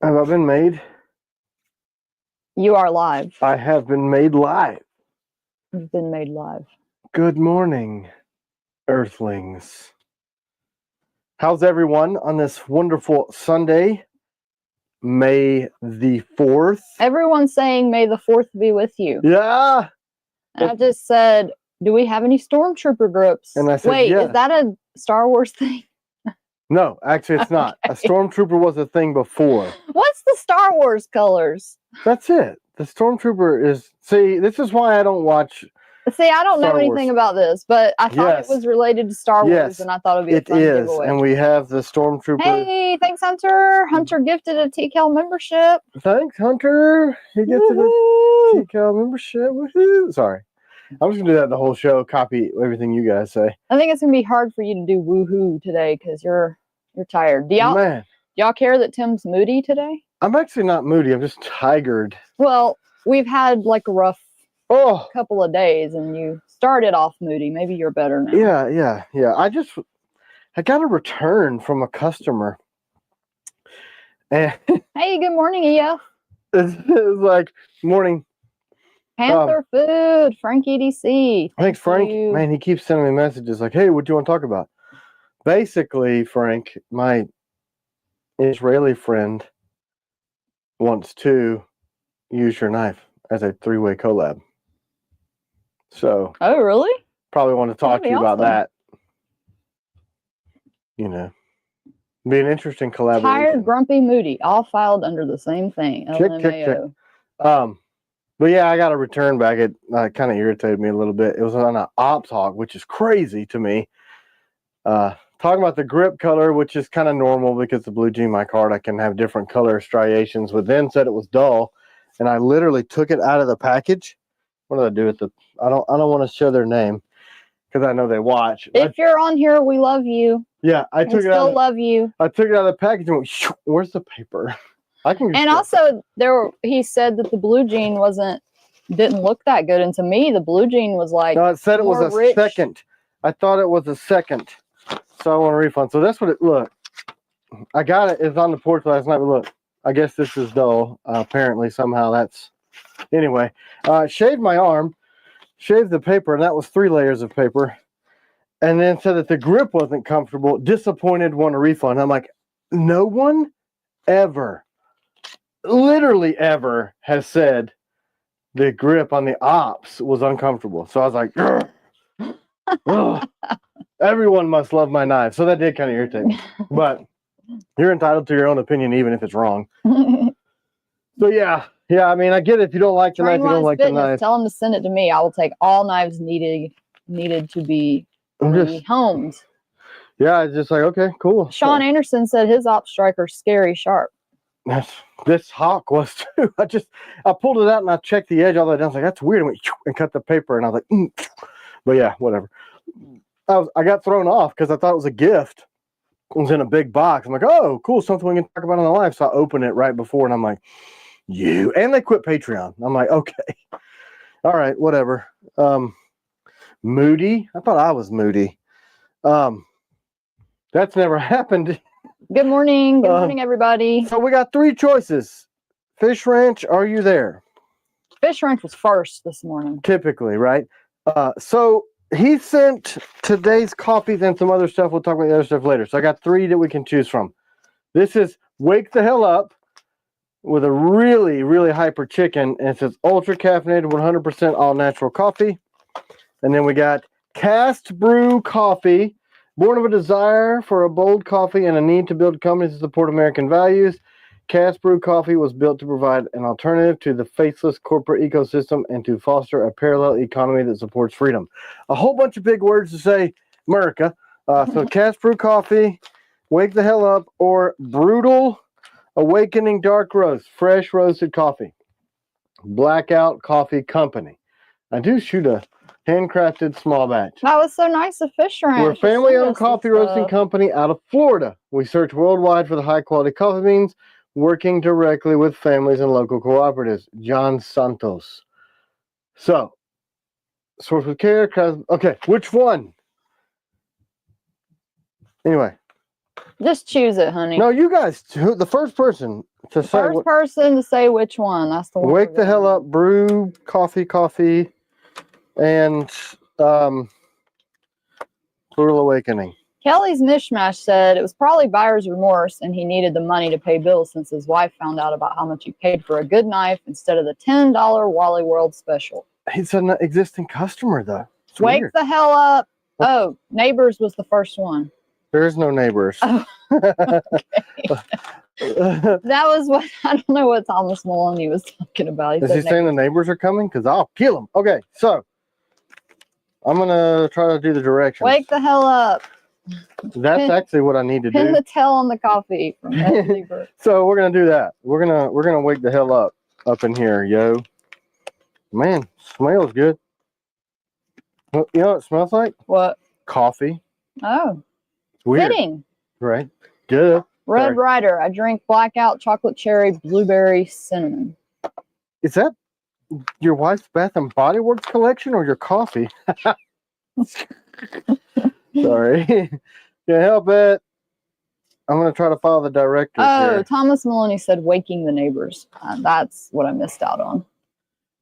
Have I been made? You are live. I have been made live. You've been made live. Good morning, Earthlings. How's everyone on this wonderful Sunday, May the 4th? Everyone's saying May the 4th be with you. Yeah. And I just said, do we have any stormtrooper groups? And I said, wait, yeah. Is that a Star Wars thing? No, actually it's not. A stormtrooper was a thing before. What's the Star Wars colors? That's it. The stormtrooper is, see, this is why I don't watch. See, I don't know Star anything Wars. about this, but I thought Yes. it was related to Star Wars, Yes, and I thought it would be a it fun is. giveaway. And we have the stormtrooper. Hey, thanks, Hunter. Hunter gifted a TCal membership. Thanks, Hunter. He gets a TCal membership. Woohoo! Sorry. I'm just going to do that the whole show, copy everything you guys say. I think it's going to be hard for you to do woohoo today because you're tired. Do y'all care that Tim's moody today? I'm actually not moody. I'm just tired. Well, we've had like a rough couple of days, and you started off moody. Maybe you're better now. Yeah. I got a return from a customer. And hey, good morning, EF. It's like, morning. Panther food, Frank EDC. Thanks, Frank. Man, he keeps sending me messages like, hey, what do you want to talk about? Basically, Frank, my Israeli friend wants to use your knife as a 3-way collab. So, oh, really? Probably want to talk to you about that. You know, be an interesting collaboration. Tired, grumpy, moody, all filed under the same thing. Check. But yeah, I got a return back. It kind of irritated me a little bit. It was on an Ops Hawk, which is crazy to me. Talking about the grip color, which is kind of normal because the blue G my card, I can have different color striations. But then said it was dull, and I literally took it out of the package. What did I do with the? I don't want to show their name because I know they watch. If you're on here, we love you. Yeah, I took it out. Still love you. I took it out of the package and went, where's the paper? I can. And also, he said that the blue jean didn't look that good, and to me, the blue jean was like. No, it said it was a second. I thought it was a second, so I want a refund. So that's what it looked. I got it. It's on the porch last night. But look, I guess this is dull. Apparently, somehow that's. Anyway, shaved my arm, shaved the paper, and that was 3 layers of paper. And then said that the grip wasn't comfortable. Disappointed, want a refund. I'm like, no one ever. Literally ever has said the grip on the Ops was uncomfortable. So I was like, everyone must love my knife. So that did kind of irritate me. But you're entitled to your own opinion, even if it's wrong. So yeah, I mean, I get it. If you don't like the knife, you don't like the knife. Tell them to send it to me. I will take all knives needed to be homed. Yeah, it's just like, okay, cool. Sean Anderson said his Ops striker's scary sharp. This Hawk was too. I pulled it out and I checked the edge all the way down. I was like, that's weird. I went and cut the paper, and I was like, but yeah, whatever. I got thrown off because I thought it was a gift. It was in a big box. I'm like, oh, cool, something we can talk about on the live. So I opened it right before, and I'm like, and they quit Patreon. I'm like, okay, all right, whatever. Moody. I thought I was moody. That's never happened. Good morning. Good morning, everybody. So we got 3 choices. Fish Ranch, are you there? Fish Ranch was first this morning. Typically, right? So he sent today's coffees and some other stuff. We'll talk about the other stuff later. So I got 3 that we can choose from. This is Wake the Hell Up with a really, really hyper chicken. And it says ultra caffeinated, 100% all natural coffee. And then we got Cast Brew Coffee. Born of a desire for a bold coffee and a need to build companies to support American values, Cast Brew Coffee was built to provide an alternative to the faithless corporate ecosystem and to foster a parallel economy that supports freedom. A whole bunch of big words to say America. So Cast Brew Coffee, Wake the Hell Up, or Brutal Awakening Dark Roast, fresh roasted coffee. Blackout Coffee Company. I do shoot a handcrafted small batch. That was so nice of Fish Ranch. We're a family-owned coffee roasting company out of Florida. We search worldwide for the high-quality coffee beans, working directly with families and local cooperatives. John Santos. So, source with care. Okay, which one? Anyway. Just choose it, honey. No, you guys. The first person to say. First person to say which one. That's the one. Wake the hell up. Brew coffee, and Brutal Awakening. Kelly's Mishmash said it was probably buyer's remorse and he needed the money to pay bills since his wife found out about how much he paid for a good knife instead of the $10 Wally World special. He's an existing customer, though. It's Wake weird. the hell up. Oh, Neighbors was the first one. There is no Neighbors. Oh, that was what, I don't know what Thomas Maloney was talking about. Is he saying the neighbors are coming? Because I'll kill him. Okay, so I'm going to try to do the directions. Wake the hell up. That's actually what I need to Pin do. the tail on the coffee from Ed. So we're gonna do that. We're gonna wake the hell up in here, yo. Man, smells good. Well, you know what it smells like? What? Coffee. Oh, It's weird, fitting. right? Good. Red Sorry. Rider. I drink blackout, chocolate cherry, blueberry, cinnamon. Is that your wife's Bath and Body Works collection or your coffee? Sorry. Can't help it. I'm going to try to follow the directions Oh, here. Thomas Maloney said waking the neighbors. That's what I missed out on.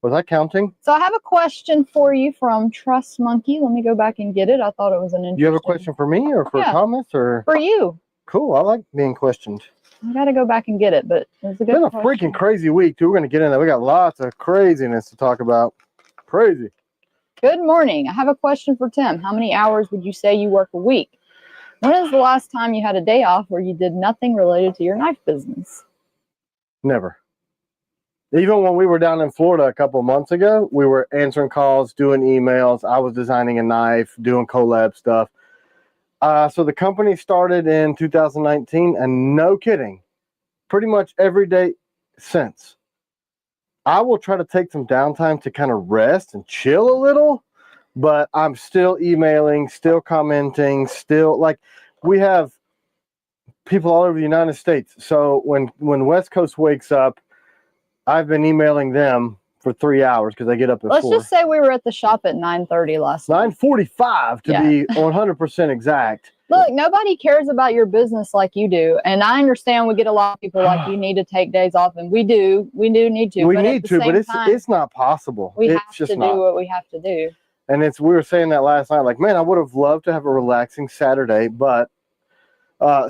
Was I counting? So I have a question for you from Trust Monkey. Let me go back and get it. I thought it was an interesting... You have a question for me or for Thomas? Or For you. Cool. I like being questioned. I got to go back and get it, but it was a good It's been a question. freaking crazy week, too. We're going to get in there. We got lots of craziness to talk about. Crazy. Good morning. I have a question for Tim. How many hours would you say you work a week? When is the last time you had a day off where you did nothing related to your knife business? Never. Even when we were down in Florida a couple of months ago, we were answering calls, doing emails. I was designing a knife, doing collab stuff. So the company started in 2019, and no kidding, pretty much every day since. I will try to take some downtime to kind of rest and chill a little, but I'm still emailing, still commenting, still, like, we have people all over the United States. So when West Coast wakes up, I've been emailing them for 3 hours because I get up at 4. Let's just say we were at the shop at 9:30 last night. 9:45 to be 100% exact. Look, nobody cares about your business like you do. And I understand we get a lot of people like you need to take days off, and we do need to. We but need to, but it's not possible. We it's have just to not. do what we have to do. And we were saying that last night, like, man, I would have loved to have a relaxing Saturday, but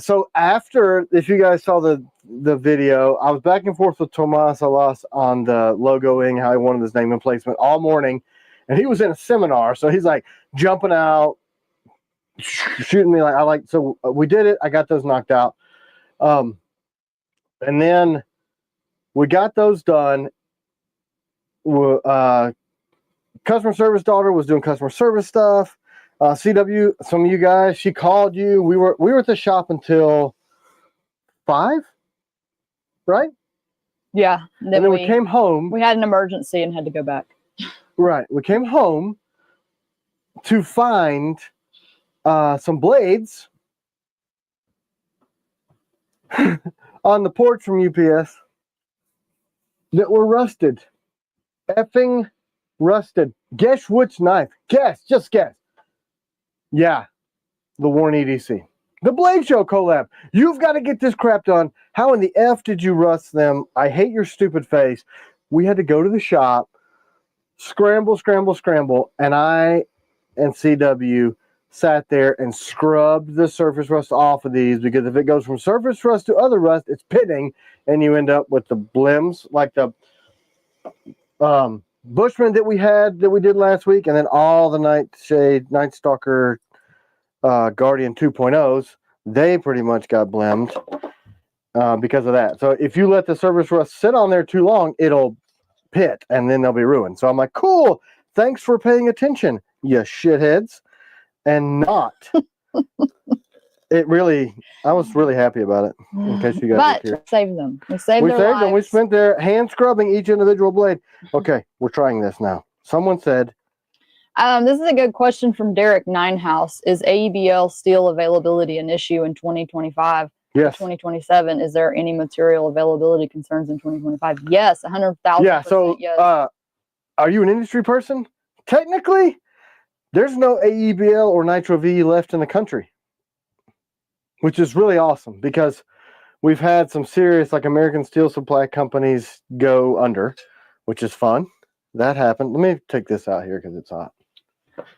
so after, if you guys saw the video, I was back and forth with Tomas Alas on the logoing, how he wanted his name and placement all morning, and he was in a seminar, so he's like jumping out, shooting me so we did it. I got those knocked out, and then we got those done. Customer service daughter was doing customer service stuff. CW, some of you guys, she called you. We were at the shop until 5, right? Yeah. And then we came home. We had an emergency and had to go back. Right. We came home to find some blades on the porch from UPS that were rusted. Effing rusted. Guess which knife? Guess. Just guess. Yeah, the Warren EDC. The Blade Show collab. You've got to get this crap done. How in the F did you rust them? I hate your stupid face. We had to go to the shop, scramble, and I and CW sat there and scrubbed the surface rust off of these, because if it goes from surface rust to other rust, it's pitting, and you end up with the blims, like the Bushman that we did last week, and then all the Night Stalker Guardian 2.0s, they pretty much got blimmed because of that. So if you let the surface rust sit on there too long, it'll pit, and then they'll be ruined. So I'm like, cool, thanks for paying attention, you shitheads. And not. I was really happy about it, in case you guys were saved them. We saved their lives. Them. We spent their hand scrubbing each individual blade. Okay, we're trying this now. Someone said, this is a good question from Derek Ninehouse. Is AEBL steel availability an issue in 2025? Yes. 2027? Is there any material availability concerns in 2025? Yes, 100,000%. Yeah. So, yes. are you an industry person? Technically, there's no AEBL or Nitro V left in the country. which is really awesome because we've had some serious, like American Steel Supply companies go under, which is fun. That happened. Let me take this out here because it's hot.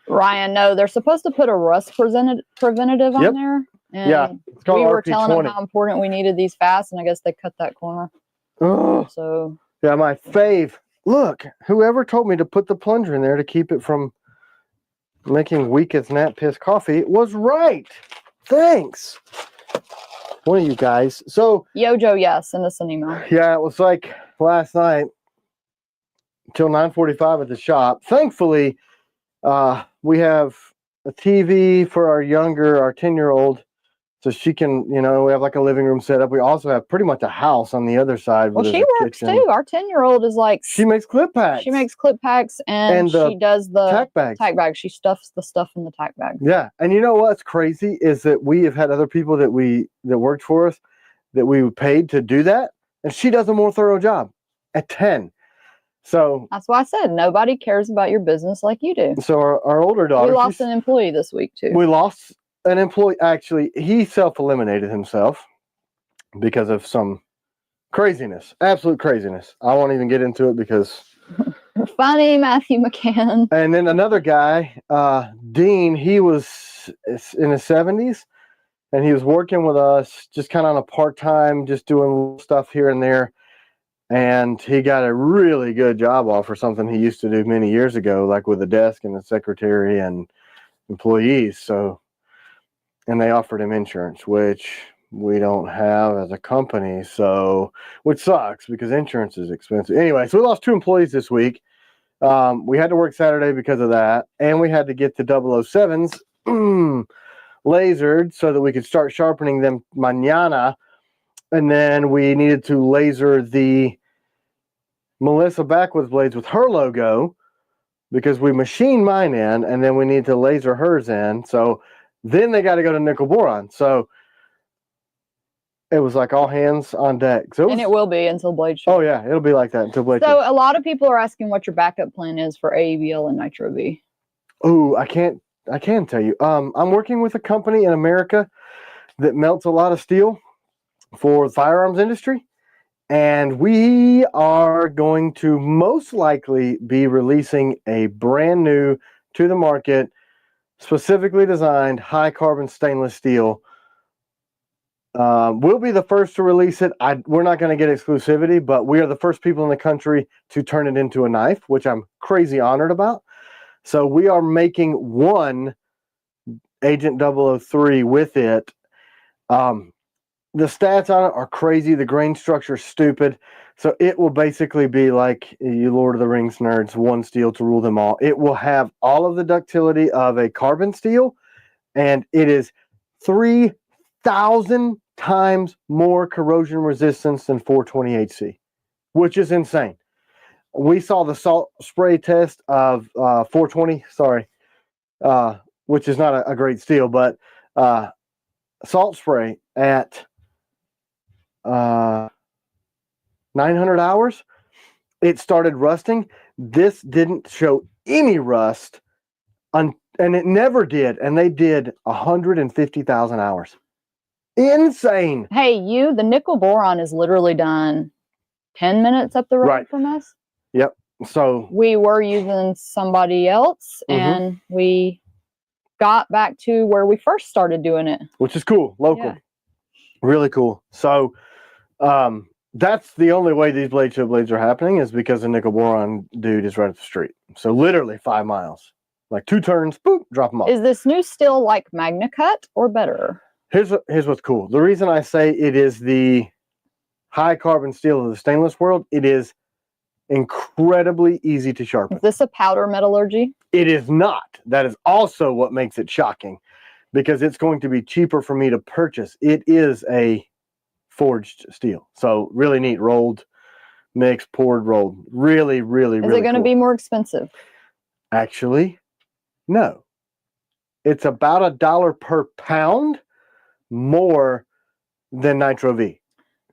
Ryan, no, they're supposed to put a rust preventative on there. And yeah, it's called we were RP20. telling them how important we needed these fast, and I guess they cut that corner. Oh, so yeah, my fave. Look, whoever told me to put the plunger in there to keep it from making weak as gnat piss coffee was right. Thanks. One of you guys. So Yojo, yes, send us an email. Yeah, it was like last night till 9:45 at the shop. Thankfully, we have a TV for our 10-year-old, so she can, we have like a living room set up. We also have pretty much a house on the other side. Well, she works too. Our 10-year-old is like, she makes clip packs. She makes clip packs and she does the tack bags. She stuffs the stuff in the tack bag. Yeah, and you know what's crazy is that we have had other people that worked for us that we paid to do that, and she does a more thorough job at 10. So that's why I said nobody cares about your business like you do. So our older daughter, we lost an employee this week too. We lost an employee. Actually, he self-eliminated himself because of some craziness, absolute craziness. I won't even get into it because funny, Matthew McCann. And then another guy, Dean, he was in his 70s, and he was working with us just kind of on a part-time, just doing stuff here and there. And he got a really good job offer, something he used to do many years ago, like with a desk and a secretary and employees. So, and they offered him insurance, which we don't have as a company. So, which sucks because insurance is expensive. Anyway, so we lost 2 employees this week. We had to work Saturday because of that. And we had to get the 007s lasered so that we could start sharpening them mañana. And then we needed to laser the Melissa Backwoods blades with her logo because we machined mine in, and then we need to laser hers in. So then they got to go to nickel boron. So it was like all hands on deck. So it will be until blade show. Oh yeah, it'll be like that until blade show. So a lot of people are asking what your backup plan is for AEBL and Nitro V. Oh, I can tell you. I'm working with a company in America that melts a lot of steel for the firearms industry. And we are going to most likely be releasing a brand new to the market, specifically designed high carbon stainless steel. We'll be the first to release it. We're not going to get exclusivity, but we are the first people in the country to turn it into a knife, which I'm crazy honored about. So we are making one Agent 003 with it. The stats on it are crazy. The grain structure is stupid. So it will basically be like you Lord of the Rings nerds, one steel to rule them all. It will have all of the ductility of a carbon steel, and it is 3,000 times more corrosion resistance than 420HC, which is insane. We saw the salt spray test of 420, which is not a great steel, but salt spray at 900 hours, it started rusting. This didn't show any rust, and it never did. And they did 150,000 hours. Insane. Hey, the nickel boron is literally done 10 minutes up the road from us. Yep. So we were using somebody else, and we got back to where we first started doing it, which is cool, local, really cool. So that's the only way these blade show blades are happening is because the nickel boron dude is right up the street. So literally 5 miles, like 2 turns, boop, drop them off. Is this new still like Magna Cut or better? Here's what's cool. The reason I say it is the high carbon steel of the stainless world, it is incredibly easy to sharpen. Is this a powder metallurgy? It is not. That is also what makes it shocking, because it's going to be cheaper for me to purchase. It is a forged steel. So really neat. Rolled, mixed, poured, rolled. Really, really, really Is it going to be more expensive? Actually, no. It's about $1 per pound more than Nitro V.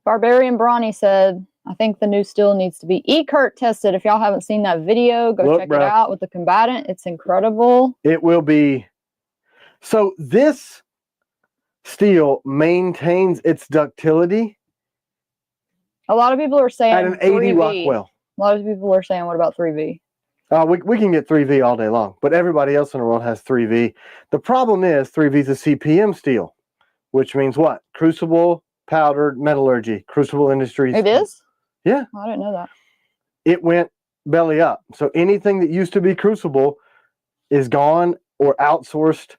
Barbarian Brawny said, I think the new steel needs to be E-Kurt tested. If y'all haven't seen that video, go check it out with the combatant. It's incredible. It will be. So this steel maintains its ductility A lot of people are saying at an 80 3V. Rockwell. A lot of people are saying, what about 3V? We can get 3V all day long, but everybody else in the world has 3V. The problem is 3V is a CPM steel, which means what? Crucible powdered metallurgy, Crucible Industries. It is? Yeah. I didn't know that. It went belly up. So anything that used to be Crucible is gone or outsourced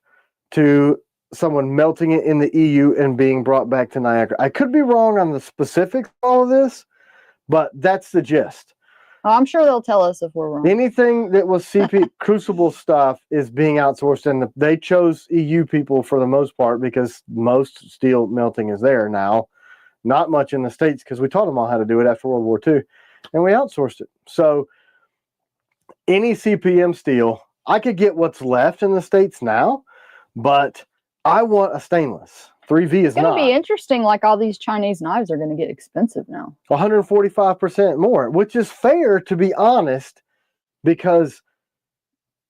to someone melting it in the EU and being brought back to Niagara. I could be wrong on the specifics of all of this, but that's the gist. Oh, I'm sure they'll tell us if we're wrong. Anything that was CP Crucible stuff is being outsourced, and they chose EU people for the most part because most steel melting is there now. Not much in the States because we taught them all how to do it after World War II, and we outsourced it. So any CPM steel, I could get what's left in the States now, but I want a stainless. 3V is It's going not. to be interesting, like all these Chinese knives are going to get expensive now. 145% more, which is fair, to be honest, because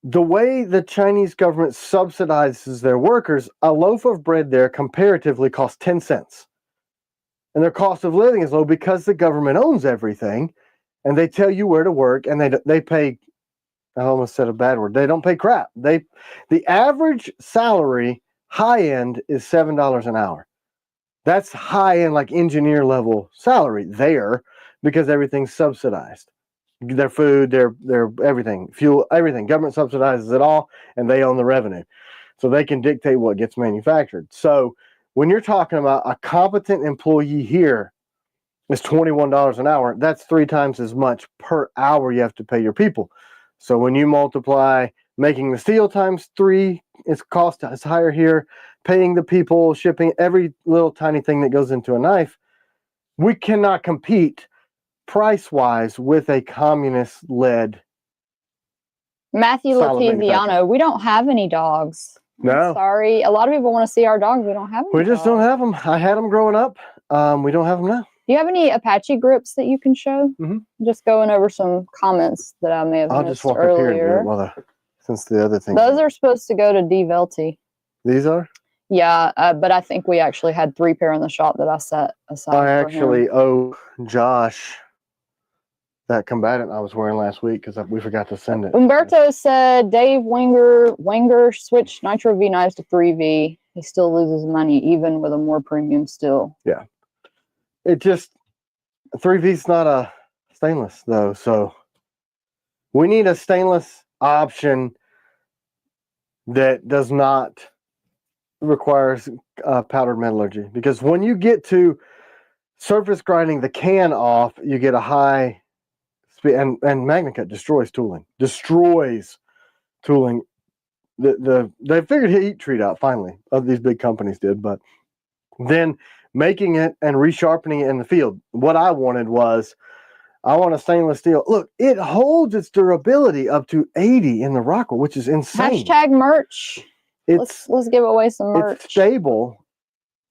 the way the Chinese government subsidizes their workers, a loaf of bread there comparatively costs 10 cents. And their cost of living is low because the government owns everything, and they tell you where to work, and they pay, I almost said a bad word, they don't pay crap. The average salary, high end, is $7 an hour. That's high end, like engineer level salary there, because everything's subsidized. Their food, their everything, fuel, everything. Government subsidizes it all, and they own the revenue. So they can dictate what gets manufactured. So when you're talking about a competent employee here is $21 an hour, that's 3 times as much per hour you have to pay your people. So when you multiply making the steel times 3, its cost is higher here, paying the people, shipping, every little tiny thing that goes into a knife, we cannot compete price-wise with a communist-led. Matthew Latiziano, we don't have any dogs. No. Sorry. A lot of people want to see our dogs. We don't have any. We just don't have them. I had them growing up. We don't have them now. Do you have any Apache grips that you can show? Mm-hmm. Just going over some comments that I may have I'll missed just walk earlier. up here and do it since the other thing. Those are supposed to go to Develty. These are? Yeah, but I think we actually had 3 pair in the shop that I set aside. I actually owe Josh that combatant I was wearing last week because we forgot to send it. Umberto said Dave Wenger switched Nitro V knives to 3V. He still loses money even with a more premium steel. Yeah. It just, 3V's not a stainless though, so we need a stainless option that does not requires powdered metallurgy, because when you get to surface grinding the can off, you get a high speed, and MagnaCut destroys tooling. They figured heat treat out finally. These big companies did, but then making it and resharpening it in the field. What I wanted was, I want a stainless steel. Look, it holds its durability up to 80 in the Rockwell, which is insane. Hashtag merch. Let's give away some merch. It's stable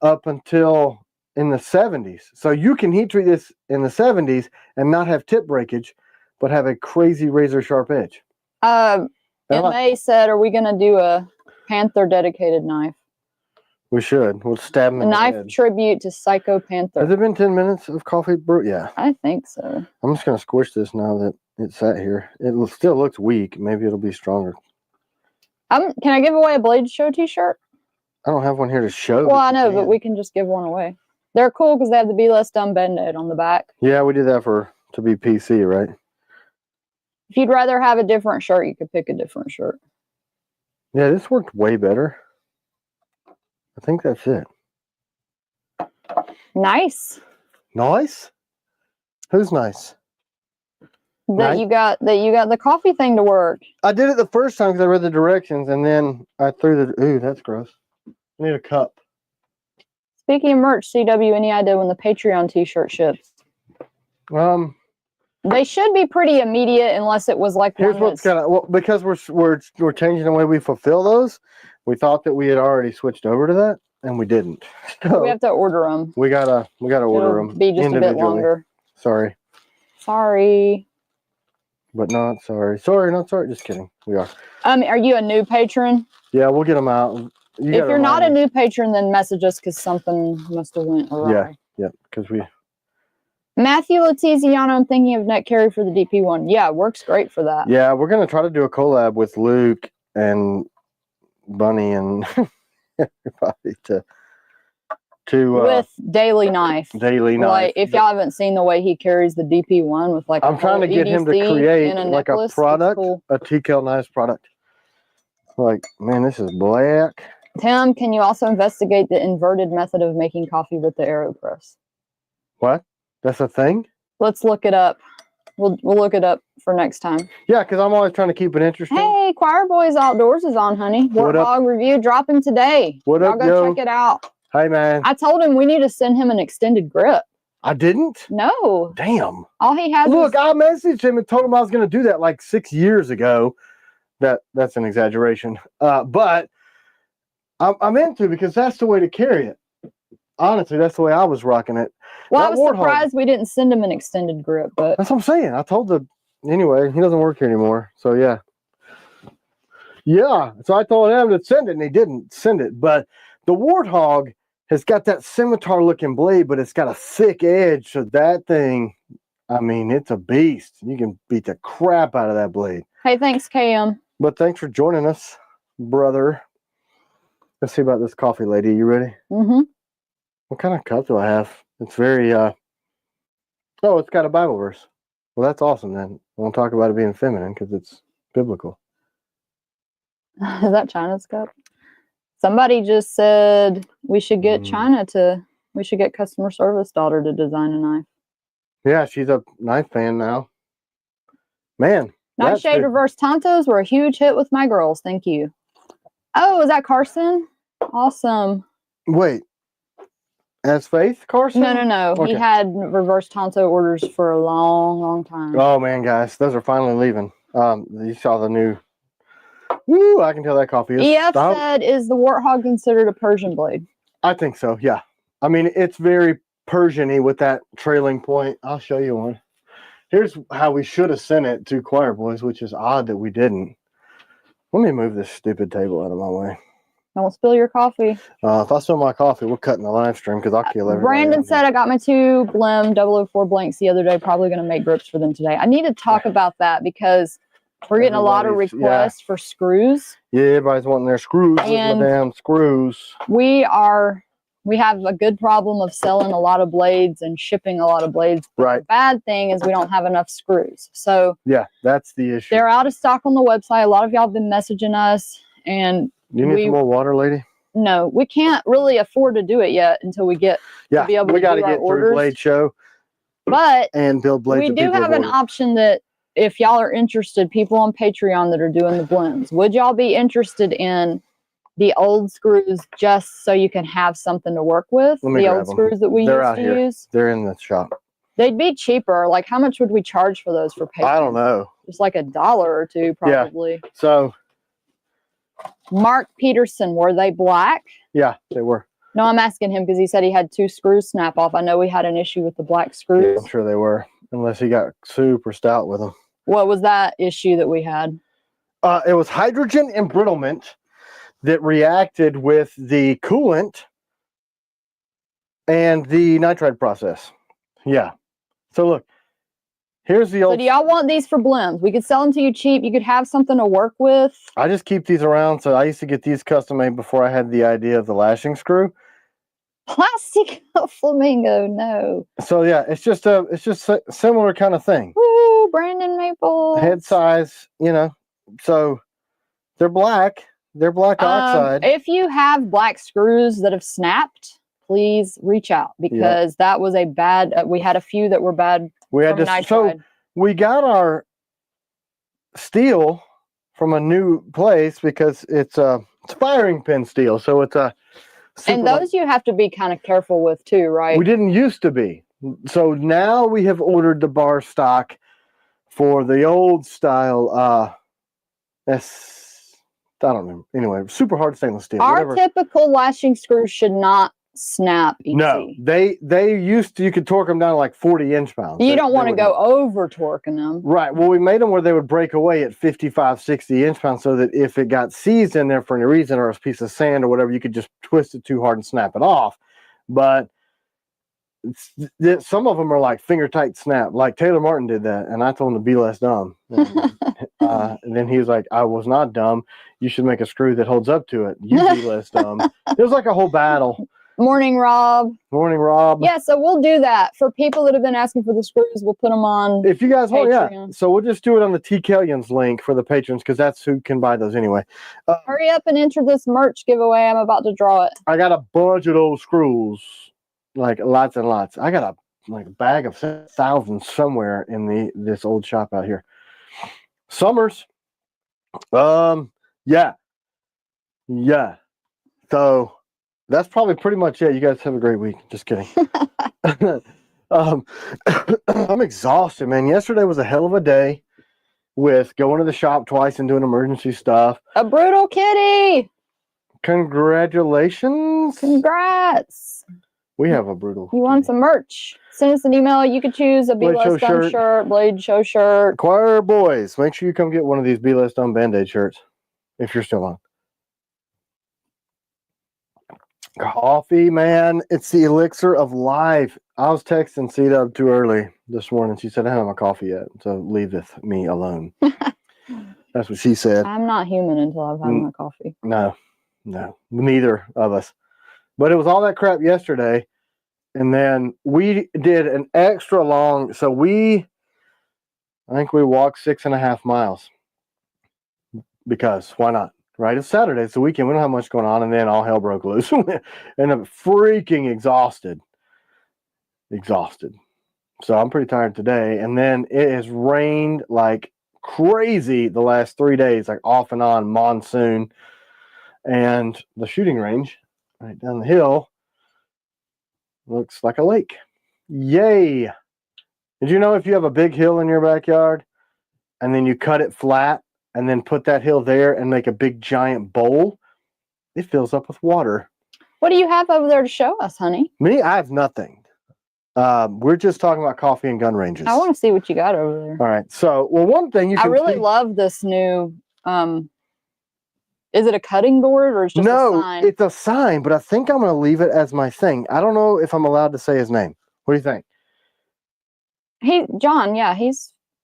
up until in the 70s. So you can heat treat this in the 70s and not have tip breakage, but have a crazy razor sharp edge. May said, are we going to do a Panther dedicated knife? We should. We'll stab them in the knife head. Tribute to Psycho Panther. Has it been 10 minutes of coffee brew? Yeah. I think so. I'm just going to squish this now that it's sat here. It still looks weak. Maybe it'll be stronger. Can I give away a Blade Show t-shirt? I don't have one here to show. Well, I know, but we can just give one away. They're cool because they have the Be Less Dumb Band-Aid on the back. Yeah, we did that to be PC, right? If you'd rather have a different shirt, you could pick a different shirt. Yeah, this worked way better. I think that's it. Nice. Nice? Who's nice? You got the coffee thing to work. I did it the first time because I read the directions, and then I threw the... Ooh, that's gross. I need a cup. Speaking of merch, CW, any idea when the Patreon t-shirt ships? They should be pretty immediate unless it was like... Here's what's kind of... Well, because we're changing the way we fulfill those, we thought that we had already switched over to that, and we didn't. So we have to order them. We gotta order them. Be just a bit longer. Sorry. But not sorry. Sorry, not sorry. Just kidding. We are. Are you a new patron? Yeah, we'll get them out You If gotta you're not a remind me. new patron, then message us because something must have went awry. Yeah, because we. Matthew Letiziano, I'm thinking of net carry for the DP1. Yeah, works great for that. Yeah, we're gonna try to do a collab with Luke and Bunny and everybody to With Daily Knife. Daily Knife. Like, if y'all haven't seen the way he carries the DP1 with like I'm trying to get him to EDC create in a like necklace, a product, cool. a TKL Knives product. Like, man, this is black. Tim, can you also investigate the inverted method of making coffee with the AeroPress? What? That's a thing? Let's look it up. We'll look it up for next time. Yeah, because I'm always trying to keep it interesting. Hey, Choir Boys Outdoors is on, honey. What up? Warthog review dropping today. What Y'all up, go yo? check it out. Hey, man. I told him we need to send him an extended grip. I didn't? No. Damn. All he had Look, was... I messaged him and told him I was going to do that like 6 years ago. That's an exaggeration. But I'm into it because that's the way to carry it. Honestly, that's the way I was rocking it. Well, I That was Warthog- surprised we didn't send him an extended grip, but... That's what I'm saying. I told the... Anyway, he doesn't work here anymore. So, yeah. Yeah. So I told him to send it, and he didn't send it. But the Warthog has got that scimitar-looking blade, but it's got a thick edge. So that thing, I mean, it's a beast. You can beat the crap out of that blade. Hey, thanks, KM. But thanks for joining us, brother. Let's see about this coffee, lady. You ready? Mm-hmm. What kind of cup do I have? It's very, oh, it's got a Bible verse. Well, that's awesome then. I won't talk about it being feminine because it's biblical. Is that China's cup? Somebody just said we should get we should get customer service daughter to design a knife. Yeah, she's a knife fan now. Man. Nightshade reverse Tontos were a huge hit with my girls. Thank you. Oh, is that Carson? Awesome. Wait. As Faith, Carson? No. Okay. He had reverse Tonto orders for a long, long time. Oh, man, guys. Those are finally leaving. You saw the new... Woo, I can tell that coffee is... EF said, is the Warthog considered a Persian blade? I think so, yeah. I mean, it's very Persian-y with that trailing point. I'll show you one. Here's how we should have sent it to Choir Boys, which is odd that we didn't. Let me move this stupid table out of my way. Don't spill your coffee. If I spill my coffee, we're cutting the live stream because I'll kill everybody. Brandon said, I got my 2 Blim 004 blanks the other day. Probably going to make grips for them today. I need to talk about that because we're getting a lot of requests for screws. Yeah, everybody's wanting their screws. And the damn screws. We have a good problem of selling a lot of blades and shipping a lot of blades. Right. The bad thing is we don't have enough screws. So yeah, that's the issue. They're out of stock on the website. A lot of y'all have been messaging us, and you need some more water, lady? No, we can't really afford to do it yet until we get to be able to we got do to our get orders. through Blade Show. But and build blades. We do have an option that if y'all are interested, people on Patreon that are doing the blends, would y'all be interested in the old screws just so you can have something to work with? The old screws that we used to use? They're in the shop. They'd be cheaper. Like, how much would we charge for those for Patreon? I don't know. Just like $1 or $2 probably. Yeah. So Mark Peterson, were they black? Yeah, they were. No, I'm asking him because he said he had 2 screws snap off. I know we had an issue with the black screws. Yeah, I'm sure they were, unless he got super stout with them. What was that issue that we had? It was hydrogen embrittlement that reacted with the coolant and the nitride process. Yeah. So look, here's the old. So do y'all want these for blends? We could sell them to you cheap. You could have something to work with. I just keep these around. So I used to get these custom made before I had the idea of the lashing screw. Plastic flamingo, no. So yeah, it's just a similar kind of thing. Woo, Brandon Maple. Head size, you know. So they're black. They're black oxide. If you have black screws that have snapped, please reach out because that was a bad. We had a few that were bad. We had to. So we got our steel from a new place because it's firing pin steel. So it's a. And those you have to be kind of careful with too, right? We didn't used to be. So now we have ordered the bar stock for the old style. I don't know. Anyway, super hard stainless steel. Our typical lashing screws should not snap easy. No, they used to, you could torque them down to like 40 inch-pounds. You don't want to go over torquing them. Right. Well, we made them where they would break away at 55, 60 inch-pounds so that if it got seized in there for any reason or a piece of sand or whatever, you could just twist it too hard and snap it off. But some of them are like finger-tight snap. Like Taylor Martin did that, and I told him to be less dumb. And then he was like, I was not dumb. You should make a screw that holds up to it. You be less dumb. It was like a whole battle. Morning, Rob. Morning, Rob. Yeah, so we'll do that. For people that have been asking for the screws, we'll put them on if you guys want, yeah. Patreon. So we'll just do it on the T. Kellions link for the patrons because that's who can buy those anyway. Hurry up and enter this merch giveaway. I'm about to draw it. I got a bunch of those screws, like lots and lots. I got a bag of 1,000 somewhere in this old shop out here. Summers. Yeah. So that's probably pretty much it. You guys have a great week. Just kidding. I'm exhausted, man. Yesterday was a hell of a day with going to the shop twice and doing emergency stuff. A brutal kitty. Congratulations. Congrats. We have a brutal. You want some merch? Send us an email. You could choose a Be Blade Less Show Dumb shirt, Blade Show shirt. Choir boys, make sure you come get one of these Be Less Dumb Band-Aid shirts if you're still on. Coffee, man. It's the elixir of life. I was texting C-Dub too early this morning. She said, I haven't had my coffee yet, so leaveth me alone. That's what she said. I'm not human until I've had my coffee. No, neither of us. But it was all that crap yesterday. And then we did an extra long, so I think we walked 6.5 miles. Because why not? Right? It's Saturday. It's the weekend. We don't have much going on. And then all hell broke loose. And I'm freaking exhausted. So I'm pretty tired today. And then it has rained like crazy the last 3 days, like off and on monsoon. And the shooting range right down the hill looks like a lake. Yay. Did you know if you have a big hill in your backyard and then you cut it flat and then put that hill there and make a big giant bowl, it fills up with water. What do you have over there to show us, honey? Me, I have nothing. We're just talking about coffee and gun ranges. I want to see what you got over there. All right. So, well, one thing you can I really love this new, is it a cutting board or is it just a sign? It's a sign, but I think I'm going to leave it as my thing. I don't know if I'm allowed to say his name. What do you think? John, yeah,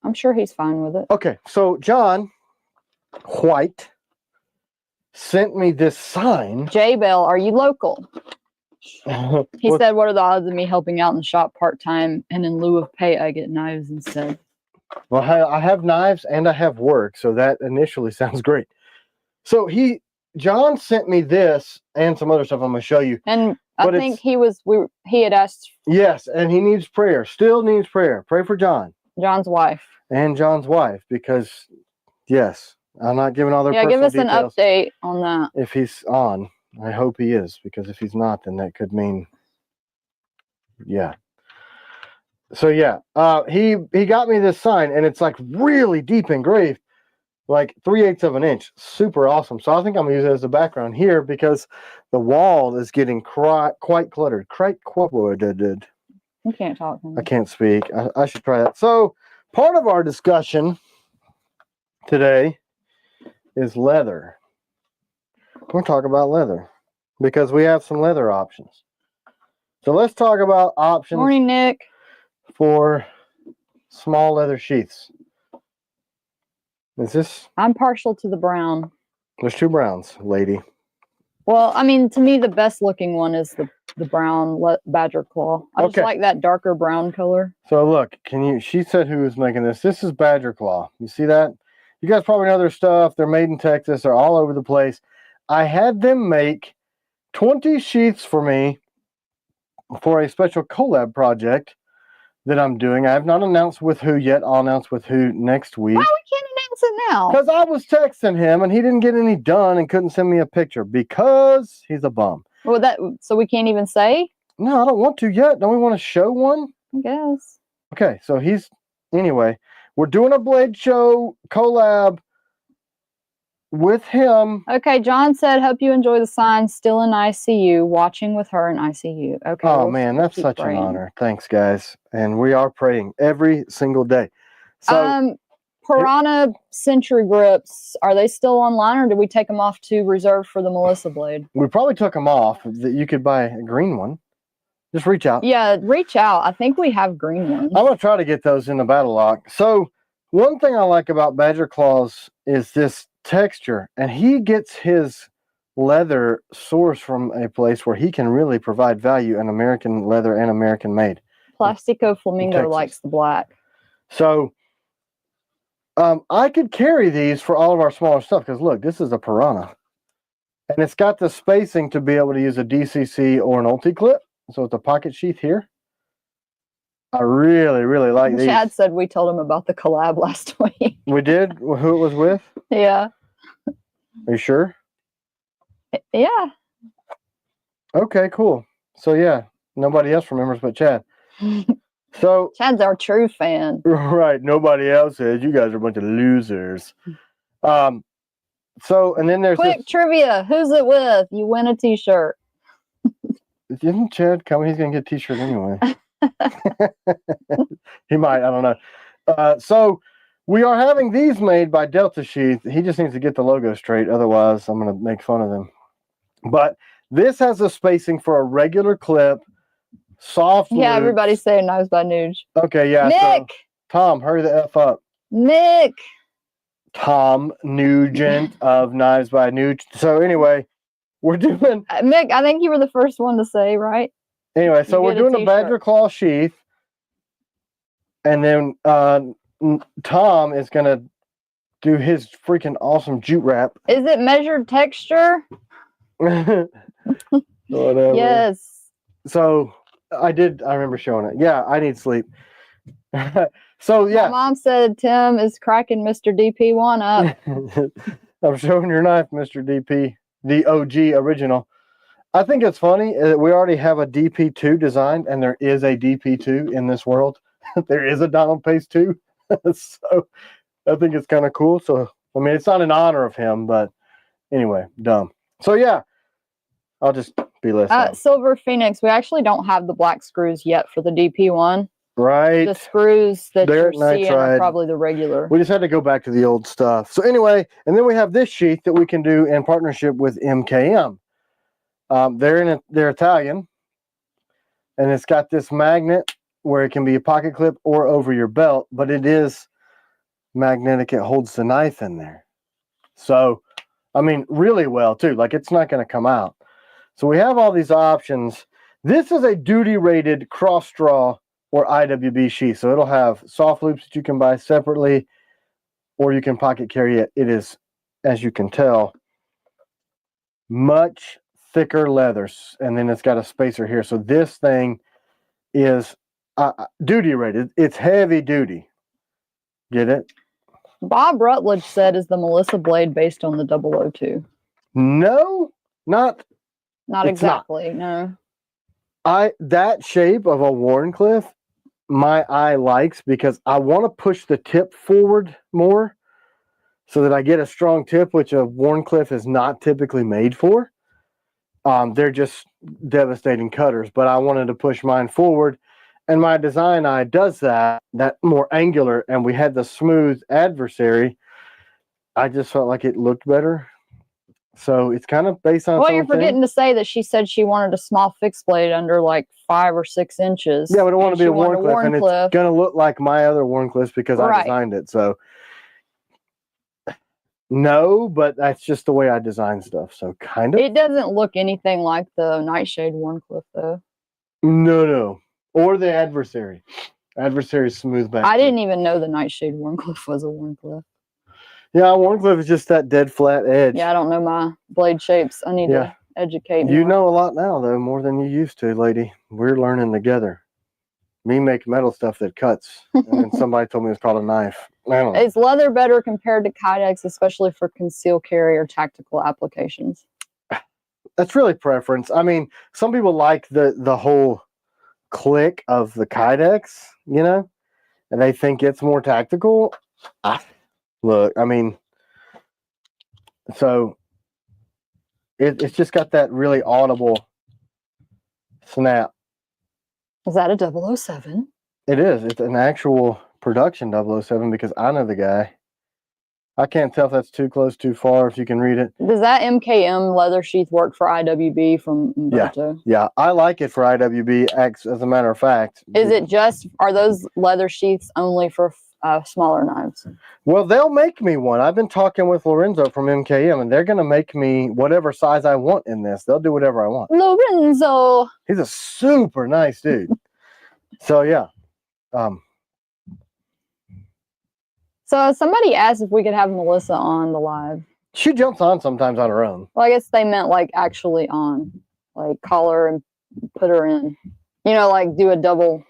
I'm sure he's fine with it. Okay. So, John White sent me this sign. J-Bell, are you local? He said, what are the odds of me helping out in the shop part-time and in lieu of pay I get knives instead? Well, I have knives and I have work, so that initially sounds great. So John sent me this and some other stuff I'm going to show you. And I think he had asked. Yes, and he needs prayer. Still needs prayer. Pray for John. John's wife. And John's wife, because yes, I'm not giving all their personal details. Yeah, give us an update on that. If he's on. I hope he is, because if he's not, then that could mean, yeah. So yeah, he got me this sign, and it's like really deep engraved, like 3/8 of an inch. Super awesome. So I think I'm gonna use it as a background here because the wall is getting quite cluttered. You can't talk. I can't speak. I should try that. So part of our discussion today is leather. We're going to talk about leather because we have some leather options. So let's talk about options. Morning, Nick. For small leather sheaths. Is this? I'm partial to the brown. There's two browns, lady. Well, I mean, to me, the best looking one is the brown badger claw. I just like that darker brown color. So look, she said who was making this. This is badger claw. You see that? You guys probably know their stuff. They're made in Texas. They're all over the place. I had them make 20 sheaths for me for a special collab project that I'm doing. I have not announced with who yet. I'll announce with who next week. Why we can't announce it now? Because I was texting him and he didn't get any done and couldn't send me a picture because he's a bum. Well, so we can't even say? No, I don't want to yet. Don't we want to show one? I guess. Okay, so anyway, we're doing a Blade Show collab with him. Okay, John said, hope you enjoy the sign. Still in ICU, watching with her in ICU. Okay. Oh, we'll man, that's keep such praying. an honor. Thanks, guys. And we are praying every single day. So, Piranha Century grips, are they still online, or did we take them off to reserve for the Melissa blade? we probably took them off. That you could buy a green one. Just reach out. Yeah, reach out. I think we have green ones. I'm going to try to get those in the battle lock. So, one thing I like about Badger Claws is this texture. And he gets his leather sourced from a place where he can really provide value in American leather and American made. Plastico Flamingo likes the black. So, I could carry these for all of our smaller stuff because look, this is a Piranha. And it's got the spacing to be able to use a DCC or an Ulti clip. So it's a pocket sheath here. I really, really like these. Chad said we told him about the collab last week. We did? Who it was with? Yeah. Are you sure? Yeah. Okay, cool. So yeah, nobody else remembers but Chad. So Chad's our true fan. Right. Nobody else is. You guys are a bunch of losers. So, and then there's quick trivia. Who's it with? You win a t-shirt. Isn't Chad coming? He's going to get a t-shirt anyway. He might. I don't know. So we are having these made by Delta Sheath. He just needs to get the logo straight. Otherwise, I'm going to make fun of them. But this has a spacing for a regular clip. Soft. Yeah, loops. everybody's saying Knives by Nuge. Okay, yeah. Nick! So, Tom, hurry the F up. Nick! Tom Nugent of Knives by Nuge. So anyway, we're doing... Mick, I think you were the first one to say, right? Anyway, so we're doing a Badger Claw sheath. And then Tom is going to do his freaking awesome jute wrap. Is it measured texture? Whatever. Yes. So I remember showing it. Yeah, I need sleep. So yeah. My mom said Tim is cracking Mr. DP1 up. I'm showing your knife, Mr. DP. The OG original. I think it's funny that we already have a DP2 designed, and there is a DP2 in this world. There is a Donald Pace 2. So I think it's kind of cool. So, I mean, it's not in honor of him, but anyway, dumb. So yeah, I'll just be listening. Silver Phoenix, we actually don't have the black screws yet for the DP1. Right. The screws that They're you're seeing are probably the regular. We just had to go back to the old stuff. So anyway, and then we have this sheath that we can do in partnership with MKM. They're Italian, and it's got this magnet where it can be a pocket clip or over your belt, but it is magnetic. It holds the knife in there. So, I mean, really well too. Like, it's not going to come out. So we have all these options. This is a duty rated cross draw or IWB sheath. So it'll have soft loops that you can buy separately, or you can pocket carry it. It is, as you can tell, much thicker leathers, and then it's got a spacer here. So this thing is duty rated. It's heavy duty. Get it? Bob Rutledge said, is the Melissa blade based on the 002? No, not exactly. No. That shape of a Wharncliffe, my eye likes, because I want to push the tip forward more so that I get a strong tip, which a Wharncliffe is not typically made for. They're just devastating cutters, but I wanted to push mine forward, and my design eye does that more angular, and we had the smooth adversary. I just felt like it looked better. So it's kind of based on. Well, you're forgetting to say that she said she wanted a small fixed blade under like 5 or 6 inches. Yeah, we don't want to be a Wharncliffe, and it's going to look like my other Wharncliffes because I designed it. So no, but that's just the way I design stuff. So kind of. It doesn't look anything like the Nightshade Wharncliffe, though. No, or the adversary. Adversary's smooth back. I didn't even know the Nightshade Wharncliffe was a Wharncliffe. Yeah, Wharncliffe is just that dead flat edge. Yeah, I don't know my blade shapes. I need to educate more. You know a lot now, though, more than you used to, lady. We're learning together. Me make metal stuff that cuts, and then somebody told me it's called a knife. I don't know. Is leather better compared to kydex, especially for concealed carry or tactical applications? That's really preference. I mean, some people like the whole click of the kydex, you know, and they think it's more tactical. Look, I mean, So it's just got that really audible snap. Is that a 007? It is. It's an actual production 007 because I know the guy. I can't tell if that's too close, too far, if you can read it. Does that MKM leather sheath work for IWB from Umberto? Yeah, I like it for IWB, as a matter of fact. Are those leather sheaths only for smaller knives? Well, they'll make me one. I've been talking with Lorenzo from MKM, and they're going to make me whatever size I want in this. They'll do whatever I want. Lorenzo! He's a super nice dude. So, yeah. So somebody asked if we could have Melissa on the live. She jumps on sometimes on her own. Well, I guess they meant like actually on. Like call her and put her in. You know, like do a double.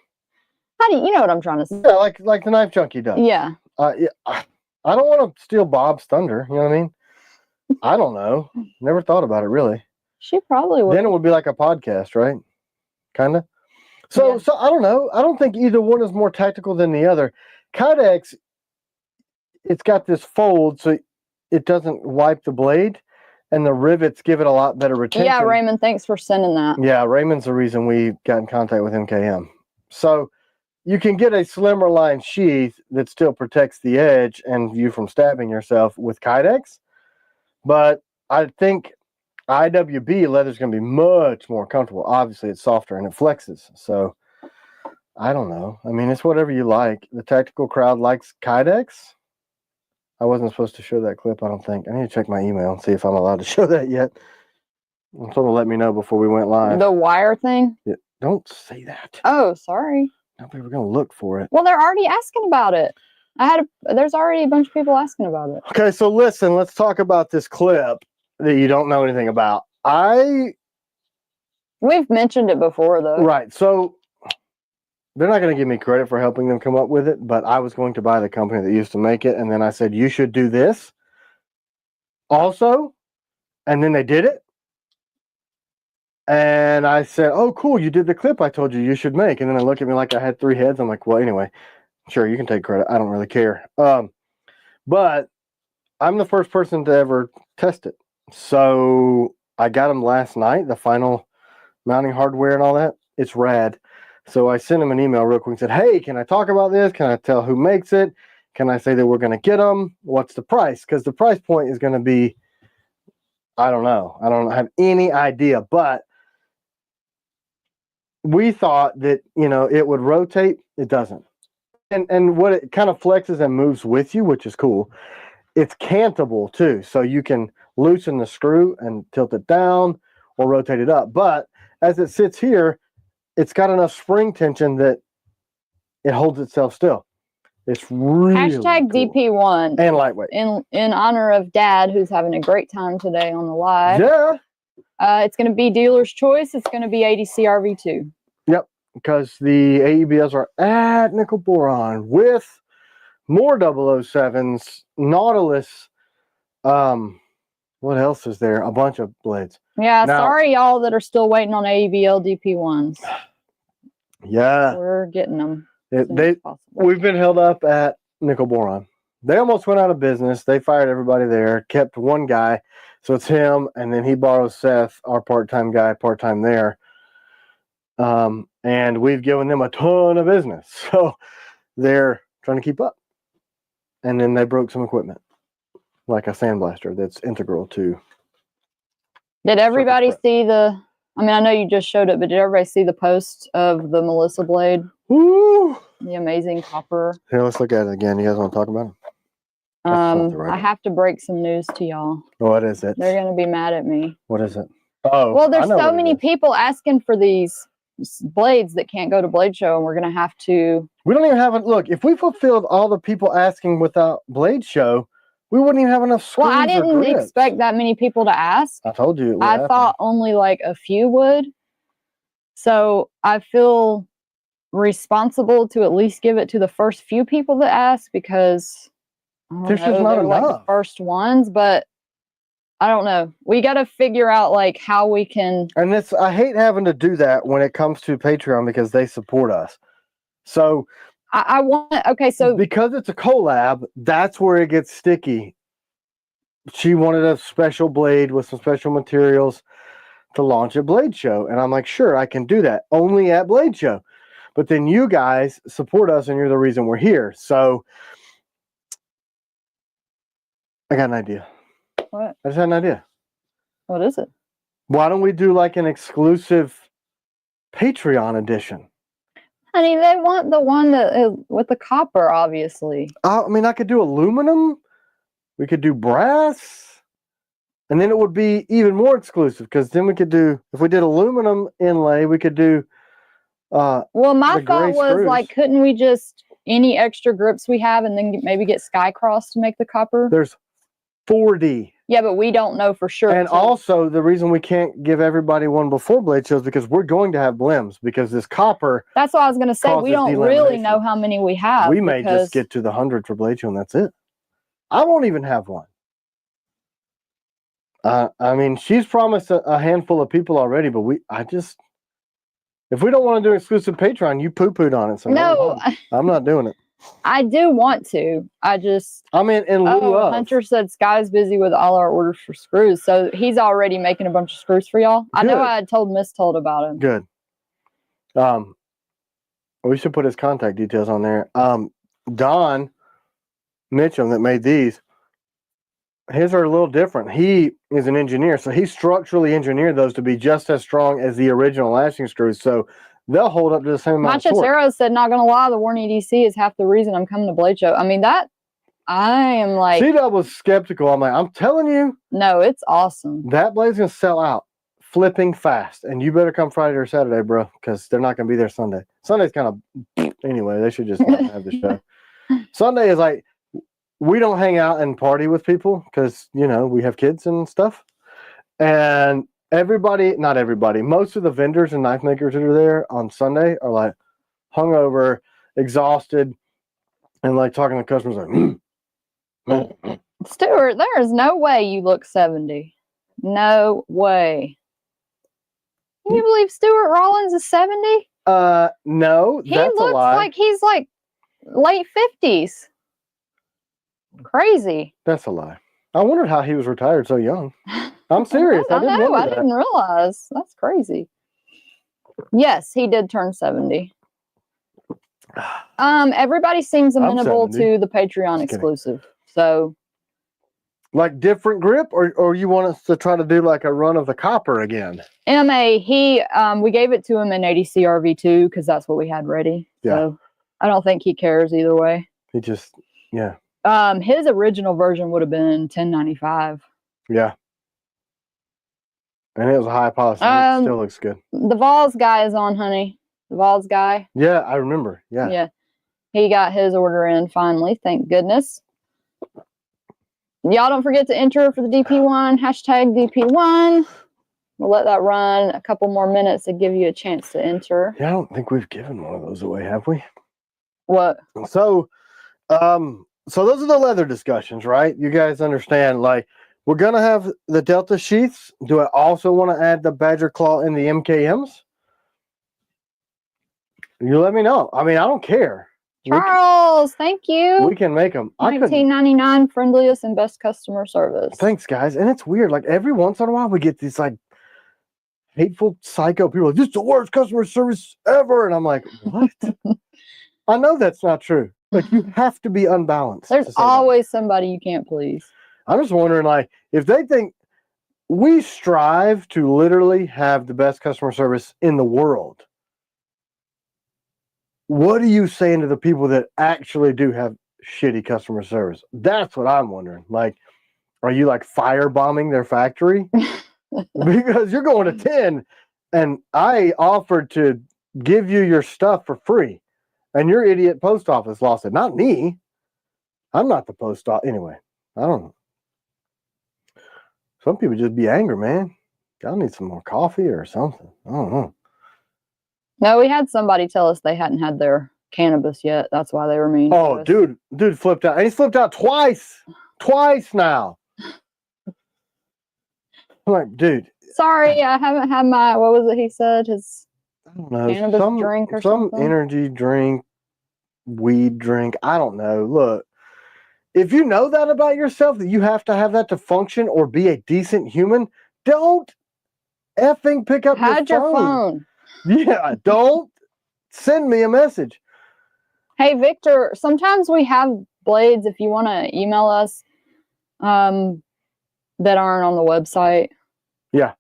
You know what I'm trying to say? Yeah, like the Knife Junkie does. Yeah. Yeah. I don't want to steal Bob's thunder. You know what I mean? I don't know. Never thought about it, really. She probably would. Then it would be like a podcast, right? Kind of. So I don't know. I don't think either one is more tactical than the other. Kydex, it's got this fold so it doesn't wipe the blade, and the rivets give it a lot better retention. Yeah, Raymond, thanks for sending that. Yeah, Raymond's the reason we got in contact with MKM. So you can get a slimmer line sheath that still protects the edge and you from stabbing yourself with Kydex. But I think IWB leather is going to be much more comfortable. Obviously, it's softer and it flexes. So I don't know. I mean, it's whatever you like. The tactical crowd likes Kydex. I wasn't supposed to show that clip, I don't think. I need to check my email and see if I'm allowed to show that yet. Someone let me know before we went live. The wire thing? Yeah, don't say that. Oh, sorry. Now people are going to look for it. Well, they're already asking about it. There's already a bunch of people asking about it. Okay, so listen, let's talk about this clip that you don't know anything about. We've mentioned it before, though. Right, so they're not going to give me credit for helping them come up with it, but I was going to buy the company that used to make it, and then I said, you should do this also, and then they did it. And I said, oh, cool, you did the clip I told you should make. And then they look at me like I had 3 heads. I'm like, well, anyway, sure, you can take credit. I don't really care. But I'm the first person to ever test it. So I got them last night, the final mounting hardware and all that. It's rad. So I sent him an email real quick and said, hey, can I talk about this? Can I tell who makes it? Can I say that we're going to get them? What's the price? Because the price point is going to be, I don't know. I don't have any idea. But we thought that, you know, it would rotate. It doesn't. And what it kind of flexes and moves with you, which is cool. It's cantable too. So you can loosen the screw and tilt it down or rotate it up. But as it sits here, it's got enough spring tension that it holds itself still. It's really Hashtag cool. DP1. And lightweight. In honor of Dad, who's having a great time today on the live. Yeah. It's going to be dealer's choice. It's going to be ADC RV2. Yep. Because the AEBLs are at nickel boron with more 007s, Nautilus. What else is there? A bunch of blades. Yeah, Now, sorry y'all that are still waiting on AEBL DP1s. Yeah. We're getting them. We've been held up at nickel boron. They almost went out of business. They fired everybody there, kept one guy. So it's him, and then he borrows Seth, our part-time guy, part-time there. And we've given them a ton of business. So they're trying to keep up. And then they broke some equipment, like a sandblaster that's integral to. Did everybody see the, I mean, I know you just showed it, but did everybody see the post of the Melissa blade? Woo! The amazing copper. Here, let's look at it again. You guys want to talk about it? I have to break some news to y'all. What is it? They're going to be mad at me. What is it? Oh, well, there's so many people asking for these blades that can't go to Blade Show, and we're going to have to. We don't even have it. Look, if we fulfilled all the people asking without Blade Show, we wouldn't even have enough screws. Well, I didn't expect that many people to ask. I told you. I thought only like a few would. So I feel responsible to at least give it to the first few people that ask, because there's just not enough. Like the first ones, but I don't know. We got to figure out like how we can. And this, I hate having to do that when it comes to Patreon because they support us. So I want, okay, so because it's a collab, that's where it gets sticky. she wanted a special blade with some special materials to launch at Blade Show. And I'm like, sure, I can do that. Only at Blade Show. But then you guys support us and you're the reason we're here. So I got an idea. What? I just had an idea. What is it? Why don't we do like an exclusive Patreon edition? Honey, they want the one that is with the copper, obviously. I mean, I could do aluminum. We could do brass. And then it would be even more exclusive because then we could do, if we did aluminum inlay, we could do. Well, my thought was screws. like, couldn't we just, any extra grips we have and then maybe get Sky Cross to make the copper? There's 40. Yeah, but we don't know for sure. And also, the reason we can't give everybody one before Blade Show is because we're going to have blims because this copper. That's what I was going to say. We causes don't really delamination. know how many we have. We may just get to the 100 for Blade Show and that's it. I won't even have one. I mean, she's promised a handful of people already, but if we don't want to do exclusive Patreon, you poo-pooed on it. So no, I'm not doing it. I do want to. I mean, in lieu of. Hunter said Sky's busy with all our orders for screws. So he's already making a bunch of screws for y'all. I know I had told Miss Told about him. Good. We should put his contact details on there. Don Mitchum that made these. His are a little different. He is an engineer, so he structurally engineered those to be just as strong as the original lashing screws. So they'll hold up to the same amount of torque. Machotero said, not going to lie, the Warren EDC is half the reason I'm coming to Blade Show. I mean, I am like... C-Dub was skeptical. I'm like, I'm telling you. No, it's awesome. That blade's going to sell out flipping fast. And you better come Friday or Saturday, bro, because they're not going to be there Sunday. Sunday's kind of... Anyway, they should just not have the show. Sunday is like... We don't hang out and party with people because, you know, we have kids and stuff. And not everybody, most of the vendors and knife makers that are there on Sunday are like hungover, exhausted, and like talking to customers like, Stuart, there is no way you look 70. No way. Can you believe Stuart Rollins is 70? No, he that's looks a lie. like he's like late 50s. Crazy. That's a lie. I wondered how he was retired so young. I'm serious. I didn't realize. That's crazy. Yes, he did turn 70. Everybody seems amenable to the Patreon exclusive. So, like different grip, or you want us to try to do like a run of the copper again? MA, we gave it to him in 80 CRV2 because that's what we had ready. Yeah. So I don't think he cares either way. He just, yeah. His original version would have been 1095. Yeah. And it was a high policy. It still looks good. The Vols guy is on, honey. The Vols guy. Yeah, I remember. Yeah. Yeah. He got his order in finally. Thank goodness. Y'all don't forget to enter for the DP1. Hashtag DP1. We'll let that run a couple more minutes to give you a chance to enter. Yeah, I don't think we've given one of those away, have we? What? So those are the leather discussions, right? You guys understand, like, we're going to have the Delta sheaths. Do I also want to add the Badger Claw in the MKMs? You let me know. I mean, I don't care. Charles, thank you. We can make them. 1999 friendliest and best customer service. Thanks, guys. And it's weird. Like, every once in a while, we get these, like, hateful psycho people. Like, this is the worst customer service ever. And I'm like, what? I know that's not true. Like, you have to be unbalanced. There's always somebody you can't please. I'm just wondering, like, if they think we strive to literally have the best customer service in the world, what are you saying to the people that actually do have shitty customer service? That's what I'm wondering. Like, are you like firebombing their factory? Because you're going to 10 and I offered to give you your stuff for free. And your idiot post office lost it. Not me. I'm not the post office. Anyway, I don't know. Some people just be angry, man. Y'all need some more coffee or something. I don't know. No, we had somebody tell us they hadn't had their cannabis yet. That's why they were mean. Oh, dude flipped out. And he's flipped out twice. Twice now. I'm like, dude. Sorry, I haven't had my, what was it he said? His I don't know. cannabis drink or something? Some energy drink, weed drink. I don't know. Look, if you know that about yourself, that you have to have that to function or be a decent human, don't effing pick up Hide your your phone. Yeah, don't send me a message. Hey, Victor, sometimes we have blades if you want to email us that aren't on the website. Yeah,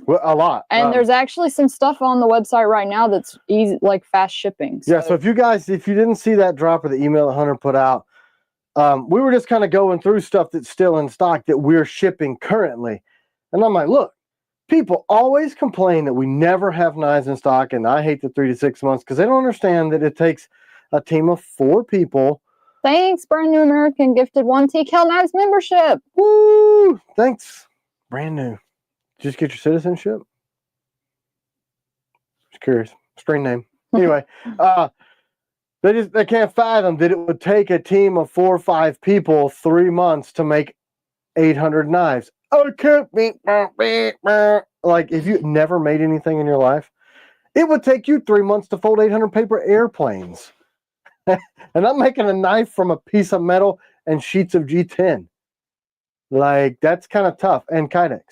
well, a lot. And there's actually some stuff on the website right now that's easy, like fast shipping. So. Yeah, so if you didn't see that drop of the email that Hunter put out, we were just kind of going through stuff that's still in stock that we're shipping currently. And I'm like, look, people always complain that we never have knives in stock, and I hate the 3 to 6 months because they don't understand that it takes a team of 4 people. Thanks, Brand New American gifted 1 TKL Knives membership. Woo! Thanks, Brand New. Did you just get your citizenship? Just curious. Strange name. Anyway, they can't fathom that it would take a team of 4 or 5 people 3 months to make 800 knives. Oh, like if you never made anything in your life, it would take you 3 months to fold 800 paper airplanes. And I'm making a knife from a piece of metal and sheets of G10. Like, that's kind of tough. And kydex.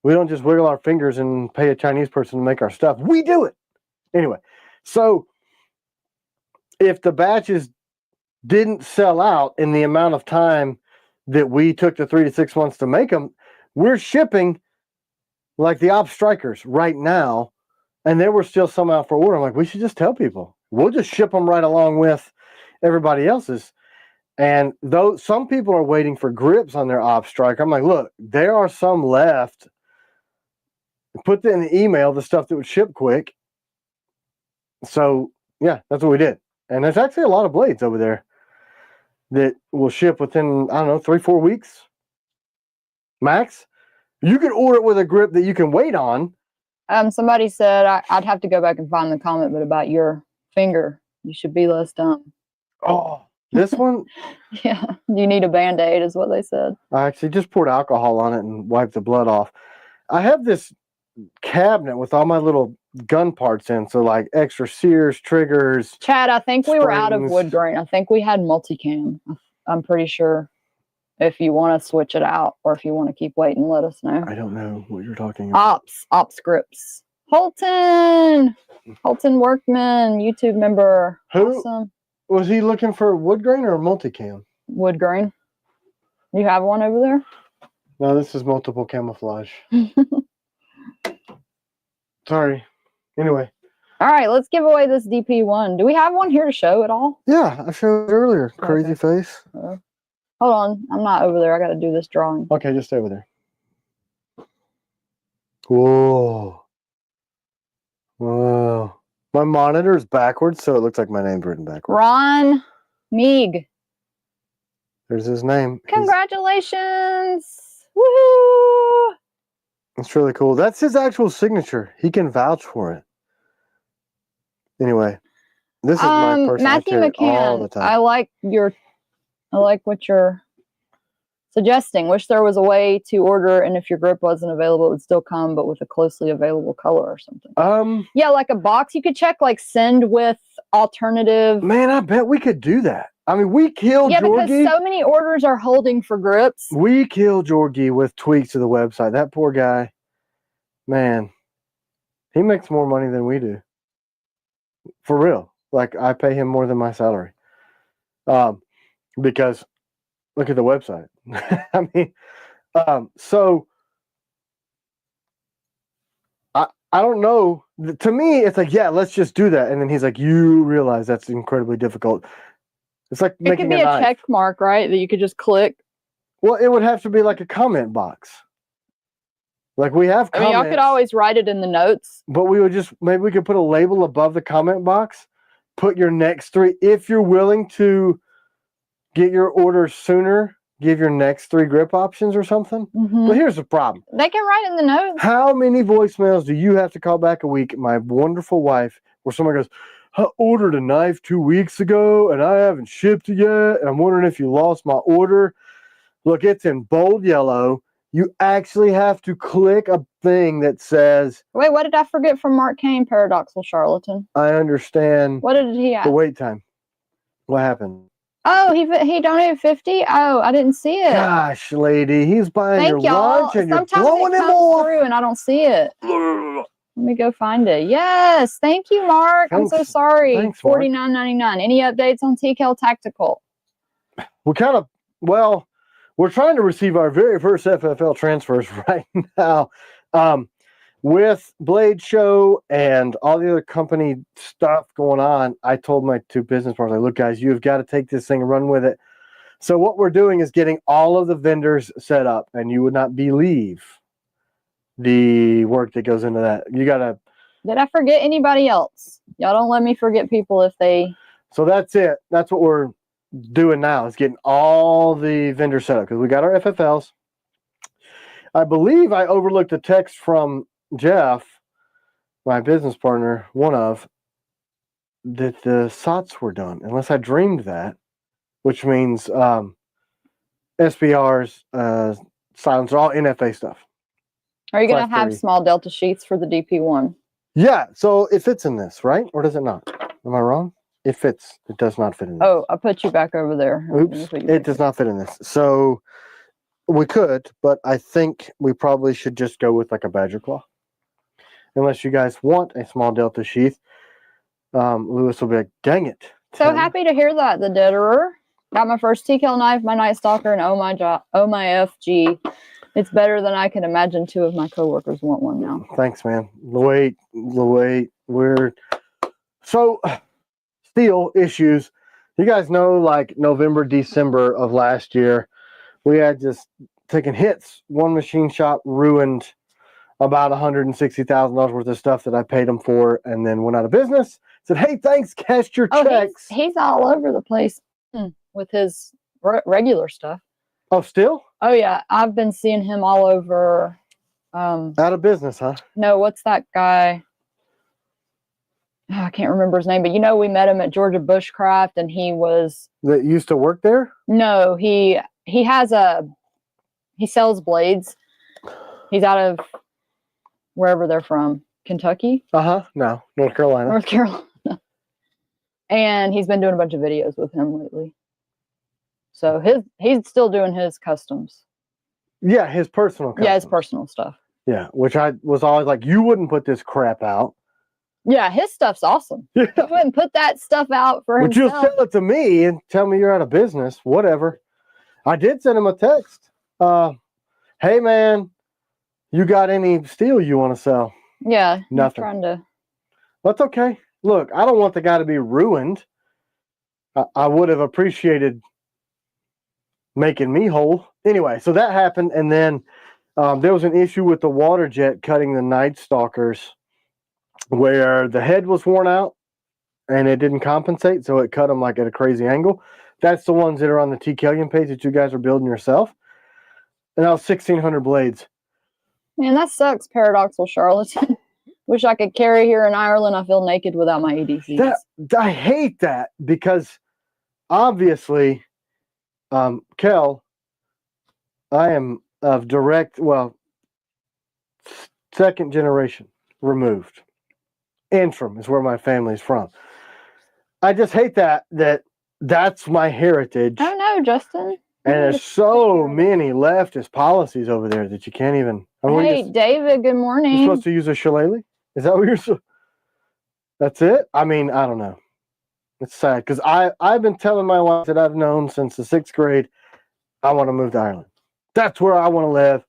We don't just wiggle our fingers and pay a Chinese person to make our stuff. We do it. Anyway, so if the batches didn't sell out in the amount of time that we took the 3 to 6 months to make them, we're shipping like the op strikers right now, and there were still some out for order. I'm like, we should just tell people. We'll just ship them right along with everybody else's. And though some people are waiting for grips on their op striker, I'm like, look, there are some left. Put in the email the stuff that would ship quick. So yeah, that's what we did. And there's actually a lot of blades over there that will ship within, I don't know, 3-4 weeks max. You can order it with a grip that you can wait on. Somebody said I'd have to go back and find the comment, but about your finger, you should be less dumb. Oh, this one? Yeah, you need a Band-Aid is what they said. I actually just poured alcohol on it and wiped the blood off. I have this cabinet with all my little gun parts in, so like extra sears, triggers. Chad, I think we were out of springs. wood grain. I think we had multicam. I'm pretty sure. If you want to switch it out or if you want to keep waiting, let us know. I don't know what you're talking about. Ops grips. Holton Workman, YouTube member. Who? Awesome. Was he looking for wood grain or a multicam? Wood grain. You have one over there? No, this is multiple camouflage. Sorry. Anyway. All right, let's give away this DP1. Do we have one here to show at all? Yeah, I showed it earlier. Crazy face. Hold on. I'm not over there. I got to do this drawing. Okay, just stay over there. Whoa. Wow. My monitor is backwards, so it looks like my name's written backwards. Ron Meeg. There's his name. Congratulations. Woohoo. It's really cool. That's his actual signature. He can vouch for it. Anyway, this is my person. Matthew McCann. All the time. I like what you're suggesting. Wish there was a way to order, and if your grip wasn't available, it would still come, but with a closely available color or something. Yeah, like a box you could check, like send with alternative. Man, I bet we could do that. I mean, we killed Jorgie. Because so many orders are holding for grips. We killed Jorgie with tweaks to the website. That poor guy, man, he makes more money than we do. For real. Like, I pay him more than my salary. Because look at the website. I mean, so I don't know. To me, it's like, yeah, let's just do that. And then he's like, you realize that's incredibly difficult. It's like it could be a check mark, right? That you could just click. Well, it would have to be like a comment box. Like we have comments. I mean, y'all could always write it in the notes. But we would just, maybe we could put a label above the comment box. Put your next 3. If you're willing to get your order sooner, give your next 3 grip options or something. Mm-hmm. But here's the problem. They can write in the notes. How many voicemails do you have to call back a week, my wonderful wife, where someone goes, I ordered a knife 2 weeks ago and I haven't shipped it yet. And I'm wondering if you lost my order. Look, it's in bold yellow. You actually have to click a thing that says... Wait, what did I forget from Mark Kane, Paradoxal Charlatan? I understand. What did he ask? The wait time. What happened? Oh, he donated 50. Oh, I didn't see it. Gosh, lady, he's buying Thank your y'all. lunch and you're Sometimes blowing it him comes off. through and I don't see it. Let me go find it. Yes, thank you, Mark. I'm so Thanks. sorry. Thanks, Mark. $49.99. Any updates on TKL Tactical? We're trying to receive our very first FFL transfers right now. With Blade Show and all the other company stuff going on, I told my two business partners, like, look, guys, you've got to take this thing and run with it. So what we're doing is getting all of the vendors set up, and you would not believe the work that goes into that. You got to... Did I forget anybody else? Y'all don't let me forget people if they... So that's it. That's what we're doing now, is getting all the vendors set up, because we got our FFLs. I believe I overlooked a text from Jeff, my business partner, that the SOTs were done, unless I dreamed that, which means SBRs, silencer, all NFA stuff. Are you going to have small delta sheaths for the DP1? Yeah, so it fits in this, right? Or does it not? Am I wrong? It fits. It does not fit in this. Oh, I put you back over there. Oops, it does not fit in this. So we could, but I think we probably should just go with like a badger claw. Unless you guys want a small delta sheath. Lewis will be like, dang it. So happy to hear that, the Deaderer. Got my first TKL knife, my Night Stalker, and oh my FG. It's better than I can imagine. Two of my coworkers want one now. Thanks, man. Wait, we're... So, steel issues. You guys know, like November, December of last year, we had just taken hits. One machine shop ruined about $160,000 worth of stuff that I paid them for, and then went out of business. Said, hey, thanks, cash your checks. He's all over the place with his regular stuff. Oh, still? Oh, yeah. I've been seeing him all over. Out of business, huh? No, what's that guy? Oh, I can't remember his name, but you know, we met him at Georgia Bushcraft, and he was... That used to work there? No, he sells blades. He's out of wherever they're from. Kentucky? No, North Carolina. North Carolina. And he's been doing a bunch of videos with him lately. So he's still doing his customs. Yeah, his personal customs. Yeah, his personal stuff. Yeah, which I was always like, you wouldn't put this crap out. Yeah, his stuff's awesome. Yeah. He wouldn't put that stuff out for himself. But you'll sell it to me and tell me you're out of business, whatever. I did send him a text. Hey, man, you got any steel you want to sell? Yeah. Nothing. Trying to... That's okay. Look, I don't want the guy to be ruined. I would have appreciated making me whole. Anyway, so that happened, and then there was an issue with the water jet cutting the Night Stalkers where the head was worn out and it didn't compensate, so it cut them like at a crazy angle. That's the ones that are on the TKLian page that you guys are building yourself. And that was 1,600 blades. Man, that sucks, Paradoxal Charlatan. Wish I could carry here in Ireland. I feel naked without my EDCs. I hate that, because obviously, Kel, I am of second generation removed. Antrim is where my family's from. I just hate that's my heritage. Oh no, Justin. And there's so many leftist policies over there that you can't even... Hey, David, good morning. You're supposed to use a shillelagh? Is that what you're... That's it? I mean, I don't know. It's sad, because I've been telling my wife that I've known since the 6th grade, I want to move to Ireland. That's where I want to live.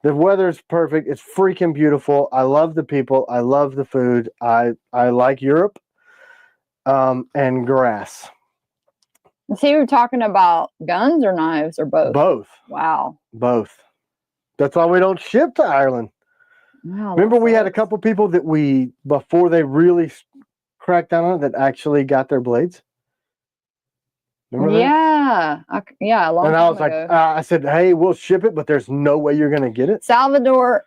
The weather's perfect. It's freaking beautiful. I love the people. I love the food. I like Europe and grass. So you were talking about guns or knives or both? Both. Wow. Both. That's why we don't ship to Ireland. Wow, remember, we had a couple people that before they really cracked down on it, that actually got their blades. Remember that? Yeah, a long time ago. And I was like, I said, hey, we'll ship it, but there's no way you're going to get it. Salvatore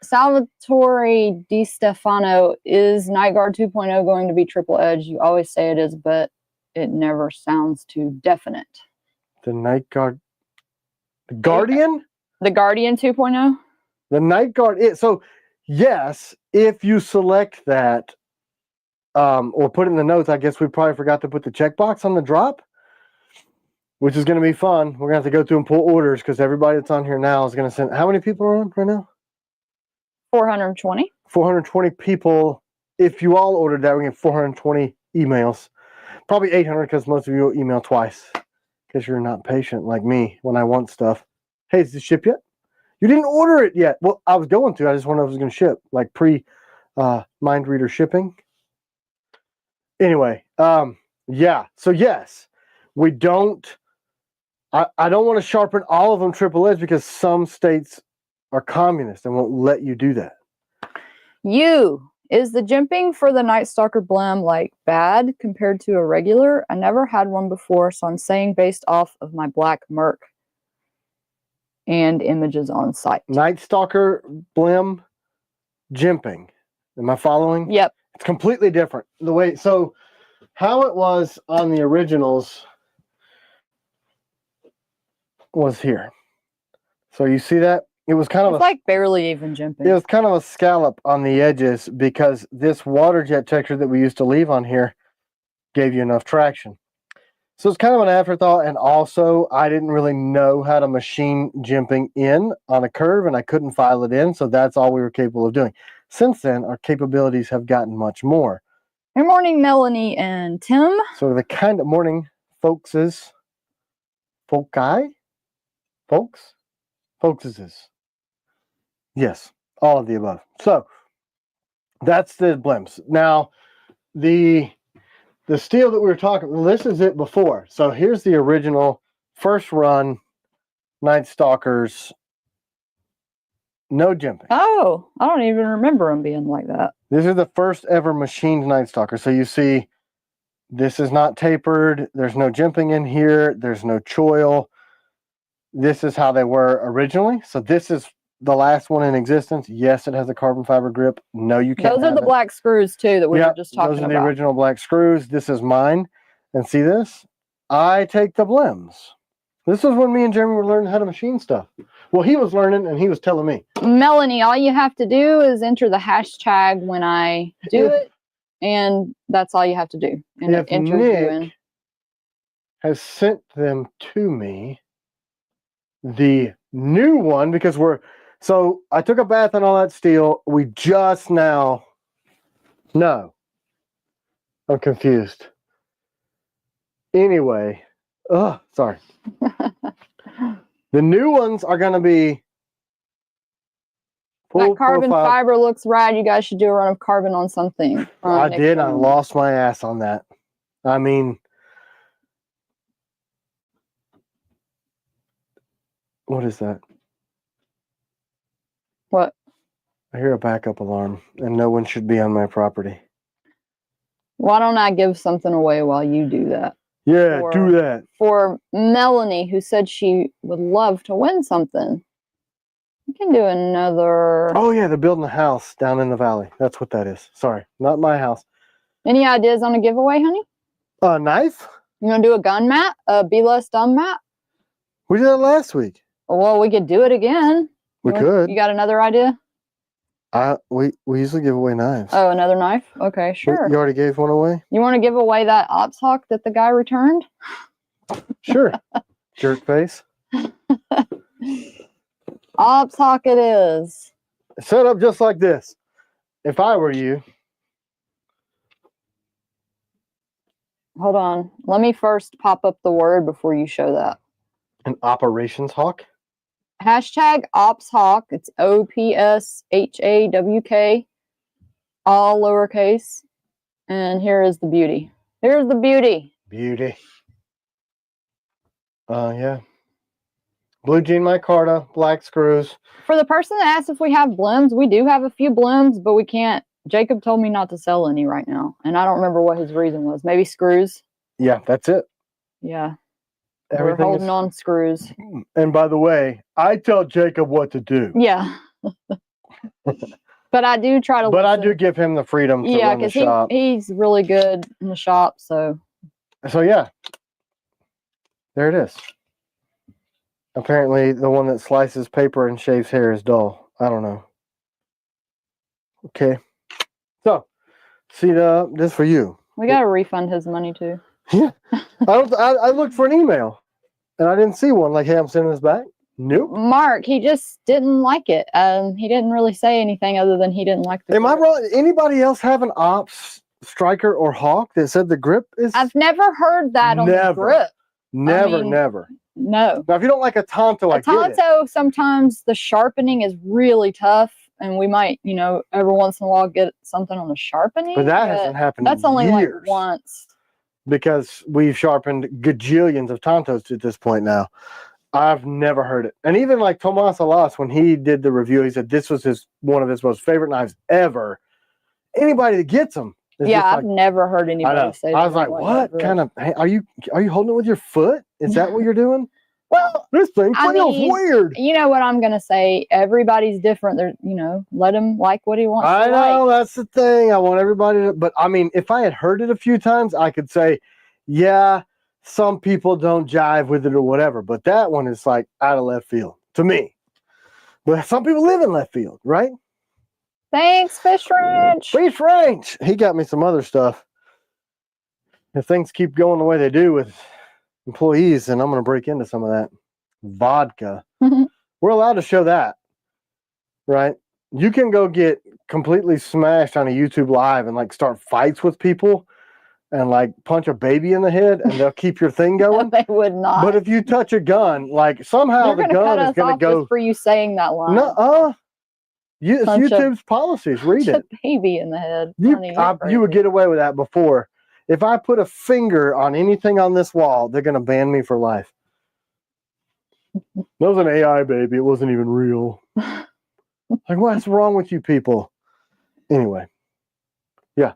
Di Stefano, is Night Guard 2.0 going to be triple edge? You always say it is, but it never sounds too definite. The Night Guard, the Guardian? The Guardian 2.0? The Night Guard. So, yes, if you select that, or put it in the notes, I guess we probably forgot to put the checkbox on the drop. which is going to be fun. We're going to have to go through and pull orders because everybody that's on here now is going to send. How many people are on right now? 420. 420 people. If you all ordered that, we get 420 emails. Probably 800 because most of you will email twice because you're not patient like me when I want stuff. Hey, is this ship yet? You didn't order it yet. Well, I was going to. I just wanted to know if it was going to ship, like mind reader shipping. Anyway, yeah. So yes, we don't. I don't want to sharpen all of them triple edge because some states are communist and won't let you do that. Is the jimping for the Night Stalker blem like bad compared to a regular? I never had one before, so I'm saying based off of my black Merc and images on site. Night Stalker blem jimping. Am I following? Yep. It's completely different. The way so how it was on the originals was here. So you see that? It was kind of like barely even jimping. It was kind of a scallop on the edges because this water jet texture that we used to leave on here gave you enough traction. So it's kind of an afterthought, and also I didn't really know how to machine jimping in on a curve, and I couldn't file it in, so that's all we were capable of doing. Since then, our capabilities have gotten much more. Good morning, Melanie and Tim. So the kind of morning, folkses. Yes, all of the above. So that's the blimps. Now, the steel that we were talking, well, this is it before. So here's the original first run Night Stalkers, no jimping. Oh, I don't even remember them being like that. This is the first ever machined Night Stalker. So you see, this is not tapered. There's no jimping in here. There's no choil. This is how they were originally. So this is the last one in existence. Yes, it has a carbon fiber grip. No, you can't. Those are the black screws too that we were just talking about. Those are the original black screws. This is mine. And see this? I take the blems. This is when me and Jeremy were learning how to machine stuff. Well, he was learning and he was telling me. Melanie, all you have to do is enter the hashtag when I do it, and that's all you have to do. And if Nick has sent them to me, the new one, because so I took a bath on all that steel. We just now, no, I'm confused. Anyway, sorry. The new ones are going to be that carbon fiber looks rad. You guys should do a run of carbon on something. I did. I lost my ass on that. I mean, what is that? What? I hear a backup alarm, and no one should be on my property. Why don't I give something away while you do that? Yeah, do that. For Melanie, who said she would love to win something. We can do another. Oh, yeah, they're building a house down in the valley. That's what that is. Sorry, not my house. Any ideas on a giveaway, honey? A knife? You want to do a gun mat? A Be Less Dumb mat? We did that last week. Well, we could do it again. We could. You got another idea? We usually give away knives. Oh, another knife? Okay, sure. You already gave one away? You want to give away that Ops Hawk that the guy returned? Sure. Jerk face. Ops Hawk it is. Set up just like this. If I were you. Hold on. Let me first pop up the word before you show that. An operations hawk? Hashtag Ops Hawk. It's OPSHAWK. All lowercase. And here is the beauty. Here's the beauty. Beauty. Yeah. Blue jean micarta, black screws. For the person that asked if we have blems, we do have a few blems, but we can't. Jacob told me not to sell any right now, and I don't remember what his reason was. Maybe screws. Yeah, that's it. Yeah. Everything we're holding on screws. And by the way, I tell Jacob what to do. Yeah. But I do try to. But listen. I do give him the freedom to run the shop. He's really good in the shop, so. So yeah, there it is. Apparently, the one that slices paper and shaves hair is dull. I don't know. Okay. So, see this for you. We got to refund his money too. Yeah. I looked for an email. And I didn't see one like, hey, I'm sending this back. Nope. Mark, he just didn't like it. He didn't really say anything other than he didn't like the Am I grip. wrong? Anybody else have an Ops Striker or Hawk that said the grip is? I've never heard that on the grip. Never, I mean, never. No. Now, if you don't like a Tonto, I get it. Tonto, sometimes the sharpening is really tough, and we might, you know, every once in a while get something on the sharpening. But that hasn't happened That's in only years. like once. Because we've sharpened gajillions of Tontos at this point now. I've never heard it. And even like Tomas Alas, when he did the review, he said this was one of his most favorite knives ever. Anybody that gets them. Yeah, I've never heard anybody say that. I was like, what kind of, hey, are you holding it with your foot? Is that what you're doing? Well, this thing feels weird. You know what I'm going to say? Everybody's different. They're, you know, let him like what he wants I to know, like. that's the thing. I want everybody to, but I mean, if I had heard it a few times, I could say, yeah, some people don't jive with it or whatever, but that one is like out of left field to me. But some people live in left field, right? Thanks, Fish Ranch. Fish Ranch. He got me some other stuff. If things keep going the way they do with employees, then I'm going to break into some of that. Vodka. We're allowed to show that, right? You can go get completely smashed on a YouTube live and like start fights with people and like punch a baby in the head and they'll keep your thing going. No, they would not. But if you touch a gun, like somehow the gun is going to go. For you saying that line. No, it's YouTube's policies. Read it. A baby in the head. You would get away with that before. If I put a finger on anything on this wall, they're going to ban me for life. That was an AI baby. It wasn't even real. Like, what's wrong with you people? Anyway. Yeah.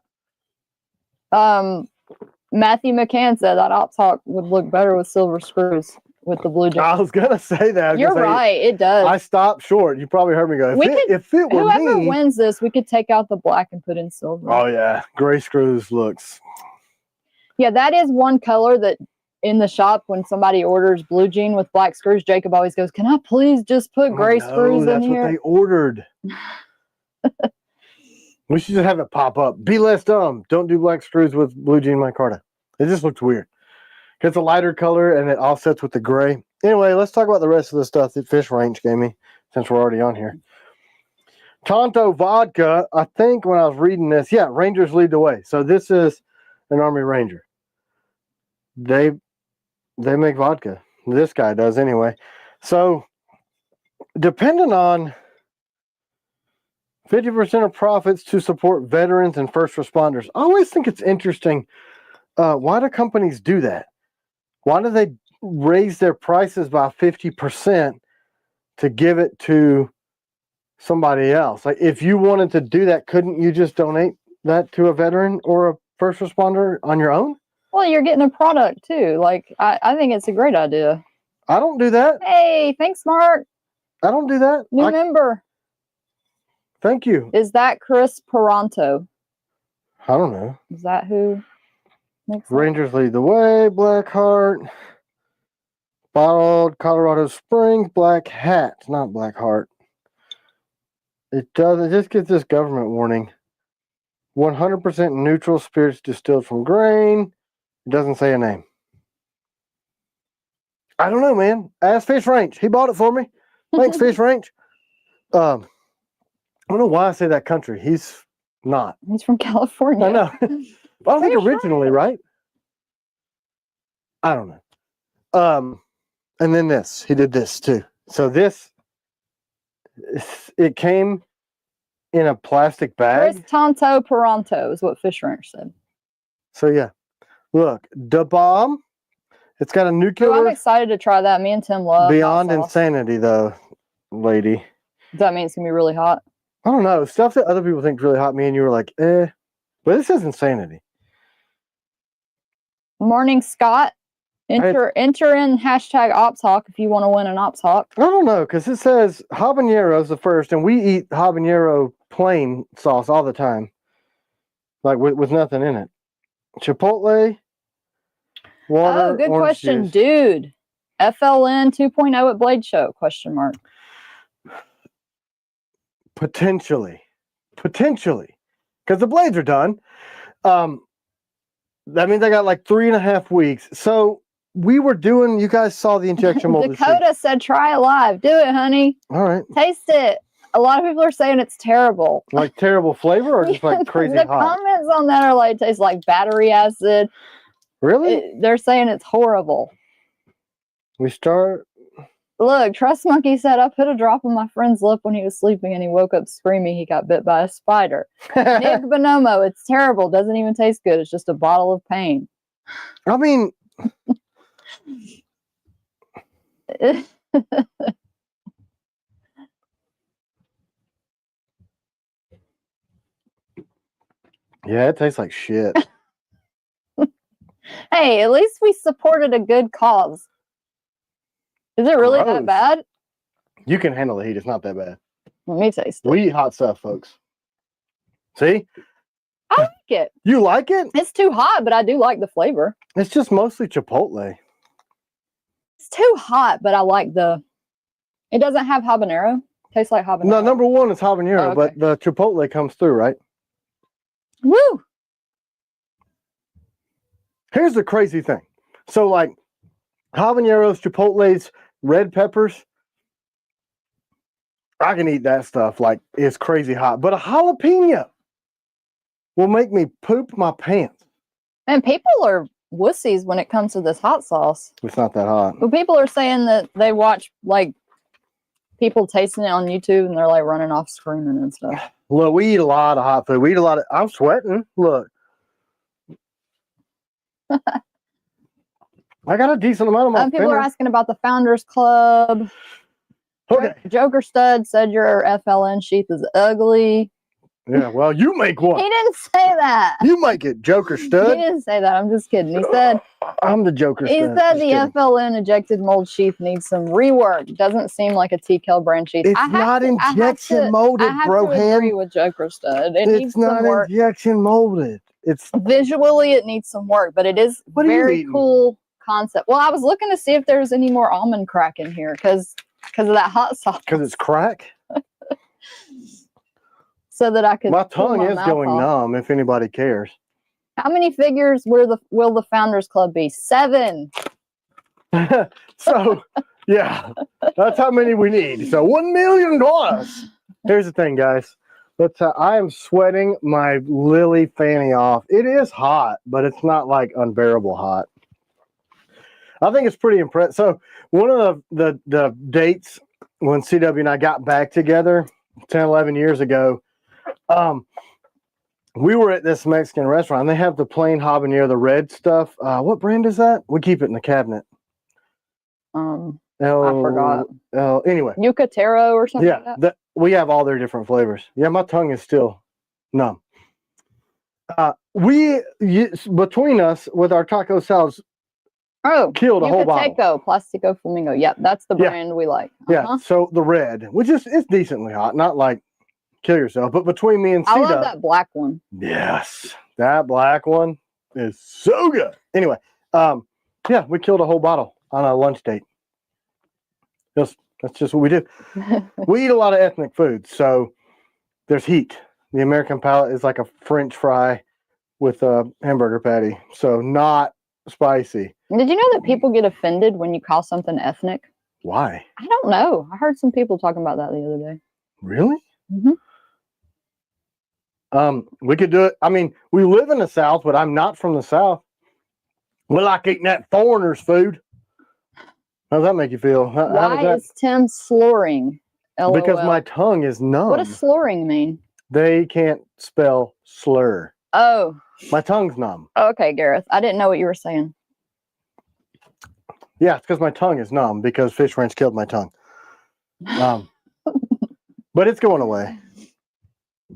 Matthew McCann said that Ops Hawk would look better with silver screws with the blue jeans. I was going to say that. You're right. It does. I stopped short. You probably heard me go. If it were whoever me, wins this, we could take out the black and put in silver. Oh, yeah. Gray screws looks. Yeah, that is one color that in the shop when somebody orders blue jean with black screws, Jacob always goes, can I please just put gray screws in here? That's what they ordered. We should just have it pop up. Be less dumb. Don't do black screws with blue jean micarta. It just looks weird. It's a lighter color and it offsets with the gray. Anyway, let's talk about the rest of the stuff that Fish Ranch gave me since we're already on here. Tonto vodka. I think when I was reading this, yeah, Rangers lead the way. So this is an Army Ranger. They make vodka. This guy does anyway. So depending on 50% of profits to support veterans and first responders. I always think it's interesting. Why do companies do that? Why do they raise their prices by 50% to give it to somebody else? Like, if you wanted to do that, couldn't you just donate that to a veteran or a first responder on your own? Well, you're getting a product too. Like, I think it's a great idea. I don't do that. Hey, thanks, Mark. I don't do that. New member. Thank you. Is that Chris Peranto? I don't know. Is that who makes Rangers lead the way. Blackheart. Bottled Colorado Springs. Black Hat. Not Blackheart. It doesn't. It just gets this government warning. 100% neutral spirits distilled from grain. It doesn't say a name. I don't know, man. Ask Fish Ranch. He bought it for me. Thanks, Fish Ranch. I don't know why I say that country. He's not. He's from California. I know. I don't think originally, right? I don't know. And then this. He did this too. So this, it came in a plastic bag. Chris Tonto Peranto is what Fish Ranch said. So yeah. Look, Da Bomb. It's got a nuclear. I'm excited to try that. Me and Tim love Beyond Insanity, though, lady. Does that mean it's going to be really hot? I don't know. Stuff that other people think is really hot, me and you were like, eh. But this is Insanity. Morning, Scott. Enter in hashtag OpsHawk if you want to win an OpsHawk. I don't know, because it says habanero is the first, and we eat habanero plain sauce all the time. Like with nothing in it. Chipotle. Water, good question, juice. dude. FLN 2.0 at Blade Show? ? Potentially, because the blades are done. That means I got like 3.5 weeks. So we were doing. You guys saw the injection molded sheath. Dakota said, "Try it live. Do it, honey. All right. Taste it." A lot of people are saying it's terrible. Like terrible flavor, or just like crazy the hot? comments on that are like, tastes like battery acid. Really? They're saying it's horrible. We start. Look, Trust Monkey said, "I put a drop on my friend's lip when he was sleeping and he woke up screaming he got bit by a spider." Nick Bonomo, it's terrible. Doesn't even taste good. It's just a bottle of pain. I mean, yeah, it tastes like shit. Hey, at least we supported a good cause. Is it really that Gross. bad? You can handle the heat. It's not that bad. Let me taste it. We eat hot stuff, folks. See? I like it. You like it? It's too hot, but I do like the flavor. It's just mostly Chipotle. It's too hot, but I like the... It doesn't have habanero. Tastes like habanero. No, number one is habanero, Oh, okay. but the Chipotle comes through, right? Woo! Here's the crazy thing. So, like, habaneros, Chipotles, red peppers, I can eat that stuff like it's crazy hot. But a jalapeno will make me poop my pants. And people are wussies when it comes to this hot sauce. It's not that hot. But people are saying that they watch, like, people tasting it on YouTube and they're, like, running off screaming and stuff. Look, we eat a lot of hot food. We eat a lot of... I'm sweating. Look. I got a decent amount of my People are fingers. asking about the Founders Club. Okay. Joker Stud said your FLN sheath is ugly. Yeah, well, you make He one. didn't say that. You make it, Joker He Stud. didn't say that. I'm just kidding. He said I'm the Joker he Stud. said Just the kidding. FLN ejected mold sheath needs some rework. Doesn't seem like a TKL brand sheath. It's not injection molded, I have bro. to agree with Joker Stud. It needs It's not some work. injection molded. It's Visually, it needs some work, but it is What are you very eating? cool concept. Well, I was looking to see if there's any more almond crack in here because of that hot sauce. because it's crack. So that I could. My pull tongue is mouth going off. numb. If anybody cares. How many figures will the Founders Club be? 7. So yeah, that's how many we need. So $1 million. Here's the thing, guys. I am sweating my lily fanny off. It is hot, but it's not like unbearable hot. I think it's pretty impressive. So one of the dates when CW and I got back together 10, 11 years ago, we were at this Mexican restaurant and they have the plain habanero, the red stuff. What brand is that? We keep it in the cabinet. I forgot. Anyway. Yucatero or something like Yeah, that? we have all their different flavors. Yeah, my tongue is still numb. Between us with our taco salads, Oh, killed a whole bottle. Yucateco, Plastico Flamingo. Yep, that's the Yeah. brand we like. Yeah, so the red, which is it's decently hot, not like kill yourself, but between me and I Cita, love that black one. yes, that black one is so good. Anyway, yeah, we killed a whole bottle on a lunch date. That's just what we do. We eat a lot of ethnic foods, so there's heat. The American palate is like a French fry with a hamburger patty, so not spicy. Did you know that people get offended when you call something ethnic? Why? I don't know. I heard some people talking about that the other day. Really? Mhm. We could do it. I mean, we live in the South, but I'm not from the South. We like eating that foreigner's food. How does that make you feel? How does Why that? is Tim slurring? LOL. Because my tongue is numb. What does slurring mean? They can't spell slur. Oh, My tongue's numb. okay, Gareth. I didn't know what you were saying. Yeah, it's because my tongue is numb because fish wrench killed my tongue. But it's going away.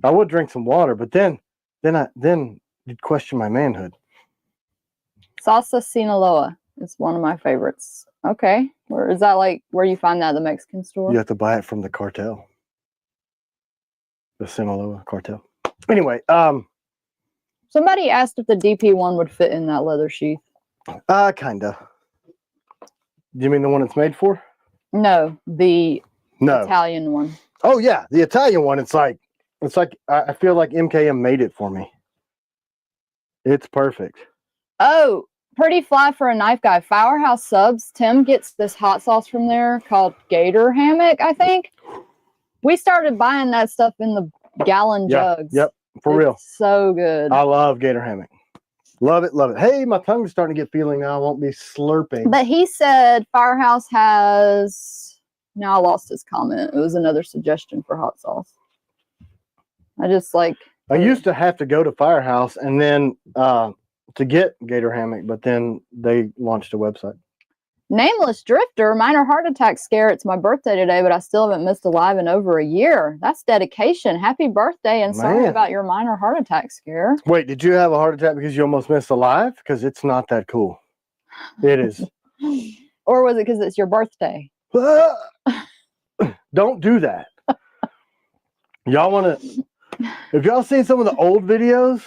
I would drink some water, but then you'd question my manhood. Salsa Sinaloa is one of my favorites. Okay. Where is that, like where you find that at the Mexican store? You have to buy it from the cartel. The Sinaloa cartel. Anyway, Somebody asked if the DP1 would fit in that leather sheath. kinda. Do you mean the one it's made for? No, the No. Italian one. Oh yeah, the Italian one. It's like I feel like MKM made it for me. It's perfect. Oh, Pretty fly for a knife guy. Firehouse Subs. Tim gets this hot sauce from there called Gator Hammock, I think. We started buying that stuff in the gallon jugs. Yep, for It's real. so good. I love Gator Hammock. Love it, love it. Hey, my tongue's starting to get feeling now. I won't be slurping. But he said Firehouse has... Now I lost his comment. It was another suggestion for hot sauce. I just like... I used to have to go to Firehouse and then to get Gator Hammock, but then they launched a website. Nameless Drifter, minor heart attack scare. It's my birthday today, but I still haven't missed a live in over a year. That's dedication. Happy birthday, and sorry Man. about your minor heart attack scare. Wait, did you have a heart attack because you almost missed a live? Because it's not that cool. It is. Or was it because it's your birthday? Don't do that. Y'all want to... If y'all seen some of the old videos,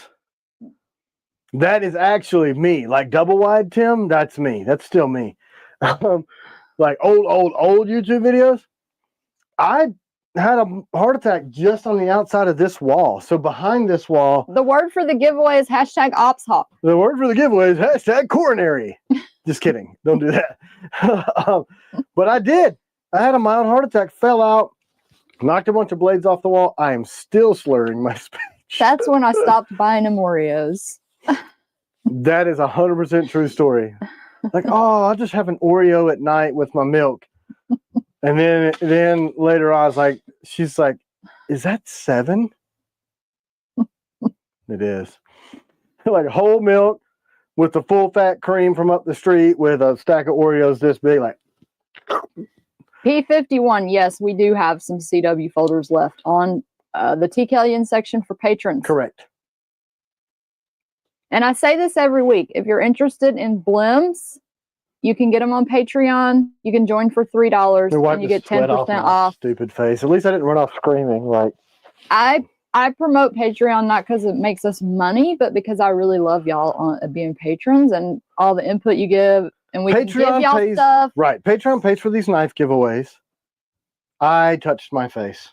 that is actually me. Like double wide Tim, that's me. That's still me. Like old YouTube videos. I had a heart attack just on the outside of this wall. So behind this wall. The word for the giveaway is hashtag OpsHop. The word for the giveaway is hashtag coronary. Just kidding. Don't do that. But I did. I had a mild heart attack, fell out, knocked a bunch of blades off the wall. I am still slurring my speech. That's when I stopped buying them Oreos. That is 100% true story. Like, oh, I'll just have an Oreo at night with my milk. And then later I was like, she's like, is that 7? It is. Like whole milk with the full fat cream from up the street with a stack of Oreos this big, like. P51, yes, we do have some CW folders left on the T. Kellyan section for patrons. Correct. And I say this every week. If you're interested in blims, you can get them on Patreon. You can join for $3 and you get 10% off. Stupid face. At least I didn't run off screaming. Like I promote Patreon not because it makes us money, but because I really love y'all on being patrons and all the input you give. And we can give y'all stuff. Right. Patreon pays for these knife giveaways. I touched my face.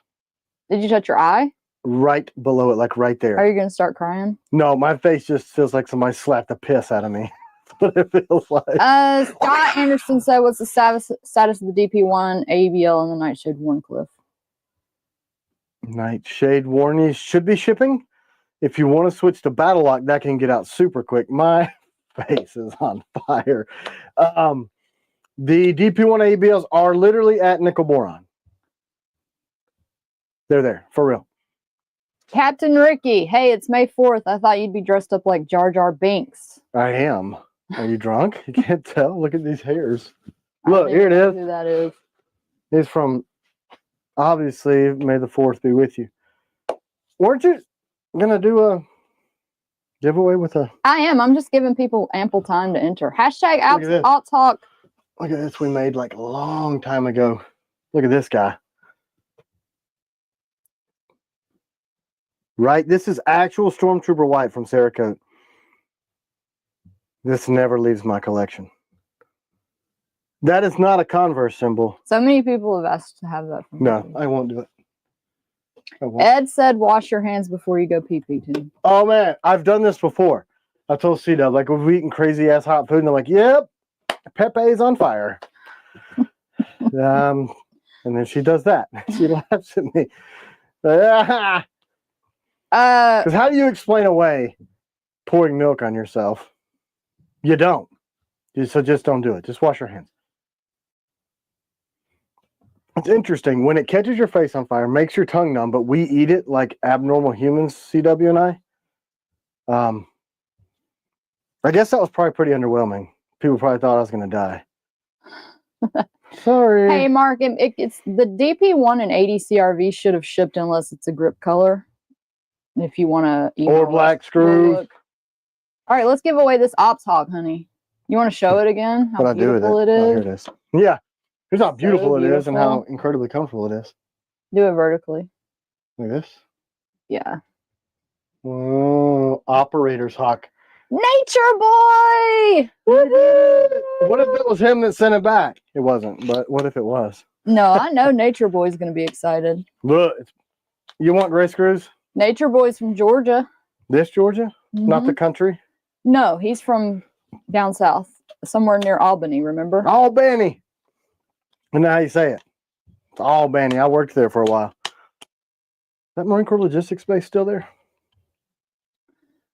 Did you touch your eye? Right below it, like right there. Are you going to start crying? No, my face just feels like somebody slapped the piss out of me. That's what it feels like. Scott Anderson said, what's the status of the DP1, ABL, and the Nightshade Warncliffe? Nightshade Warnies should be shipping. If you want to switch to Battle Lock, that can get out super quick. My face is on fire. The DP1 ABLs are literally at nickel boron. They're there, for real. Captain Ricky, hey, it's May 4th. I thought you'd be dressed up like Jar Jar Binks. I am. Are you drunk? You can't tell. Look at these hairs. Look, here it is. Who that is? It's from, obviously, May the 4th be with you. Weren't you going to do a giveaway with a... I am. I'm just giving people ample time to enter. Hashtag OpsHop. Look at this we made like a long time ago. Look at this guy. Right? This is actual Stormtrooper white from Cerakote. This never leaves my collection. That is not a Converse symbol. So many people have asked to have that. No, I won't do it. Ed said, wash your hands before you go pee-pee, Tim. Oh, man. I've done this before. I told C-Dub, like, we've eaten crazy-ass hot food, and they're like, yep, Pepe's on fire. And then she does that. She laughs at me. Because how do you explain away pouring milk on yourself? You don't. So just don't do it. Just wash your hands. It's interesting. When it catches your face on fire, makes your tongue numb, but we eat it like abnormal humans, CW and I. I guess that was probably pretty underwhelming. People probably thought I was going to die. Sorry. Hey, Mark, it's the DP1 and 80 CRV should have shipped unless it's a grip color. If you want to... Or black screws. All right, let's give away this OpsHop, honey. You want to show it again? How beautiful it is? Oh, here it is. Yeah. Here's how beautiful it is and how incredibly comfortable it is. Do it vertically. Like this? Yeah. Oh, operator's hawk. Nature boy! Woohoo! What if it was him that sent it back? It wasn't, but what if it was? No, I know Nature Boy's going to be excited. Look, you want gray screws? Nature Boy's from Georgia. This Georgia? Mm-hmm. Not the country? No, he's from down south, somewhere near Albany. Remember? Albany. And now how you say it? It's Albany. I worked there for a while. Is that Marine Corps Logistics Base still there?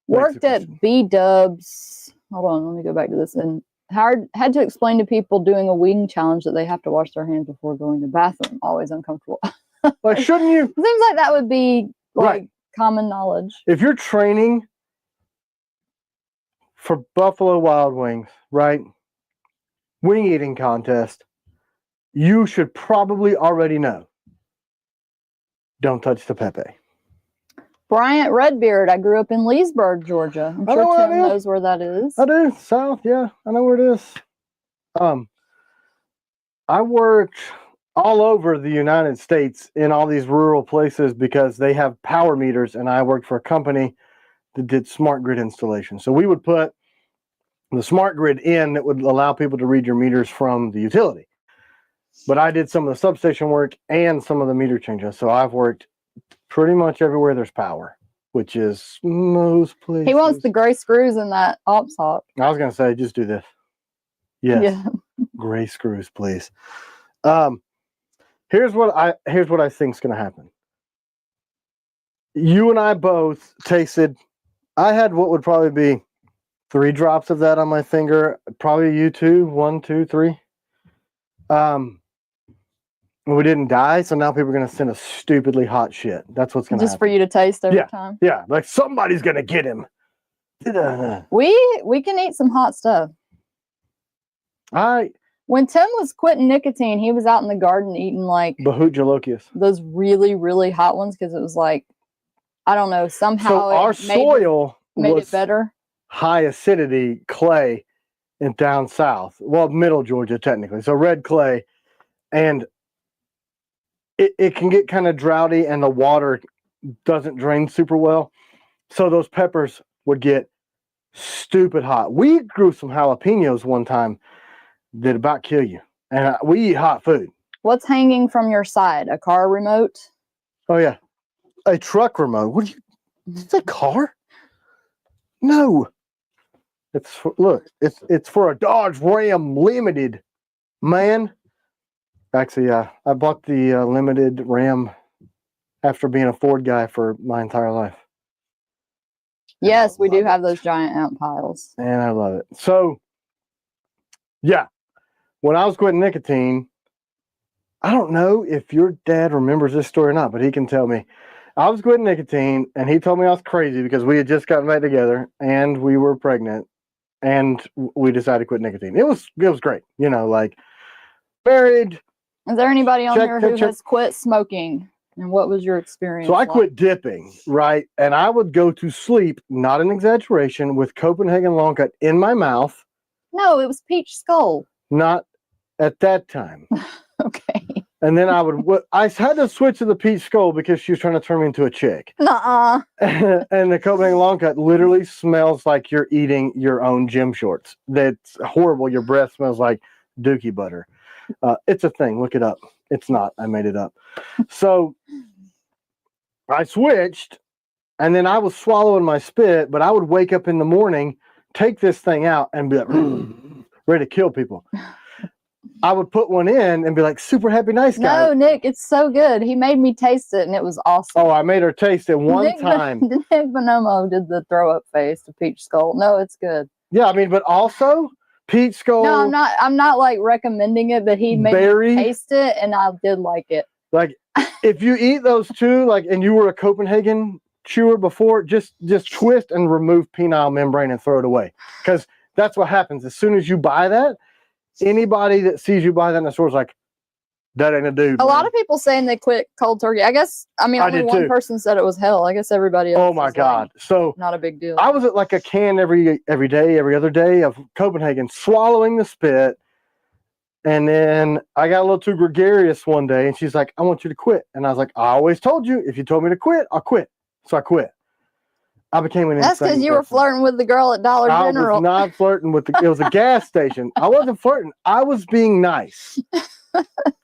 Worked at B-Dubs. Hold on, let me go back to this. And had to explain to people doing a weeding challenge that they have to wash their hands before going to the bathroom. Always uncomfortable. Like, shouldn't you? Seems like that would be like common knowledge. If you're training for Buffalo Wild Wings, right? Wing eating contest, you should probably already know. Don't touch the Pepe. Bryant Redbeard. I grew up in Leesburg, Georgia. I'm sure Tim knows where that is. I do. South, yeah. I know where it is. I worked all over the United States in all these rural places because they have power meters, and I worked for a company that did smart grid installation. So we would put the smart grid in that would allow people to read your meters from the utility. But I did some of the substation work and some of the meter changes. So I've worked pretty much everywhere there's power, which is most places. He wants the gray screws in that ops hop. I was going to say, just do this. Yes. Yeah. Gray screws, please. Here's what I think is going to happen. You and I both tasted. I had what would probably be 3 drops of that on my finger. Probably you too. 1, 2, 3. We didn't die, so now people are going to send us stupidly hot shit. That's what's going to happen. Just for you to taste every time? Yeah, like somebody's going to get him. We can eat some hot stuff. When Tim was quitting nicotine, he was out in the garden eating like Bahut Jalokius. Those really, really hot ones because it was like, I don't know, somehow so our soil made it better. High acidity clay in down south. Well, middle Georgia technically. So red clay. And it can get kind of droughty and the water doesn't drain super well. So those peppers would get stupid hot. We grew some jalapenos one time that about kill you. And we eat hot food. What's hanging from your side? A car remote? Oh, yeah. A truck remote. What do you... Is that a car? No. It's for a Dodge Ram Limited, man. Actually, I bought the Limited Ram after being a Ford guy for my entire life. Yes, we do have those giant amp piles. And I love it. So, yeah. When I was quitting nicotine, I don't know if your dad remembers this story or not, but he can tell me. I was quitting nicotine, and he told me I was crazy because we had just gotten back together, and we were pregnant, and we decided to quit nicotine. It was great. You know, like, married. Is there anybody on here who has quit smoking? And what was your experience? So I quit dipping, right? And I would go to sleep, not an exaggeration, with Copenhagen Long Cut in my mouth. No, it was Peach Skull. Not at that time. Okay. And then I had to switch to the Peach Skull because she was trying to turn me into a chick. Nuh-uh. And the Copenhagen Long Cut literally smells like you're eating your own gym shorts. That's horrible. Your breath smells like dookie butter. It's a thing. Look it up. It's not. I made it up. So I switched, and then I was swallowing my spit, but I would wake up in the morning, take this thing out, and be like, ready to kill people. I would put one in and be like, super happy, nice guy. No, Nick, it's so good. He made me taste it, and it was awesome. Oh, I made her taste it one time. Nick Bonomo did the throw-up face to Peach Skull. No, it's good. Yeah, I mean, but also... Peach Skull. No, I'm not like recommending it, but he made me taste it, and I did like it. Like, if you eat those two, like, and you were a Copenhagen chewer before, just twist and remove penile membrane and throw it away, because that's what happens as soon as you buy that. Anybody that sees you buy that in the store is like, that ain't a dude. A lot of people saying they quit cold turkey. I guess, I mean, only one person said it was hell. I guess everybody else. Oh my God. Like, so not a big deal. I was at like a can every day, every other day of Copenhagen, swallowing the spit. And then I got a little too gregarious one day, and she's like, I want you to quit. And I was like, I always told you, if you told me to quit, I'll quit. So I quit. I became an That's because you were flirting with the girl at Dollar General. I was not flirting with it was a gas station. I wasn't flirting. I was being nice.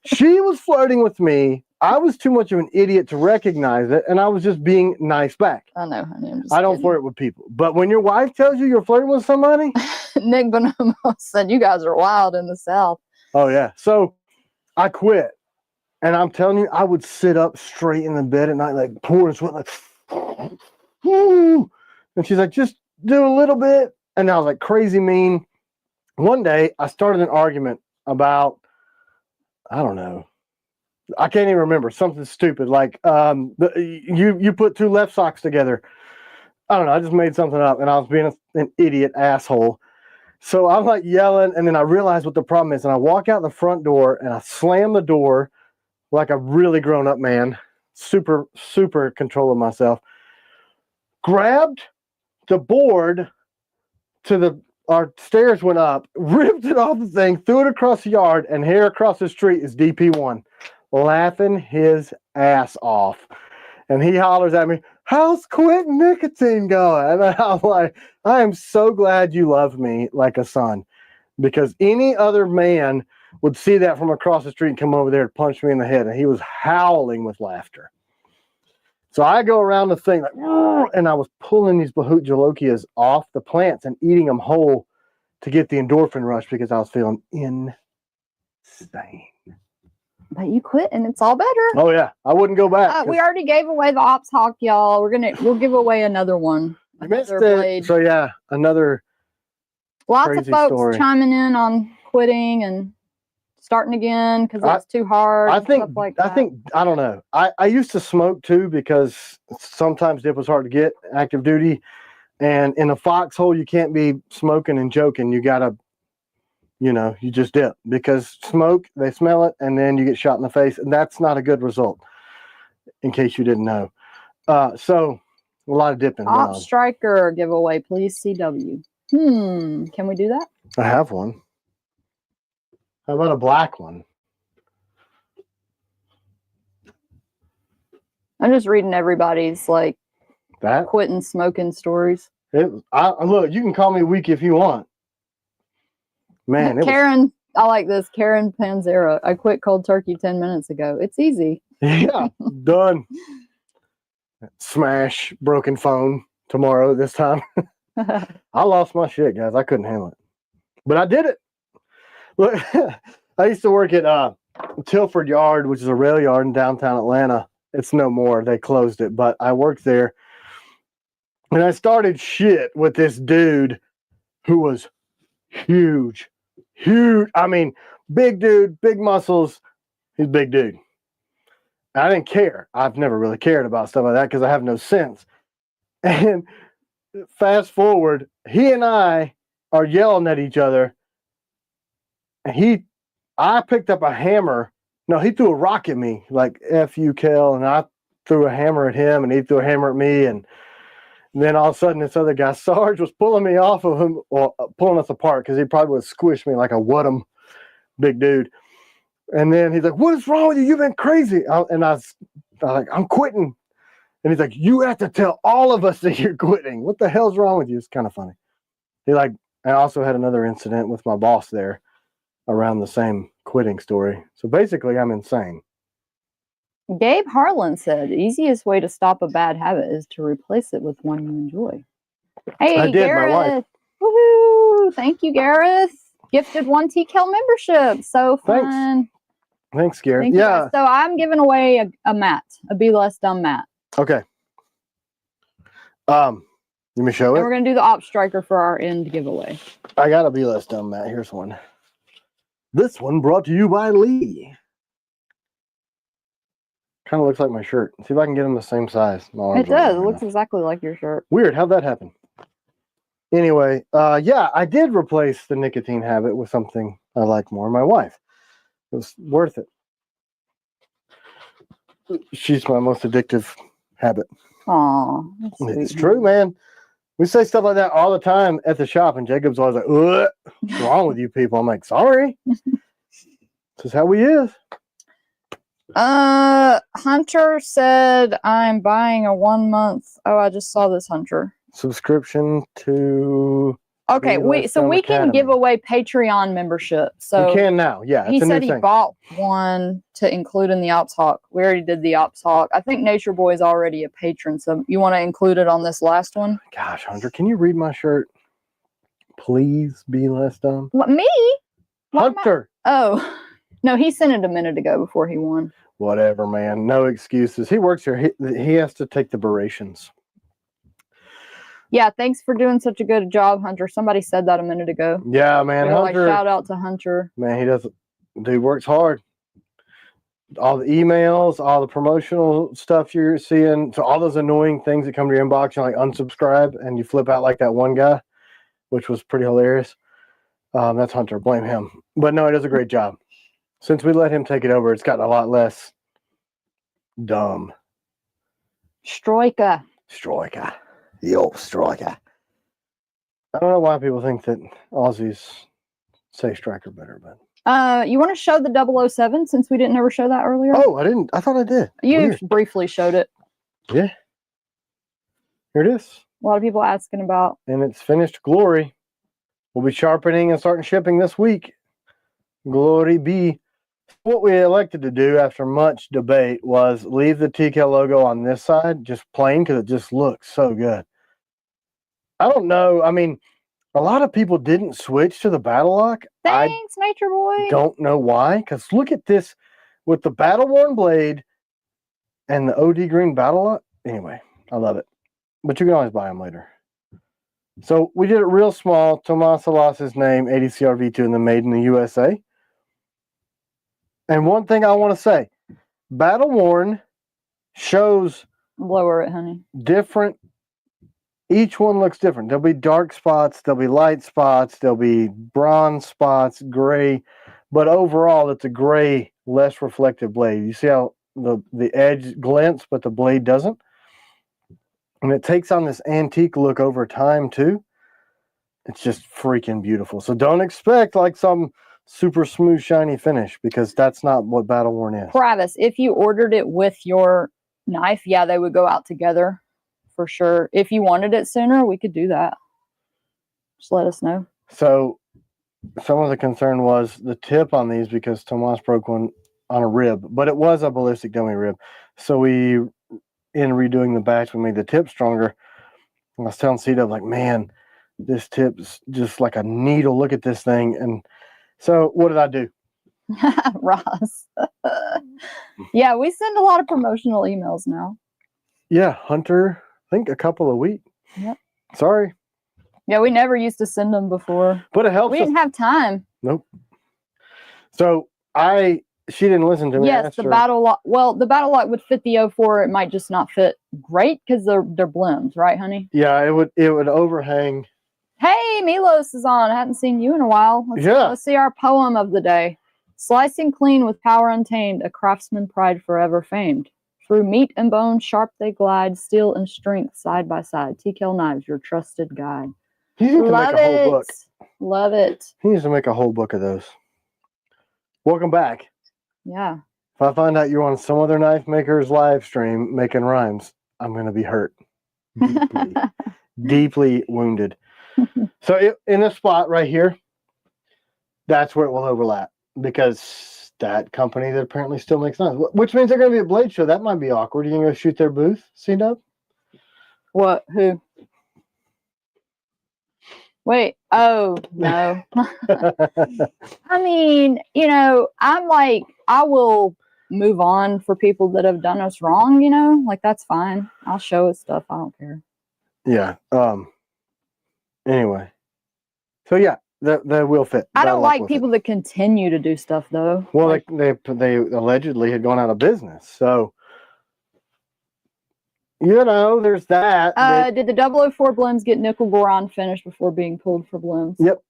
She was flirting with me I was too much of an idiot to recognize it, and I was just being nice back. I know, honey. I don't flirt with people. But when your wife tells you you're flirting with somebody... Nick Bonomo said, you guys are wild in the South. Oh, yeah. So I quit. And I'm telling you, I would sit up straight in the bed at night, like pouring sweat, like, whoo. And she's like, just do a little bit. And I was like, crazy mean. One day, I started an argument about, I don't know, I can't even remember, something stupid, like you put two left socks together. I don't know, I just made something up, and I was being an idiot asshole. So I'm like yelling, and then I realize what the problem is, and I walk out the front door, and I slam the door like a really grown-up man, super control of myself, grabbed the board to our stairs went up, ripped it off the thing, threw it across the yard, and here across the street is DP1, laughing his ass off. And he hollers at me, how's quit nicotine going? And I'm like, I am so glad you love me like a son, because any other man would see that from across the street and come over there and punch me in the head. And he was howling with laughter. So I go around the thing, like, and I was pulling these Bahoot Jalokias off the plants and eating them whole to get the endorphin rush because I was feeling insane. But you quit and it's all better. Oh, yeah. I wouldn't go back. We already gave away the Ops Hawk, y'all. We'll give away another one. I missed it. So, yeah, another lots crazy of folks story. Chiming in on quitting and starting again because it's too hard. I think, stuff like that. I don't know. I used to smoke too because sometimes dip was hard to get, active duty. And in a foxhole, you can't be smoking and joking. You got to, you just dip because smoke, they smell it, and then you get shot in the face. And that's not a good result, in case you didn't know. So a lot of dipping. Op Striker giveaway, please, CW. Can we do that? I have one. How about a black one? I'm just reading everybody's like quitting smoking stories. Look, you can call me weak if you want. Man, Karen, I like this. Karen Panzera. I quit cold turkey 10 minutes ago. It's easy. Yeah, done. Smash, broken phone tomorrow this time. I lost my shit, guys. I couldn't handle it. But I did it. Look, I used to work at Tilford Yard, which is a rail yard in downtown Atlanta. It's no more. They closed it. But I worked there. And I started shit with this dude who was huge. Huge. I mean, big dude, big muscles. He's a big dude. I didn't care. I've never really cared about stuff like that because I have no sense. And fast forward, he and I are yelling at each other. And I picked up a hammer. No, he threw a rock at me, like, F you, Kel. And I threw a hammer at him, and he threw a hammer at me. And then all of a sudden, this other guy, Sarge, was pulling me off of him, or pulling us apart, because he probably would squish me like a whatum big dude. And then he's like, what is wrong with you? You've been crazy. And I was like, I'm quitting. And he's like, you have to tell all of us that you're quitting. What the hell's wrong with you? It's kind of funny. I also had another incident with my boss there around the same quitting story. So basically, I'm insane. Gabe Harlan said, the easiest way to stop a bad habit is to replace it with one you enjoy. Hey, I did, Gareth. my wife. Woohoo! Thank you, Gareth. Gifted 1 TKL membership. So fun. Thanks, Gareth. Thank you guys. So I'm giving away a mat, a Be Less Dumb mat. Okay. Let me show it. And we're going to do the Op Striker for our end giveaway. I got a Be Less Dumb mat. Here's one. This one brought to you by Lee. Kind of looks like my shirt. See if I can get them the same size. It does. It looks exactly like your shirt. Weird. How'd that happen? Anyway, yeah, I did replace the nicotine habit with something I like more. My wife. It was worth it. She's my most addictive habit. Aw. It's true, man. We say stuff like that all the time at the shop, and Jacob's always like, what's wrong with you people? I'm like, sorry. This is how we is. Hunter said, I'm buying a 1 month. Oh, I just saw this, Hunter. Subscription to Okay, we Livestream can give Academy. away Patreon membership. So We can now. Yeah, he it's a said new he thing. bought one to include in the Ops Hawk. We already did the Ops Hawk. I think Nature Boy is already a patron, so you want to include it on this last one? Gosh, Hunter, can you read my shirt? Please be less dumb. What, me? Why am I- Hunter. Oh, no, he sent it a minute ago before he won. Whatever, man. No excuses. He works here. He has to take the berations. Yeah, thanks for doing such a good job, Hunter. Somebody said that a minute ago. Yeah, man. They're like, Hunter. shout out to Hunter. Man, he does. Dude works hard. All the emails, all the promotional stuff you're seeing, so all those annoying things that come to your inbox, you like unsubscribe and you flip out like that one guy, which was pretty hilarious. That's Hunter. Blame him. But no, he does a great job. Since we let him take it over, it's gotten a lot less dumb. Stroika. Striker. The old striker. I don't know why people think that Aussies say striker better, but You want to show the 007 since we didn't ever show that earlier? oh, I didn't. I thought I did. You Weird. briefly showed it. Yeah. Here it is. A lot of people asking about. And it's finished glory. We'll be sharpening and starting shipping this week. Glory be. What we elected to do after much debate was leave the TK logo on this side, just plain, because it just looks so good. I don't know. I mean, a lot of people didn't switch to the Battle Lock. Thanks, Nature Boy. Don't know why, because look at this with the Battle Worn blade and the OD Green Battle Lock. Anyway, I love it. But you can always buy them later. So we did it real small. Tomasa lost his name, ADCRV2, and then made in the USA. And one thing I want to say, Battle Worn shows Lower it, honey. different. Each one looks different. There'll be dark spots, there'll be light spots, there'll be bronze spots, gray. But overall, it's a gray, less reflective blade. You see how the edge glints, but the blade doesn't? And it takes on this antique look over time, too. It's just freaking beautiful. So don't expect like some super smooth, shiny finish, because that's not what Battle Worn is. Travis, if you ordered it with your knife, yeah, they would go out together for sure. If you wanted it sooner, we could do that. Just let us know. So some of the concern was the tip on these, because Tomas broke one on a rib, but it was a ballistic dummy rib. So we, in redoing the batch, we made the tip stronger. I was telling C-Dub, like, man, this tip's just like a needle. Look at this thing. And so what did I do? Ross. Yeah, we send a lot of promotional emails now. Yeah, Hunter, I think a couple a week. Yep. Sorry. Yeah, we never used to send them before. But it helps We us. didn't have time. Nope. So she didn't listen to me. Yes, the Battle Lock. Well, the Battle Lock would fit the 04. It might just not fit great because they're blends, right, honey? Yeah, it would overhang. Hey, Milos is on. I hadn't seen you in a while. Let's see our poem of the day. Slicing clean with power untamed, a craftsman pride forever famed. Through meat and bone sharp they glide, steel and strength side by side. TKL Knives, your trusted guide. He needs to Love make a whole book. Love it. He needs to make a whole book of those. Welcome back. Yeah. If I find out you're on some other knife maker's live stream making rhymes, I'm going to be hurt. Deeply, deeply wounded. So in this spot right here, that's where it will overlap, because that company that apparently still makes knives, which means they're going to be a blade show. That might be awkward. You can go shoot their booth, C-Dub? What? Who? Wait. Oh, no. I mean, I'm like, I will move on for people that have done us wrong, like that's fine. I'll show us stuff. I don't care. Yeah. Anyway. So yeah, they will fit. I don't like people that continue to do stuff though. Well, like, they allegedly had gone out of business. So there's that. Did the 004 blends get nickel boron finished before being pulled for blends? Yep.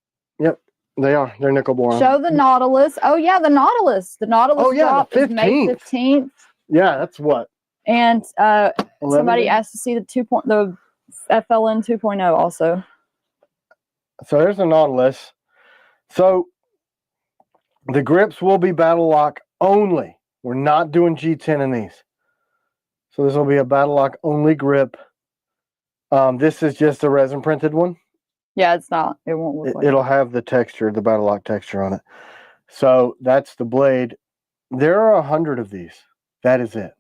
They are. They're nickel boron. Show the Nautilus. Oh yeah, the Nautilus. The Nautilus drop is May 15th. Yeah, that's what. And somebody asked to see the FLN 2.0 also. So there's the Nautilus. So the grips will be Battle Lock only. We're not doing G10 in these. So this will be a Battle Lock only grip. This is just a resin printed one. Yeah, it's not. It won't look like It'll that. have the texture, the battle lock texture on it. So that's the blade. There are 100 of these. That is it.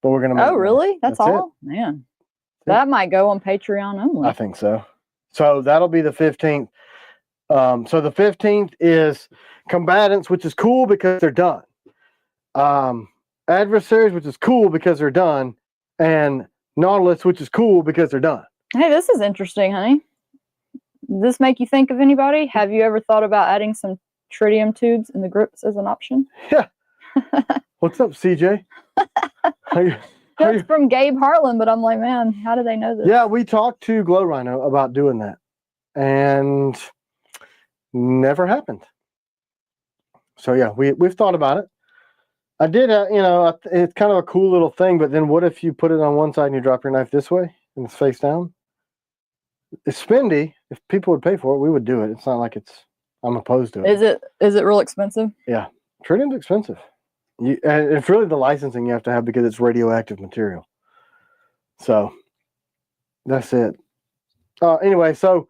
But we're gonna make Oh, more. really? That's That's it. all? Man. That might go on Patreon only. I think so. So that'll be the 15th. So the 15th is combatants, which is cool because they're done. Adversaries, which is cool because they're done. And Nautilus, which is cool because they're done. Hey, this is interesting, honey. Does this make you think of anybody? Have you ever thought about adding some tritium tubes in the grips as an option? Yeah. What's up, CJ? That's from Gabe Hartland, but I'm like, man, how do they know this? Yeah, we talked to Glow Rhino about doing that, and never happened. So yeah, we've thought about it. I did, it's kind of a cool little thing, but then what if you put it on one side and you drop your knife this way and it's face down? It's spendy. If people would pay for it, we would do it. It's not like I'm opposed to it. Is it real expensive? Yeah, tritium's expensive. And it's really the licensing you have to have because it's radioactive material. So that's it. Anyway, so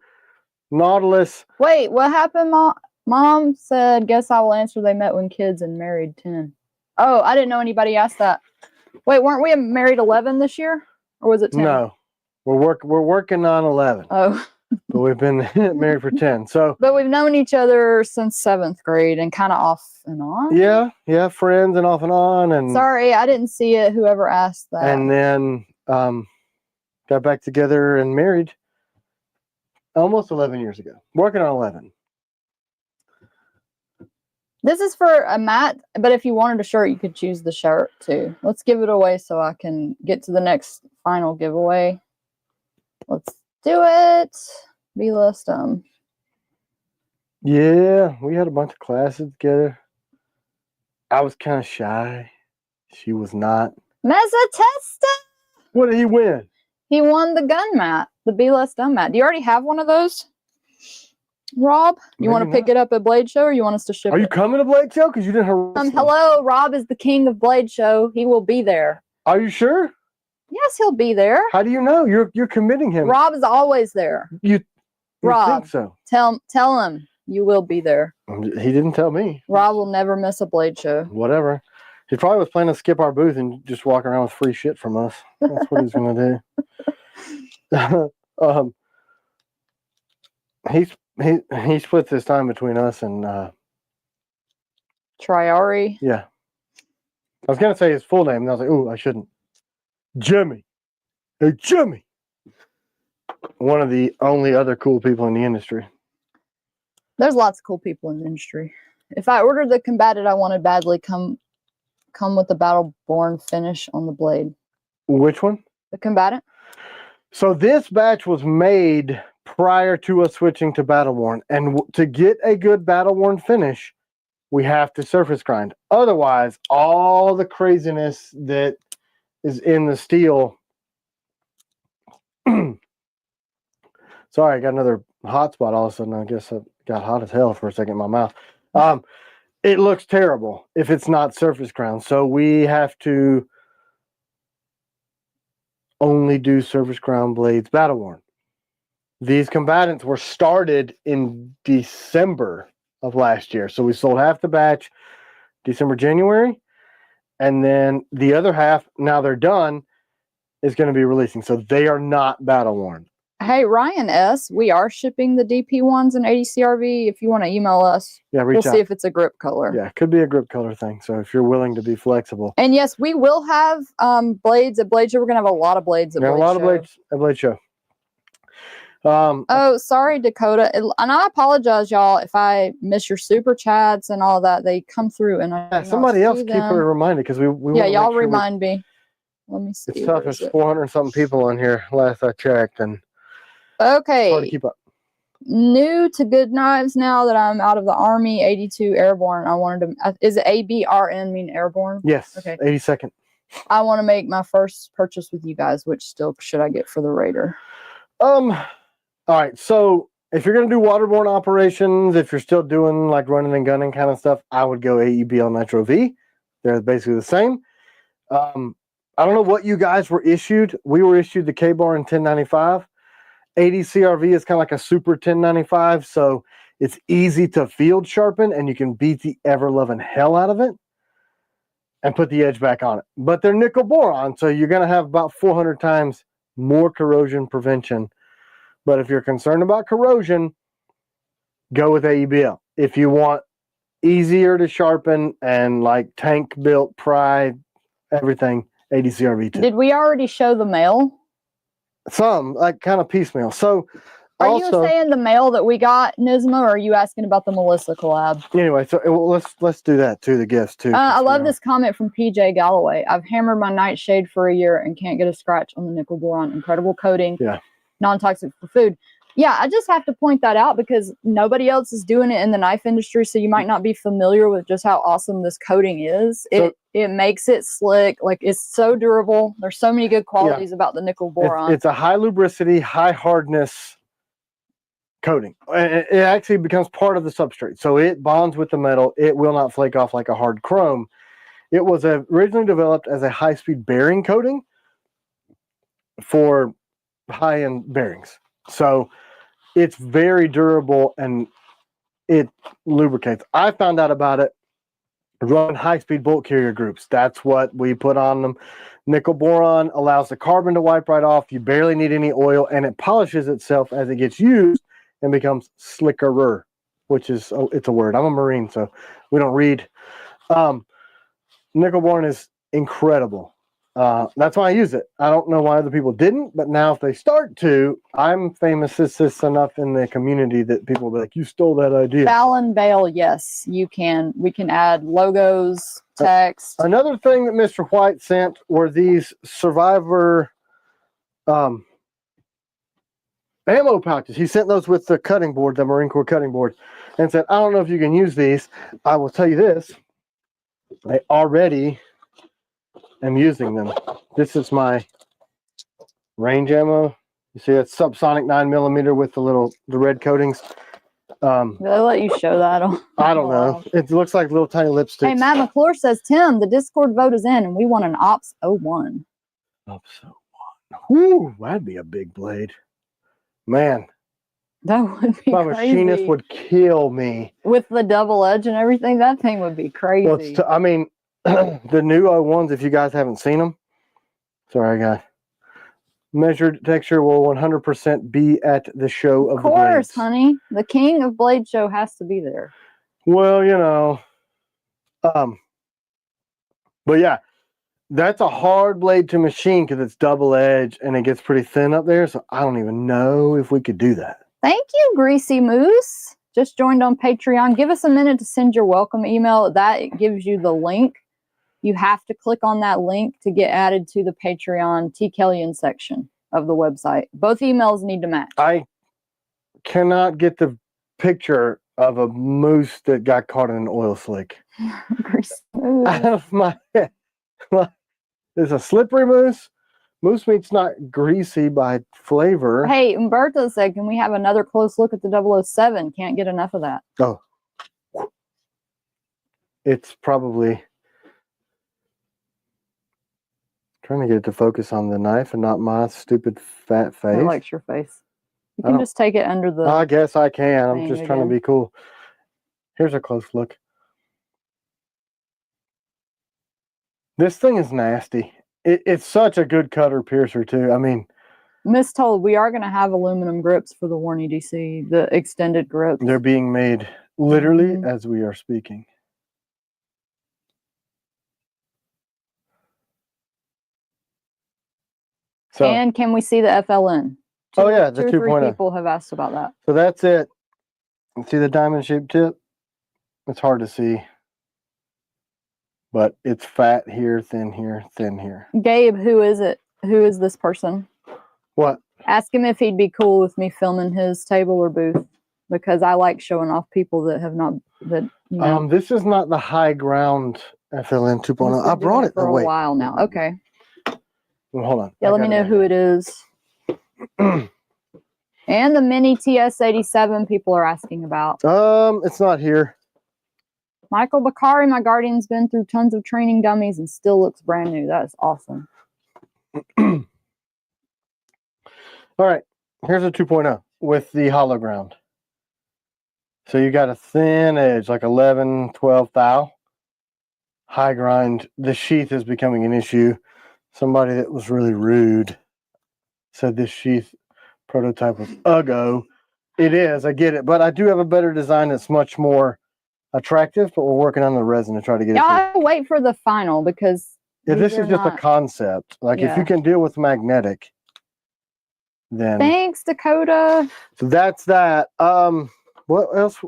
Nautilus. Wait, what happened, Mom? Mom said, guess I will answer they met when kids and married 10. Oh, I didn't know anybody asked that. Wait, weren't we married 11 this year? Or was it 10? No. We're working on 11. Oh. But we've been married for 10. So but we've known each other since 7th grade and kind of off and on. Yeah, friends and off and on. And sorry, I didn't see it. Whoever asked that. And then got back together and married almost 11 years ago. Working on 11. This is for a mat, but if you wanted a shirt, you could choose the shirt too. Let's give it away so I can get to the next final giveaway. Let's do it. Be list Yeah, we had a bunch of classes together. I was kind of shy. She was not. Mezzatesta! What did he win? He won the gun mat, the Be Less Dumb mat. Do you already have one of those, Rob? You want to pick it up at Blade Show, or you want us to ship it? Are you coming to Blade Show? Because you didn't harass me. Hello, Rob is the king of Blade Show. He will be there. Are you sure? Yes, he'll be there. How do you know? You're committing him. Rob is always there. You Rob, think so? Tell him you will be there. He didn't tell me. Rob will never miss a Blade Show. Whatever. He probably was planning to skip our booth and just walk around with free shit from us. That's what he's gonna do. He splits his time between us and Triari. Yeah. I was gonna say his full name, and I was like, "Ooh, I shouldn't." Jimmy. Hey, Jimmy. One of the only other cool people in the industry. There's lots of cool people in the industry. If I ordered the combatant I wanted badly, come with the Battleborn finish on the blade. Which one? The combatant. So this batch was made prior to us switching to Battleborn, and to get a good Battleborn finish, we have to surface grind. Otherwise, all the craziness that is in the steel. Sorry, I got another hot spot all of a sudden. I guess I got hot as hell for a second in my mouth. It looks terrible if it's not surface ground. So we have to only do surface ground blades Battleborn. These combatants were started in December of last year. So we sold half the batch December, January. And then the other half, now they're done, is going to be releasing. So they are not Battleborn. Hey, Ryan S., we are shipping the DP ones in 80 CRV. If you want to email us, we'll see if it's a grip color. Yeah, it could be a grip color thing. So if you're willing to be flexible. And yes, we will have blades at Blade Show. We're going to have a lot of blades at Blade Show. A lot of blades at Blade Show. Oh, sorry, Dakota. And I apologize, y'all, if I miss your super chats and all that. They come through. And somebody else keep her reminded because we yeah, y'all remind me. Let me see. It's tough. There's 400 something people on here last I checked. And okay. It's hard to keep up. New to Good Knives now that I'm out of the Army, 82 Airborne. I wanted to, is it ABRN mean Airborne? Yes. Okay. 82nd. I want to make my first purchase with you guys. Which still should I get for the Raider? All right. So if you're going to do waterborne operations, if you're still doing like running and gunning kind of stuff, I would go AEBL Nitro V. They're basically the same. I don't know what you guys were issued. We were issued the K-Bar in 1095. 80 CRV is kind of like a super 1095, so it's easy to field sharpen, and you can beat the ever-loving hell out of it and put the edge back on it. But they're nickel boron, so you're going to have about 400 times more corrosion prevention. But if you're concerned about corrosion, go with AEBL. If you want easier to sharpen and like tank built, pry, everything, 80 CRV too. Did we already show the mail? Some, like kind of piecemeal. So Are also, you saying the mail that we got, Nisma, or are you asking about the Melissa collab? anyway, so let's do that too, the gifts too. I love this comment from PJ Galloway. I've hammered my nightshade for a year and can't get a scratch on the nickel boron. Incredible coating. Yeah. Non-toxic for food. Yeah, I just have to point that out because nobody else is doing it in the knife industry, so you might not be familiar with just how awesome this coating is. It makes it slick, like it's so durable. There's so many good qualities about the nickel boron. It's a high lubricity, high hardness coating. It actually becomes part of the substrate, so it bonds with the metal. It will not flake off like a hard chrome. It was originally developed as a high-speed bearing coating for high-end bearings. So it's very durable and it lubricates. I found out about it running high-speed bolt carrier groups. That's what we put on them. Nickel boron allows the carbon to wipe right off. You barely need any oil, and it polishes itself as it gets used and becomes slickerer, which is, it's a word. I'm a Marine, so we don't read. Nickel boron is incredible. That's why I use it. I don't know why other people didn't, but now if they start to, I'm famous enough in the community that people will be like, you stole that idea. Fallon Bale, yes, you can. We can add logos, text. Another thing that Mr. White sent were these Survivor ammo pouches. He sent those with the cutting board, the Marine Corps cutting board, and said, I don't know if you can use these. I will tell you this. I already am using them. This is my range ammo. You see it's subsonic 9mm with the red coatings. Did they let you show that on? I don't know. It looks like little tiny lipsticks. Hey, Matt McClure says, Tim, the Discord vote is in and we want an Ops 01. Ops 01. Whew, that'd be a big blade. Man. That would be my crazy. machinist would kill me. With the double edge and everything, that thing would be crazy. Well, I mean, the new 01s, if you guys haven't seen them, sorry, guy. Measured texture will 100% be at the show of the blades. Of course, honey. The king of Blade Show has to be there. Well, you know. But yeah, that's a hard blade to machine because it's double edge and it gets pretty thin up there. So I don't even know if we could do that. Thank you, Greasy Moose. Just joined on Patreon. Give us a minute to send your welcome email. That gives you the link. You have to click on that link to get added to the Patreon T. Kellyan section of the website. Both emails need to match. I cannot get the picture of a moose that got caught in an oil slick out of my head. There's a slippery moose. Moose meat's not greasy by flavor. Hey, Umberto said, can we have another close look at the 007? Can't get enough of that. Oh. It's probably trying to get it to focus on the knife and not my stupid fat face. I like your face. You can just take it under the... I guess I can. I'm just trying to be cool. Here's a close look. This thing is nasty. It's such a good cutter piercer too. I mean, Miss told we are going to have aluminum grips for the Warney DC, the extended grips. They're being made literally as we are speaking. So, and can we see the FLN? Oh yeah, the 2.0. 2 or 3 people have asked about that. So that's it. See the diamond shaped tip? It's hard to see. But it's fat here, thin here, thin here. Gabe, who is it? Who is this person? What? Ask him if he'd be cool with me filming his table or booth, because I like showing off people that have not, that, you know. This is not the high ground FLN 2.0. I brought it for a while now. Okay. Well, hold on. Yeah, let me know who it is. And the mini TS87 people are asking about. It's not here. Michael Bakari, my guardian's been through tons of training dummies and still looks brand new. That is awesome. All right. here's a 2.0 with the hollow ground. So you got a thin edge, like 11, 12 thou. High grind. The sheath is becoming an issue. Somebody that was really rude said this sheath prototype was uggo. It is, I get it, but I do have a better design that's much more attractive, but we're working on the resin to try to get it. I'll wait for the final because this is just a concept. Like if you can deal with magnetic, then thanks, Dakota. So that's that. What else?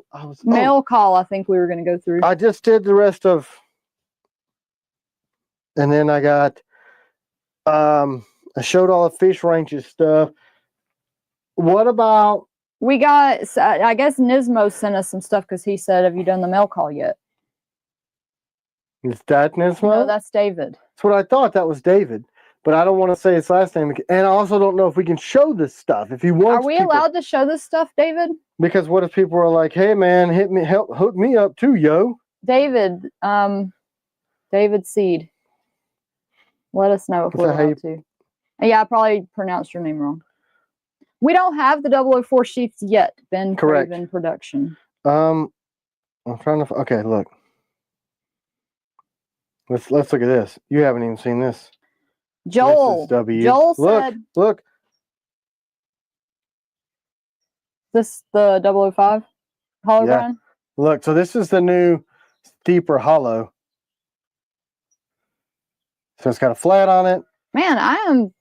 Mail call, I think we were gonna go through. I just did the rest of, and then I got I showed all the fish ranges stuff. What about we got, I guess Nismo sent us some stuff because he said, have you done the mail call yet? Is that Nismo? No, that's David. That's what I thought. That was David. But I don't want to say his last name. And I also don't know if we can show this stuff. If he wants Are we allowed to show this stuff, David? Because what if people are like, hey man, hook me up too, yo. David, David Seed. Let us know if we're allowed to. Yeah, I probably pronounced your name wrong. We don't have the 004 sheaths yet. Ben Craven production. I'm trying to. Okay, look. Let's look at this. You haven't even seen this. Joel. This is Joel said. Look. This the 005 hollow grind. Look. So this is the new steeper hollow. So it's got a flat on it. Man, I am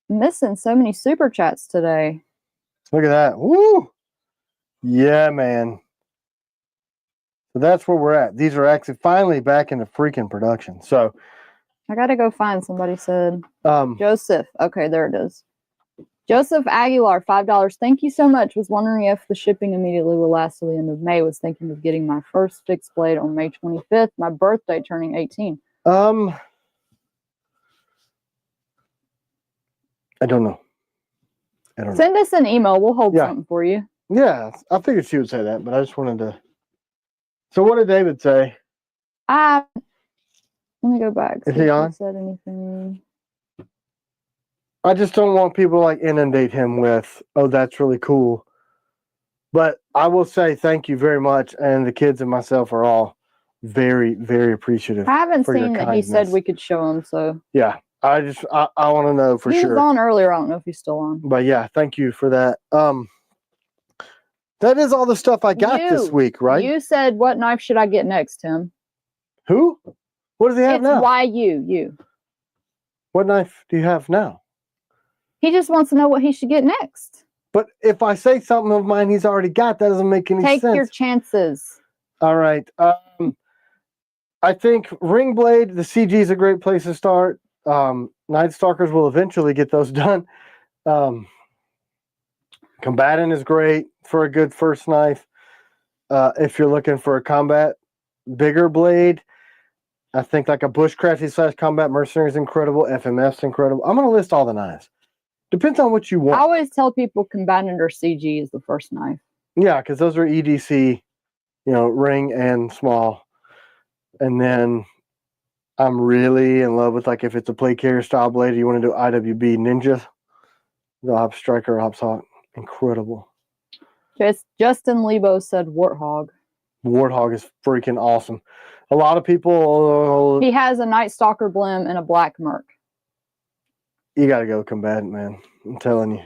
missing so many super chats today. Look at that. Woo! Yeah, man. So that's where we're at. These are actually finally back into freaking production. So I gotta go find, somebody said. Joseph. Okay, there it is. Joseph Aguilar, $5. Thank you so much. Was wondering if the shipping immediately will last till the end of May. Was thinking of getting my first fixed blade on May 25th. My birthday, turning 18. I don't know. Send us an email. We'll hold something for you. Yeah, I figured she would say that, but I just wanted to. So what did David say? Let me go back. Is he on? Said anything? I just don't want people to like inundate him with, oh, that's really cool. But I will say thank you very much, and the kids and myself are all very, very appreciative. I haven't seen that he said we could show him, so yeah. I want to know for sure. He was on earlier. I don't know if he's still on. But yeah, thank you for that. That is all the stuff I got this week, right? You said, what knife should I get next, Tim? Who? What does he have now? It's why you. What knife do you have now? He just wants to know what he should get next. But if I say something of mine he's already got, that doesn't make any sense. Take your chances. All right. I think ring blade, the CG is a great place to start. Night Stalkers will eventually get those done. Combatant is great for a good first knife. If you're looking for a combat bigger blade, I think like a bushcrafty / combat mercenary is incredible. FMF's incredible. I'm going to list all the knives. Depends on what you want. I always tell people combatant or CG is the first knife. Yeah, because those are EDC, ring and small. And then I'm really in love with, like, if it's a plate carrier style blade, you want to do IWB Ninja, the Ops Striker, Ops Hawk. Incredible. Justin Lebo said Warthog. Warthog is freaking awesome. A lot of people... He has a Night Stalker Blim and a black Merc. You got to go combatant, man. I'm telling you.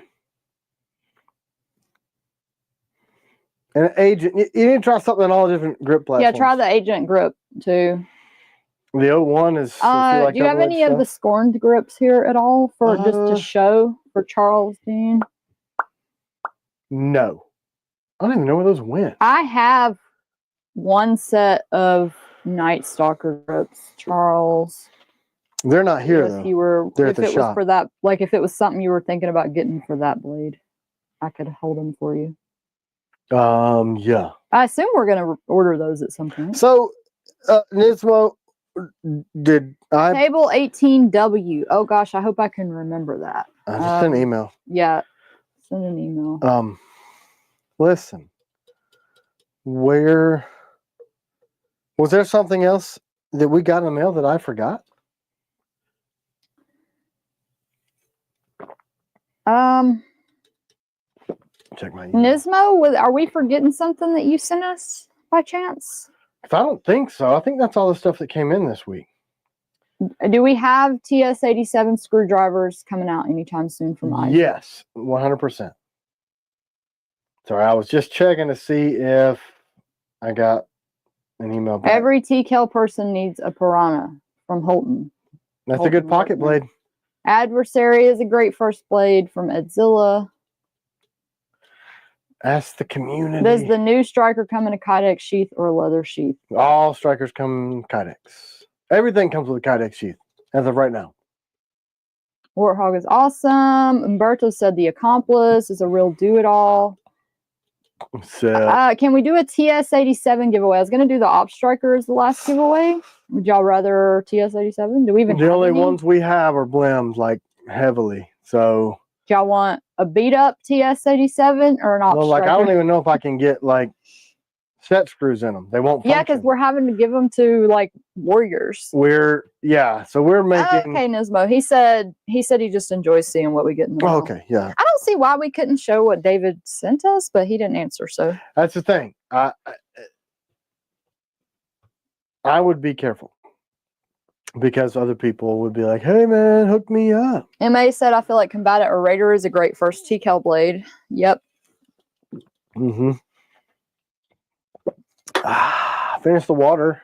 And agent, you need to try something on all different grip platforms. Yeah, try the agent grip, too. The 01 is... do you have any of the Scorned grips here at all for just to show for Charles Dean? No. I don't even know where those went. I have one set of Night Stalker grips, Charles. They're not here, though. They're at the shop. Was for that, like if it was something you were thinking about getting for that blade, I could hold them for you. Yeah. I assume we're gonna order those at some point. So, Nismo, Table 18W. Oh gosh, I hope I can remember that. I just sent an email. Yeah, send an email. Listen. Where was there something else that we got in the mail that I forgot? check my email. Nismo, are we forgetting something that you sent us by chance? I don't think so. I think that's all the stuff that came in this week. Do we have TS-87 screwdrivers coming out anytime soon from Isaac? Yes, 100%. Sorry, I was just checking to see if I got an email back. Every TKL person needs a Piranha from Holton. That's Holton a good pocket blade. Adversary is a great first blade from Edzilla. Ask the community. Does the new striker come in a kydex sheath or a leather sheath? All strikers come in kydex. Everything comes with a kydex sheath as of right now. Warthog is awesome. Umberto said the Accomplice is a real do-it-all. So, Can we do a TS-87 giveaway? I was going to do the Op Striker as the last giveaway. Would y'all rather TS-87? Do we even the have only any? ones we have are blems, like heavily. So, Do y'all want a beat-up TS-87 or an Op well, Striker? like I don't even know if I can get like set screws in them. They won't function. Yeah, because we're having to give them to like warriors. So we're making. Okay, Nismo. He said he just enjoys seeing what we get in the mail. Oh, okay, yeah. I don't see why we couldn't show what David sent us, but he didn't answer. So That's the thing. I would be careful because other people would be like, "Hey, man, hook me up." MA said, "I feel like Combatant or Raider is a great first TKL blade." Yep. Mm-hmm. Finish the water.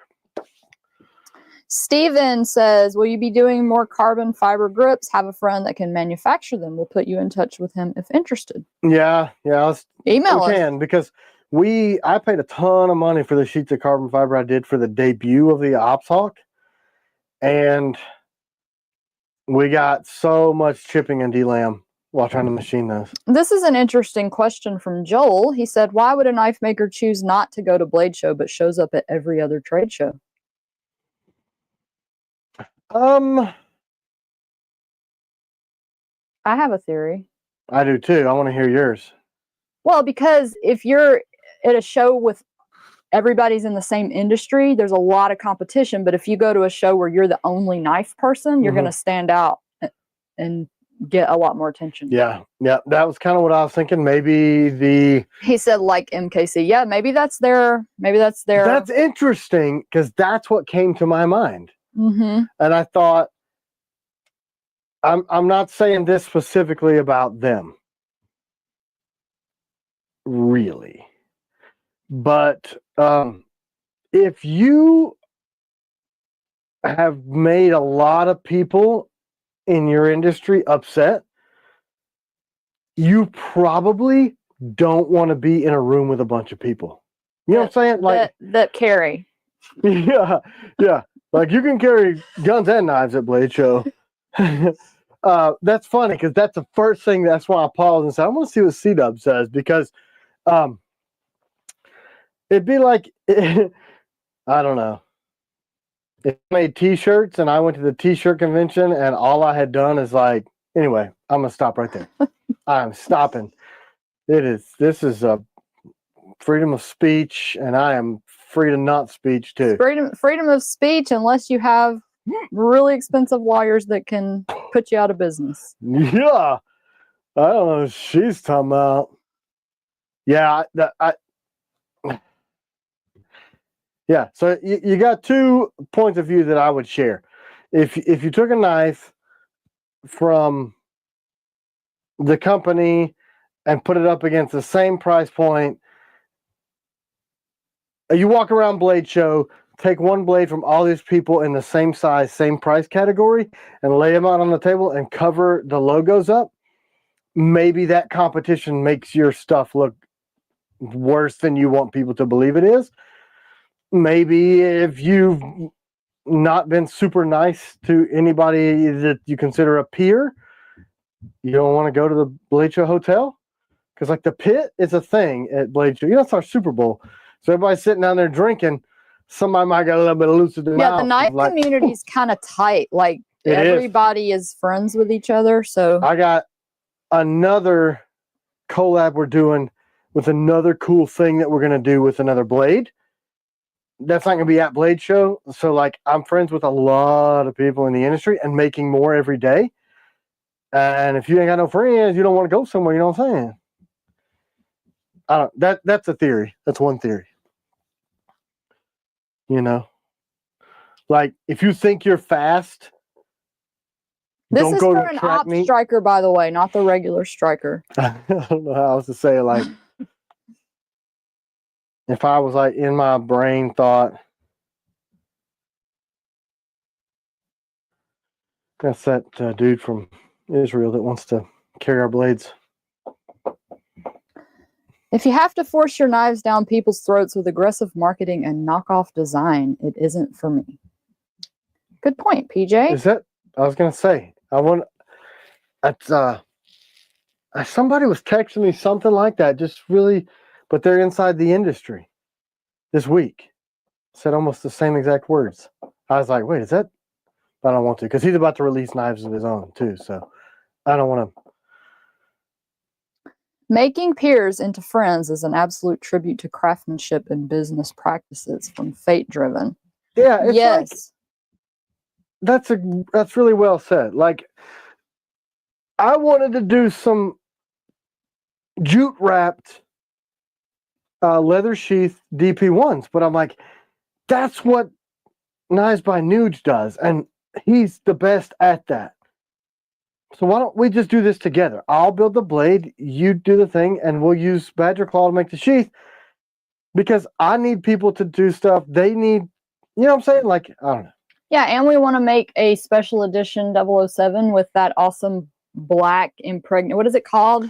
Steven says, will you be doing more carbon fiber grips? Have a friend that can manufacture them. We'll put you in touch with him if interested. Yeah. Email us. Can, because I paid a ton of money for the sheets of carbon fiber I did for the debut of the Ops Hawk. And we got so much chipping and delam while trying to machine those. This is an interesting question from Joel. He said, why would a knife maker choose not to go to Blade Show but shows up at every other trade show? I have a theory. I do too. I want to hear yours. Well, because if you're at a show with everybody's in the same industry, there's a lot of competition. But if you go to a show where you're the only knife person, you're going to stand out and get a lot more attention. Yeah. That was kind of what I was thinking. Maybe he said like MKC. Yeah, maybe that's their. That's interesting because that's what came to my mind. Mm-hmm. And I thought, I'm not saying this specifically about them, really, but if you have made a lot of people in your industry upset, you probably don't want to be in a room with a bunch of people. You know what I'm saying? Like that carry. Yeah. Like you can carry guns and knives at Blade Show. That's funny because that's the first thing. That's why I paused and said, I want to see what C-Dub says because it'd be like, I don't know. If I made T-shirts and I went to the T-shirt convention and all I had done is like, anyway, I'm going to stop right there. I'm stopping. This is a freedom of speech and I am free to not speech too. Freedom of speech unless you have really expensive lawyers that can put you out of business. Yeah. I don't know what she's talking about. Yeah. Yeah. So you got 2 points of view that I would share. If you took a knife from the company and put it up against the same price point, you walk around Blade Show, take one blade from all these people in the same size, same price category, and lay them out on the table and cover the logos up, maybe that competition makes your stuff look worse than you want people to believe it is. Maybe if you've not been super nice to anybody that you consider a peer, you don't want to go to the Blade Show hotel. Because like the pit is a thing at Blade Show. You know, it's our Super Bowl. So everybody's sitting down there drinking. Somebody might get a little bit loose in the mouth. Yeah, the knife community is kind of tight. Like everybody is friends with each other. So I got another collab we're doing with another cool thing that we're going to do with another blade. That's not going to be at Blade Show. So like I'm friends with a lot of people in the industry and making more every day. And if you ain't got no friends, you don't want to go somewhere. You know what I'm saying? I don't. That's a theory. That's one theory. You know, like if you think you're fast, This don't is go for to an track op meet. striker, by the way, not the regular striker. I don't know how else to say it. Like, if I was like in my brain thought, that's that dude from Israel that wants to carry our blades. If you have to force your knives down people's throats with aggressive marketing and knockoff design, it isn't for me. Good point, PJ. Is that? I was gonna say. I want. That's somebody was texting me something like that. Just really, but they're inside the industry this week. Said almost the same exact words. I was like, wait, is that? But I don't want to because he's about to release knives of his own too. So I don't want to. Making peers into friends is an absolute tribute to craftsmanship and business practices from Fate Driven. Yeah, it's Yes. Like, that's really well said. Like, I wanted to do some jute wrapped leather sheath DP1s, but I'm like, that's what Knives by Nuge does, and he's the best at that. So why don't we just do this together? I'll build the blade, you do the thing, and we'll use Badger Claw to make the sheath. Because I need people to do stuff. They need, you know what I'm saying? Like, I don't know. Yeah, and we want to make a special edition 007 with that awesome black impregnate. What is it called?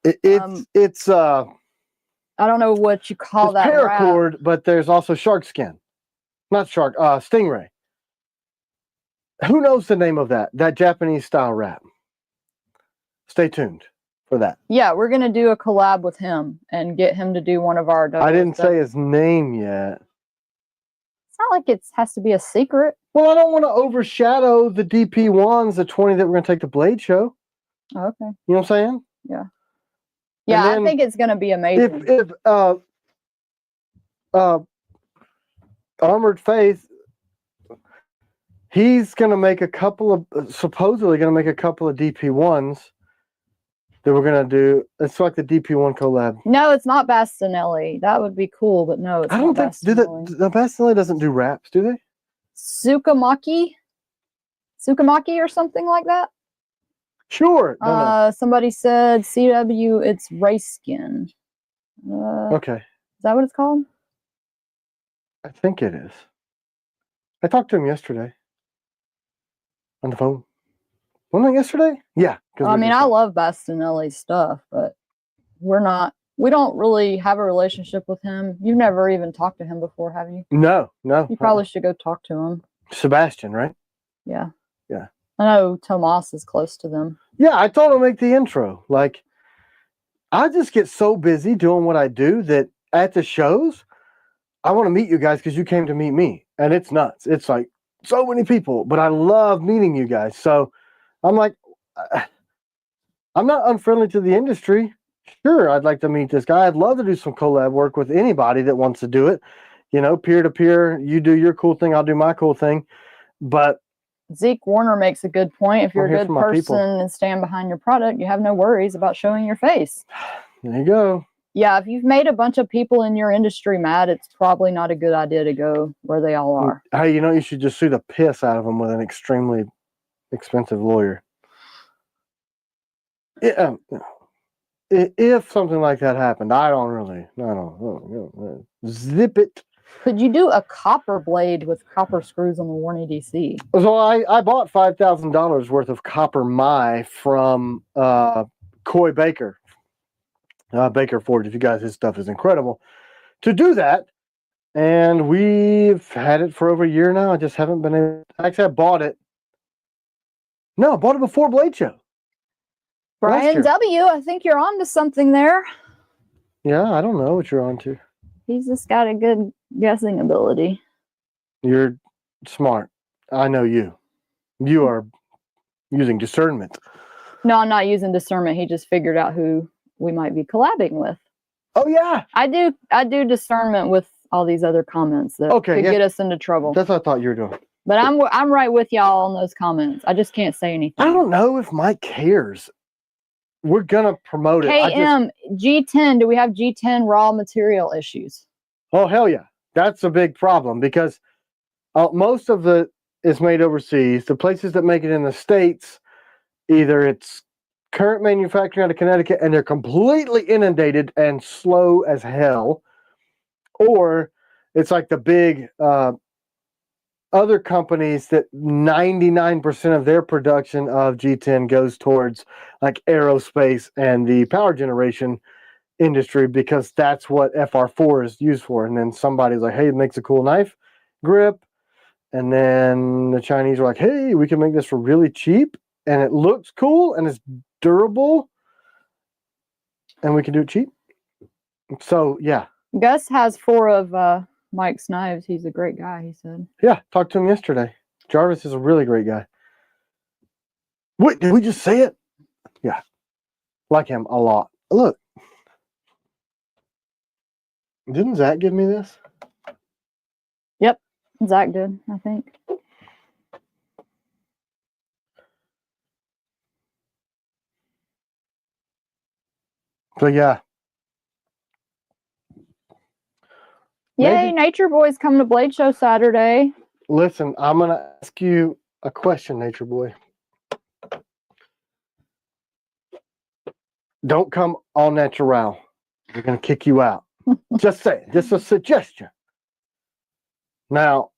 It's I don't know what you call that. Paracord, but there's also shark skin. Not shark, stingray. Who knows the name of that Japanese style wrap? Stay tuned for that. Yeah, we're going to do a collab with him and get him to do one of our 007. I didn't say his name yet. It's not like it has to be a secret. Well, I don't want to overshadow the DP1s, the 20 that we're going to take to Blade Show. Oh, okay. You know what I'm saying? Yeah. Yeah, I think it's going to be amazing. If Armored Faith, he's going to make supposedly going to make a couple of DP1s that we're going to do. It's like the DP1 collab. No, it's not Bastinelli. That would be cool, but no, it's I don't not think, Bastinelli. the Bastinelli doesn't do wraps, do they? Tsukamaki or something like that? Sure. No. Somebody said CW, it's race skin. Okay. Is that what it's called? I think it is. I talked to him yesterday on the phone. Wasn't it yesterday? Yeah. I mean, I love Bastinelli's stuff, but we don't really have a relationship with him. You've never even talked to him before, have you? No. You probably should go talk to him. Sebastian, right? Yeah. Yeah. I know Tomas is close to them. Yeah, I told him to make the intro. Like, I just get so busy doing what I do that at the shows, I want to meet you guys because you came to meet me. And it's nuts. It's like so many people, but I love meeting you guys. So I'm like, I'm not unfriendly to the industry. Sure, I'd like to meet this guy. I'd love to do some collab work with anybody that wants to do it. You know, peer to peer. You do your cool thing, I'll do my cool thing. But Zeke Warner makes a good point. If you're a good person and stand behind your product, you have no worries about showing your face. There you go. Yeah, if you've made a bunch of people in your industry mad, it's probably not a good idea to go where they all are. Hey, you should just sue the piss out of them with an extremely expensive lawyer. Yeah, if something like that happened, I don't zip it. Could you do a copper blade with copper screws on the Warney DC? So I bought $5,000 worth of copper from Coy Baker. Baker Forge, if you guys, his stuff is incredible. To do that, and we've had it for over a year now. I just haven't been able. Actually, I bought it. No, I bought it before Blade Show. Brian W., I think you're on to something there. Yeah, I don't know what you're on to. He's just got a good guessing ability. You're smart. I know you. You are using discernment. No, I'm not using discernment. He just figured out who we might be collabing with. Oh yeah, I do discernment with all these other comments that could get us into trouble. That's what I thought you were doing. But I'm right with y'all on those comments. I just can't say anything. I don't know if Mike cares. we're gonna promote it. KM G10. Do we have G10 raw material issues? Oh hell yeah, that's a big problem because most of it is made overseas. The places that make it in the States, either it's current manufacturing out of Connecticut and they're completely inundated and slow as hell, or it's like the big other companies that 99% of their production of G10 goes towards like aerospace and the power generation industry because that's what FR4 is used for. And then somebody's like, hey, it makes a cool knife grip. And then the Chinese are like, hey, we can make this for really cheap and it looks cool and it's durable and we can do it cheap. So, yeah. Gus has 4 of Mike's knives. He's a great guy, he said. Yeah, talked to him yesterday. Jarvis is a really great guy. Wait, did we just say it? Yeah. Like him a lot. Look. Didn't Zach give me this? Yep. Zach did, I think. So, yeah. Yay, Nature Boy's coming to Blade Show Saturday. Listen, I'm going to ask you a question, Nature Boy. Don't come all natural. We're going to kick you out. Just say it. Just a suggestion. Now,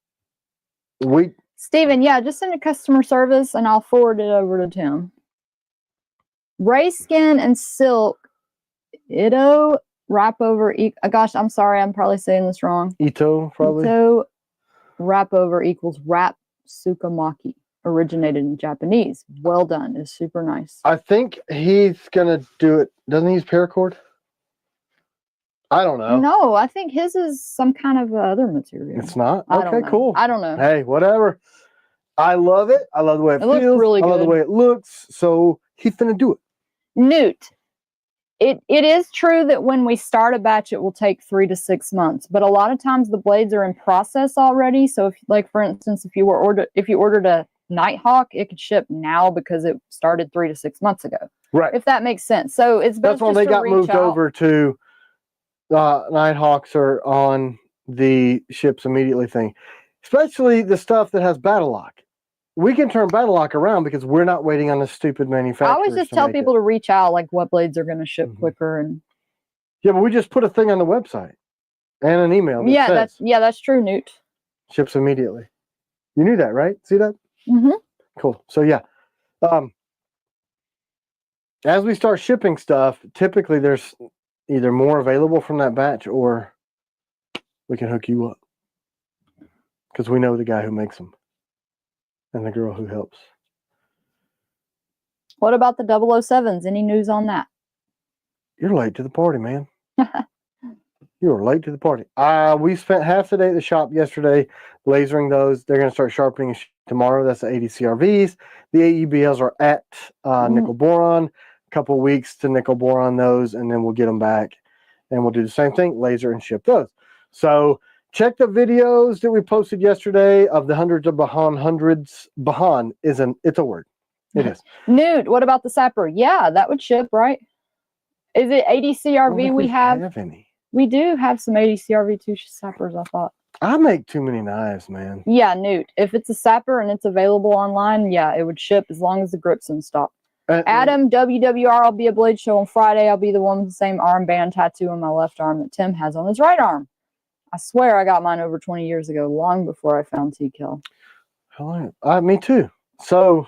Steven, yeah, just send a customer service and I'll forward it over to Tim. Ray skin and silk. Ito wrap over. Gosh, I'm sorry. I'm probably saying this wrong. Ito, probably. Ito wrap over equals wrap sukamaki. Originated in Japanese. Well done. It's super nice. I think he's going to do it. Doesn't he use paracord? I don't know. No, I think his is some kind of other material. It's not? I don't Okay, know. cool. I don't know. Hey, whatever. I love it. I love the way it looks feels. really I love the good. way it looks. So he's going to do it. Newt. It is true that when we start a batch, it will take 3 to 6 months. But a lot of times the blades are in process already. So if, like for instance, if you ordered a Nighthawk, it could ship now because it started 3 to 6 months ago. Right. If that makes sense. So it's best that's when they got moved over to Nighthawks are on the ships immediately thing. Especially the stuff that has battle lock. We can turn battle lock around because we're not waiting on the stupid manufacturer. I always just tell people to reach out, like what blades are going to ship quicker. And yeah, but we just put a thing on the website and an email. That says, that's true, Newt. Ships immediately. You knew that, right? See that? Mm-hmm. Cool. So yeah, as we start shipping stuff, typically there's either more available from that batch or we can hook you up because we know the guy who makes them. And the girl who helps. What about the 007s? Any news on that? You're late to the party, man. You are late to the party. We spent half the day at the shop yesterday lasering those. They're going to start sharpening tomorrow. That's the 80 CRVs. The AEBLs are at nickel boron. A couple weeks to nickel boron those, and then we'll get them back. And we'll do the same thing, laser and ship those. So check the videos that we posted yesterday of the hundreds of Bahan hundreds. Bahan it's a word. It is. Newt, what about the sapper? Yeah, that would ship, right? Is it 80 CRV we have? Any. We do have some 80 CRV2 sappers, I thought. I make too many knives, man. Yeah, Newt. If it's a sapper and it's available online, yeah, it would ship as long as the grip's in stock. Adam, WWR, I'll be at Blade Show on Friday. I'll be the one with the same armband tattoo on my left arm that Tim has on his right arm. I swear I got mine over 20 years ago, long before I found T-Kill. Me too. So,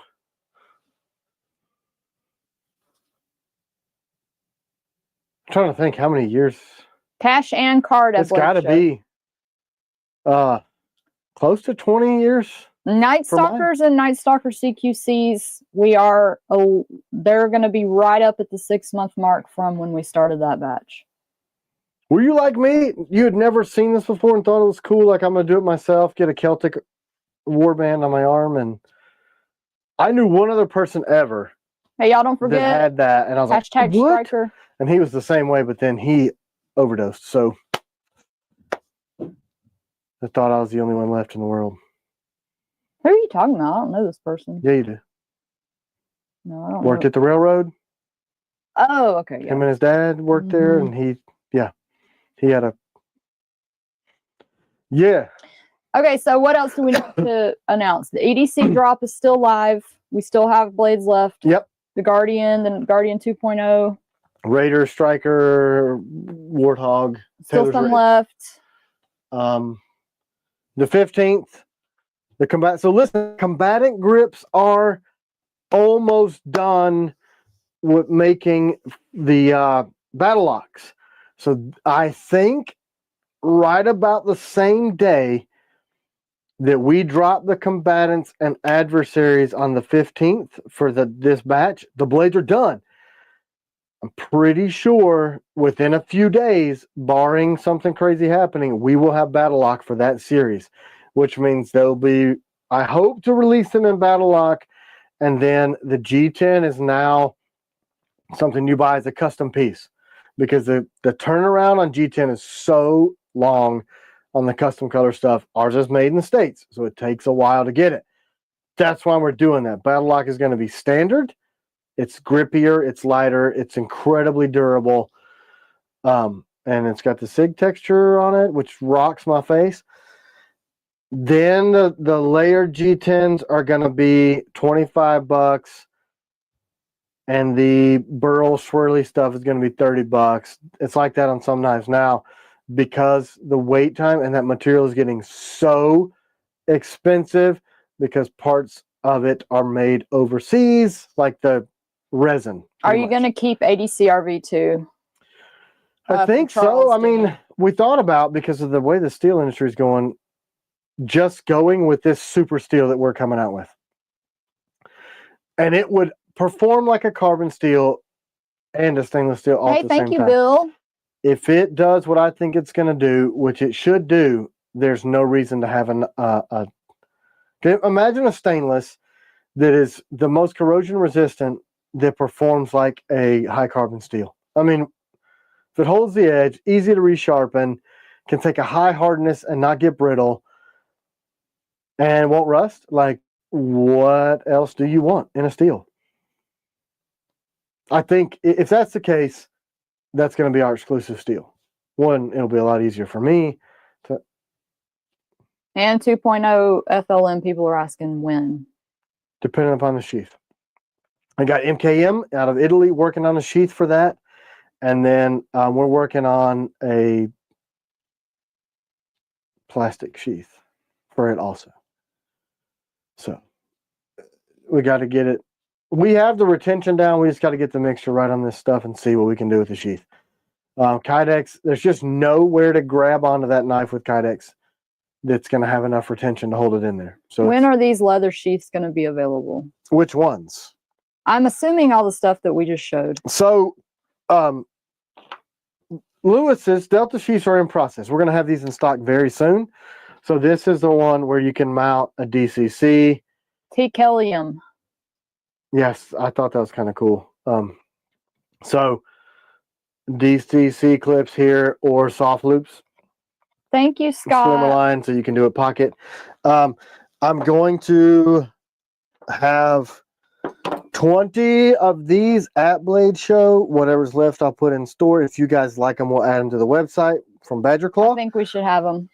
I'm trying to think how many years. Cash and card at Blade Show. It's got to be close to 20 years. Night Stalkers and Night Stalker CQCs, they're going to be right up at the 6-month mark from when we started that batch. Were you like me? You had never seen this before and thought it was cool, like I'm going to do it myself, get a Celtic warband on my arm, and I knew one other person ever. Hey, y'all don't forget. That had that, and I was like, what? #Striker. And he was the same way, but then he overdosed, so I thought I was the only one left in the world. Who are you talking about? I don't know this person. Yeah, you do. No, I don't Worked at the railroad? Oh, okay. Yeah. Him and his dad worked there, and he had a Okay, so what else do we need to announce? The EDC drop is still live. We still have blades left. Yep. The Guardian, the Guardian 2.0. Raider, Striker, Warthog. Still Taylor's some Raid. left. The 15th, the combat. So listen, combatant grips are almost done with making the battle locks. So I think right about the same day that we drop the combatants and adversaries on the 15th for this batch, the blades are done. I'm pretty sure within a few days, barring something crazy happening, we will have Battle Lock for that series, which means they'll be, I hope to release them in Battle Lock, and then the G10 is now something you buy as a custom piece, because the turnaround on G10 is so long on the custom color stuff. Ours is made in the States, so it takes a while to get it. That's why we're doing that. Battle Lock is going to be standard. It's grippier, it's lighter, it's incredibly durable, and it's got the SIG texture on it, which rocks my face. Then the layered G10s are going to be $25, and the burl swirly stuff is going to be $30. It's like that on some knives now, because the wait time and that material is getting so expensive, because parts of it are made overseas, like the resin. Are you going to keep ADCRV2? I think so. I mean, we thought about, because of the way the steel industry is going, just going with this super steel that we're coming out with. And it would perform like a carbon steel and a stainless steel all at the same time. Hey, thank you, Bill. If it does what I think it's going to do, which it should do, there's no reason to have imagine a stainless that is the most corrosion resistant, that performs like a high carbon steel. I mean, if it holds the edge, easy to resharpen, can take a high hardness and not get brittle, and won't rust, like, what else do you want in a steel? I think if that's the case, that's going to be our exclusive steel. One, it'll be a lot easier for me. And 2.0 FLM, people are asking when. Depending upon the sheath. I got MKM out of Italy working on a sheath for that. And then we're working on a plastic sheath for it also. So we got to get it. We have the retention down. We just got to get the mixture right on this stuff and see what we can do with the sheath. Kydex, there's just nowhere to grab onto that knife with Kydex that's going to have enough retention to hold it in there. So when are these leather sheaths going to be available? Which ones? I'm assuming all the stuff that we just showed. So Lewis's Delta sheaths are in process. We're going to have these in stock very soon. So this is the one where you can mount a DCC. T-Kellium. Yes, I thought that was kind of cool. So DCC clips here, or soft loops. Thank you, Scott. Slimmer line, so you can do a pocket. I'm going to have 20 of these at Blade Show. Whatever's left, I'll put in store. If you guys like them, we'll add them to the website from Badger Claw. I think we should have them.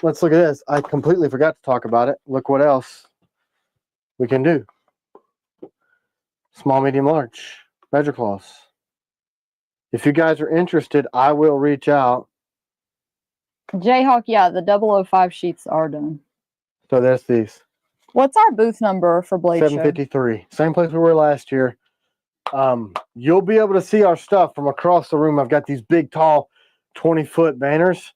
Let's look at this. I completely forgot to talk about it. Look what else we can do. Small, medium, large Badger Claws. If you guys are interested, I will reach out. Jayhawk, yeah, the 005 sheets are done. So that's these. What's our booth number for Blade 753. Show? Same place we were last year. You'll be able to see our stuff from across the room. I've got these big, tall, 20-foot banners.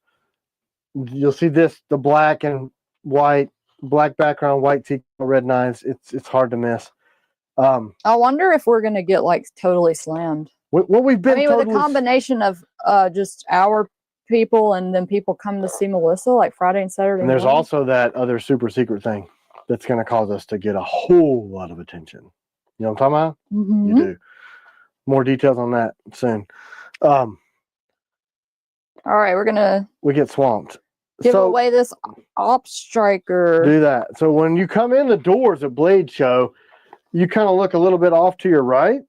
You'll see this, the black and white, black background, white teak, red knives. It's hard to miss. I wonder if we're going to get, like, totally slammed. What we've been with a combination of just our people and then people come to see Melissa, like Friday and Saturday. And there's morning. also that other super secret thing that's going to cause us to get a whole lot of attention. You know what I'm talking about? Mm-hmm. You do. More details on that soon. All right, we're going to... We get swamped. Give away this Op Striker. Do that. So when you come in the doors at Blade Show, you kind of look a little bit off to your right,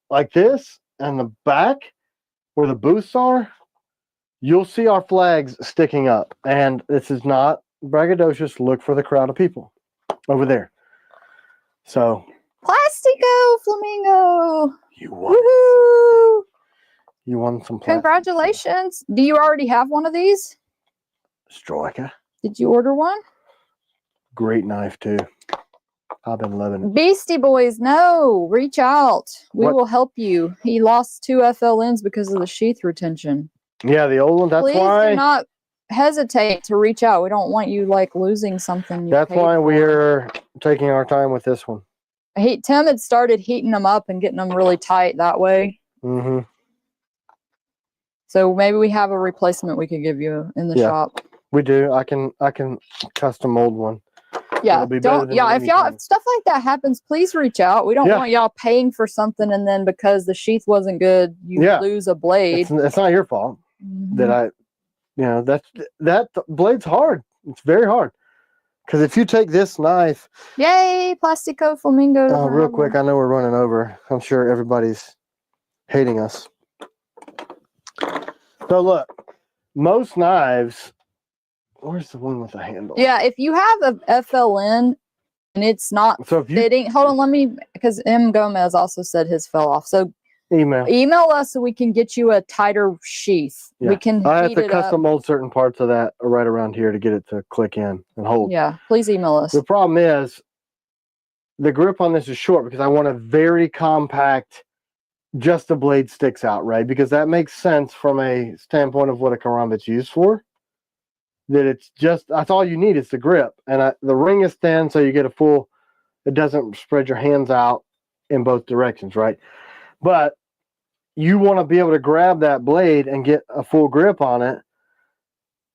like this, and the back, where the booths are, you'll see our flags sticking up. And this is not braggadocious. Look for the crowd of people over there. So, Plastico Flamingo. you won. Woohoo! You won some plastic. Congratulations. Do you already have one of these? Striker. Did you order one? Great knife, too. I've been loving it. Beastie Boys, no. Reach out. We What? will help you. He lost 2 FLNs because of the sheath retention. Yeah, the old one. That's Please why. do not hesitate to reach out. We don't want you like losing something. That's why we're taking our time with this one. Tim had started heating them up and getting them really tight that way. Mm-hmm. So maybe we have a replacement we could give you in the shop. We do. I can custom mold one. Yeah, if stuff like that happens, please reach out. We don't want y'all paying for something and then because the sheath wasn't good, you lose a blade. It's not your fault that that blade's hard. It's very hard. Because if you take this knife, yay, Plastico Flamingo. Real quick, I know we're running over. I'm sure everybody's hating us. So look, most knives. Where's the one with the handle? Yeah, if you have a FLN and it's not fitting, hold on, let me, because M. Gomez also said his fell off. So email us so we can get you a tighter sheath. Yeah. We can. I have to custom mold certain parts of that right around here to get it to click in and hold. Yeah, please email us. The problem is the grip on this is short because I want a very compact. Just the blade sticks out, right? Because that makes sense from a standpoint of what a karambit's used for. That it's just, that's all you need is the grip. And the ring is thin, so you get a full, it doesn't spread your hands out in both directions, right? But you want to be able to grab that blade and get a full grip on it.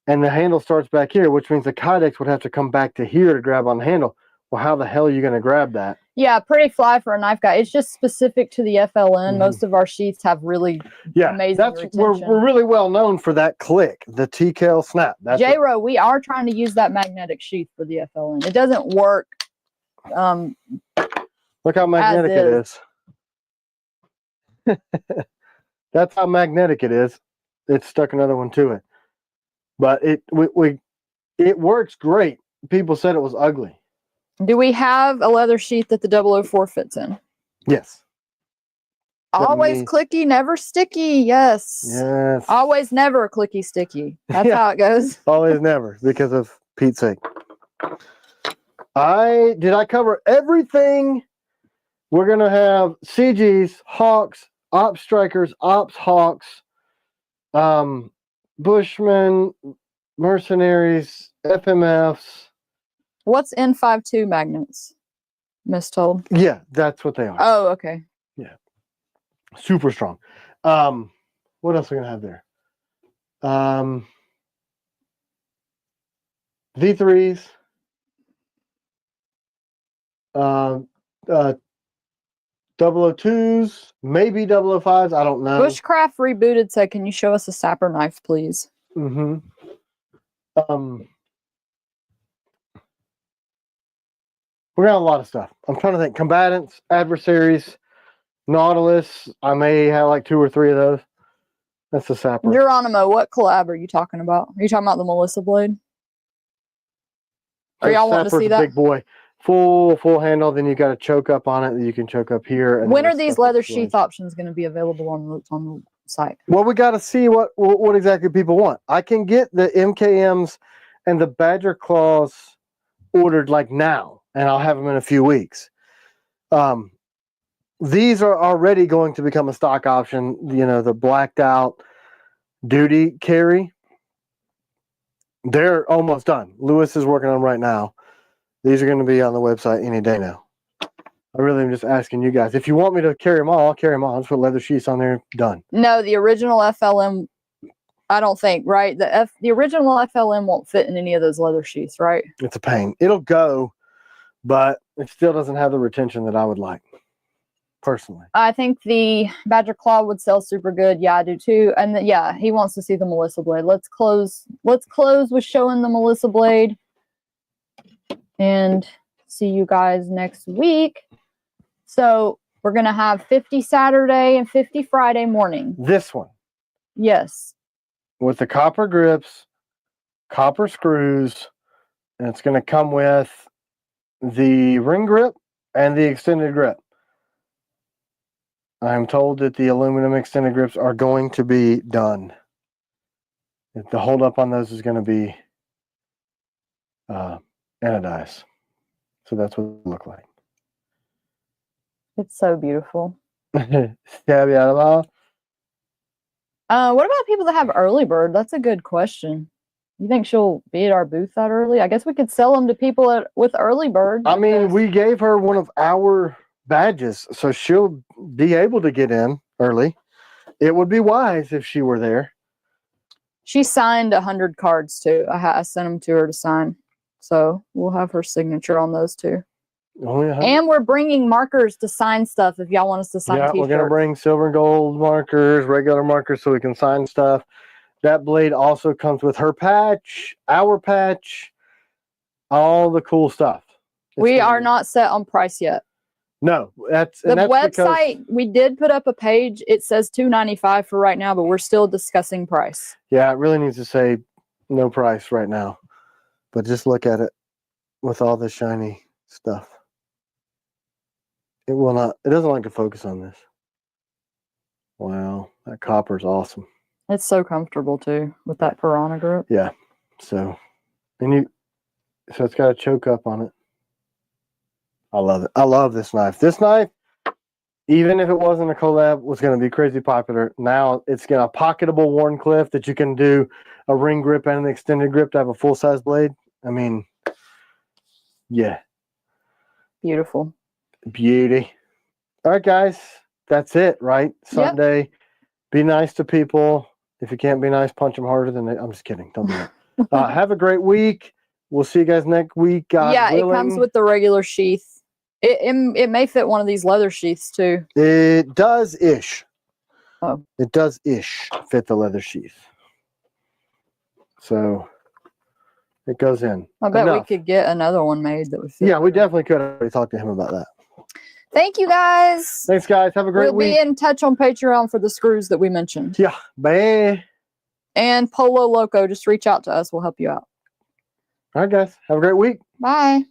And the handle starts back here, which means the kydex would have to come back to here to grab on the handle. Well, how the hell are you going to grab that? Yeah, pretty fly for a knife guy. It's just specific to the FLN. Most of our sheaths have really amazing retention. We're really well known for that click, the TKL snap. J-Ro, we are trying to use that magnetic sheath for the FLN. It doesn't work. Look how magnetic it is. That's how magnetic it is. It stuck another one to it. But it works great. People said it was ugly. Do we have a leather sheath that the 004 fits in? Yes. Always clicky, never sticky. Yes. Yes. Always never clicky, sticky. That's how it goes. Always never, because of Pete's sake. Did I cover everything? We're going to have CGs, Hawks, Ops Strikers, Ops Hawks, Bushmen, Mercenaries, FMFs. What's N52 magnets? Mistold. Yeah, that's what they are. Oh, okay. Yeah. Super strong. What else are we going to have there? V3s. 002s, maybe 005s. I don't know. Bushcraft Rebooted said, can you show us a sapper knife, please? Mm-hmm. We're going to have a lot of stuff. I'm trying to think. Combatants, Adversaries, Nautilus. I may have like 2 or 3 of those. That's the sapper. Geronimo, what collab are you talking about? Are you talking about the Melissa blade? Are y'all wanting to see that? Big boy. Full handle. Then you got a choke up on it that you can choke up here. And when are these leather sheath options going to be available on the site? Well, we got to see what exactly people want. I can get the MKMs and the Badger Claws ordered like now, and I'll have them in a few weeks. These are already going to become a stock option. You know, the blacked out duty carry. They're almost done. Lewis is working on them right now. These are going to be on the website any day now. I really am just asking you guys. If you want me to carry them all, I'll carry them all. I'll just put leather sheaths on there. Done. No, the original FLM, I don't think, right? The original FLM won't fit in any of those leather sheaths, right? It's a pain. It'll go, but it still doesn't have the retention that I would like, personally. I think the Badger Claw would sell super good. Yeah, I do too. And yeah, he wants to see the Melissa blade. Let's close with showing the Melissa blade. And see you guys next week. So We're going to have 50 Saturday and 50 Friday morning. This one. Yes. With the copper grips, copper screws, and it's going to come with the ring grip and the extended grip. I'm told that the aluminum extended grips are going to be done. The hold up on those is going to be anodized. So that's what it look like. It's so beautiful. Stab you out of all. What about people that have early bird? That's a good question. You think she'll be at our booth that early? I guess we could sell them to people with early bird. I mean, we gave her one of our badges, so she'll be able to get in early. It would be wise if she were there. She signed 100 cards too. I sent them to her to sign. So we'll have her signature on those too. Only 100? And we're bringing markers to sign stuff if y'all want us to sign Yeah, t-shirts. we're going to bring silver and gold markers, regular markers, so we can sign stuff. That blade also comes with her patch, our patch, all the cool stuff. We are not set on price yet. No, that's the that's website. We did put up a page. It says $295 for right now, but we're still discussing price. Yeah, it really needs to say no price right now, but just look at it with all the shiny stuff. It will not. It doesn't like to focus on this. Wow, that copper is awesome. It's so comfortable too with that piranha grip. Yeah. So it's got a choke up on it. I love it. I love this knife. This knife, even if it wasn't a collab, was going to be crazy popular. Now it's got a pocketable Warncliffe that you can do a ring grip and an extended grip to have a full size blade. I mean, yeah. Beautiful. Beauty. All right, guys. That's it, right? Sunday. Yep. Be nice to people. If you can't be nice, punch them harder than they. I'm just kidding. Don't do that. Have a great week. We'll see you guys next week. God willing. It comes with the regular sheath. It may fit one of these leather sheaths too. It does ish. Oh. It does ish fit the leather sheath. So it goes in. I bet we could get another one made that would fit. Yeah, we definitely could. I already talked to him about that. Thank you guys. Thanks, guys. Have a great week. We'll be in touch on Patreon for the screws that we mentioned. Yeah. Bye. And Polo Loco, just reach out to us. We'll help you out. All right, guys. Have a great week. Bye.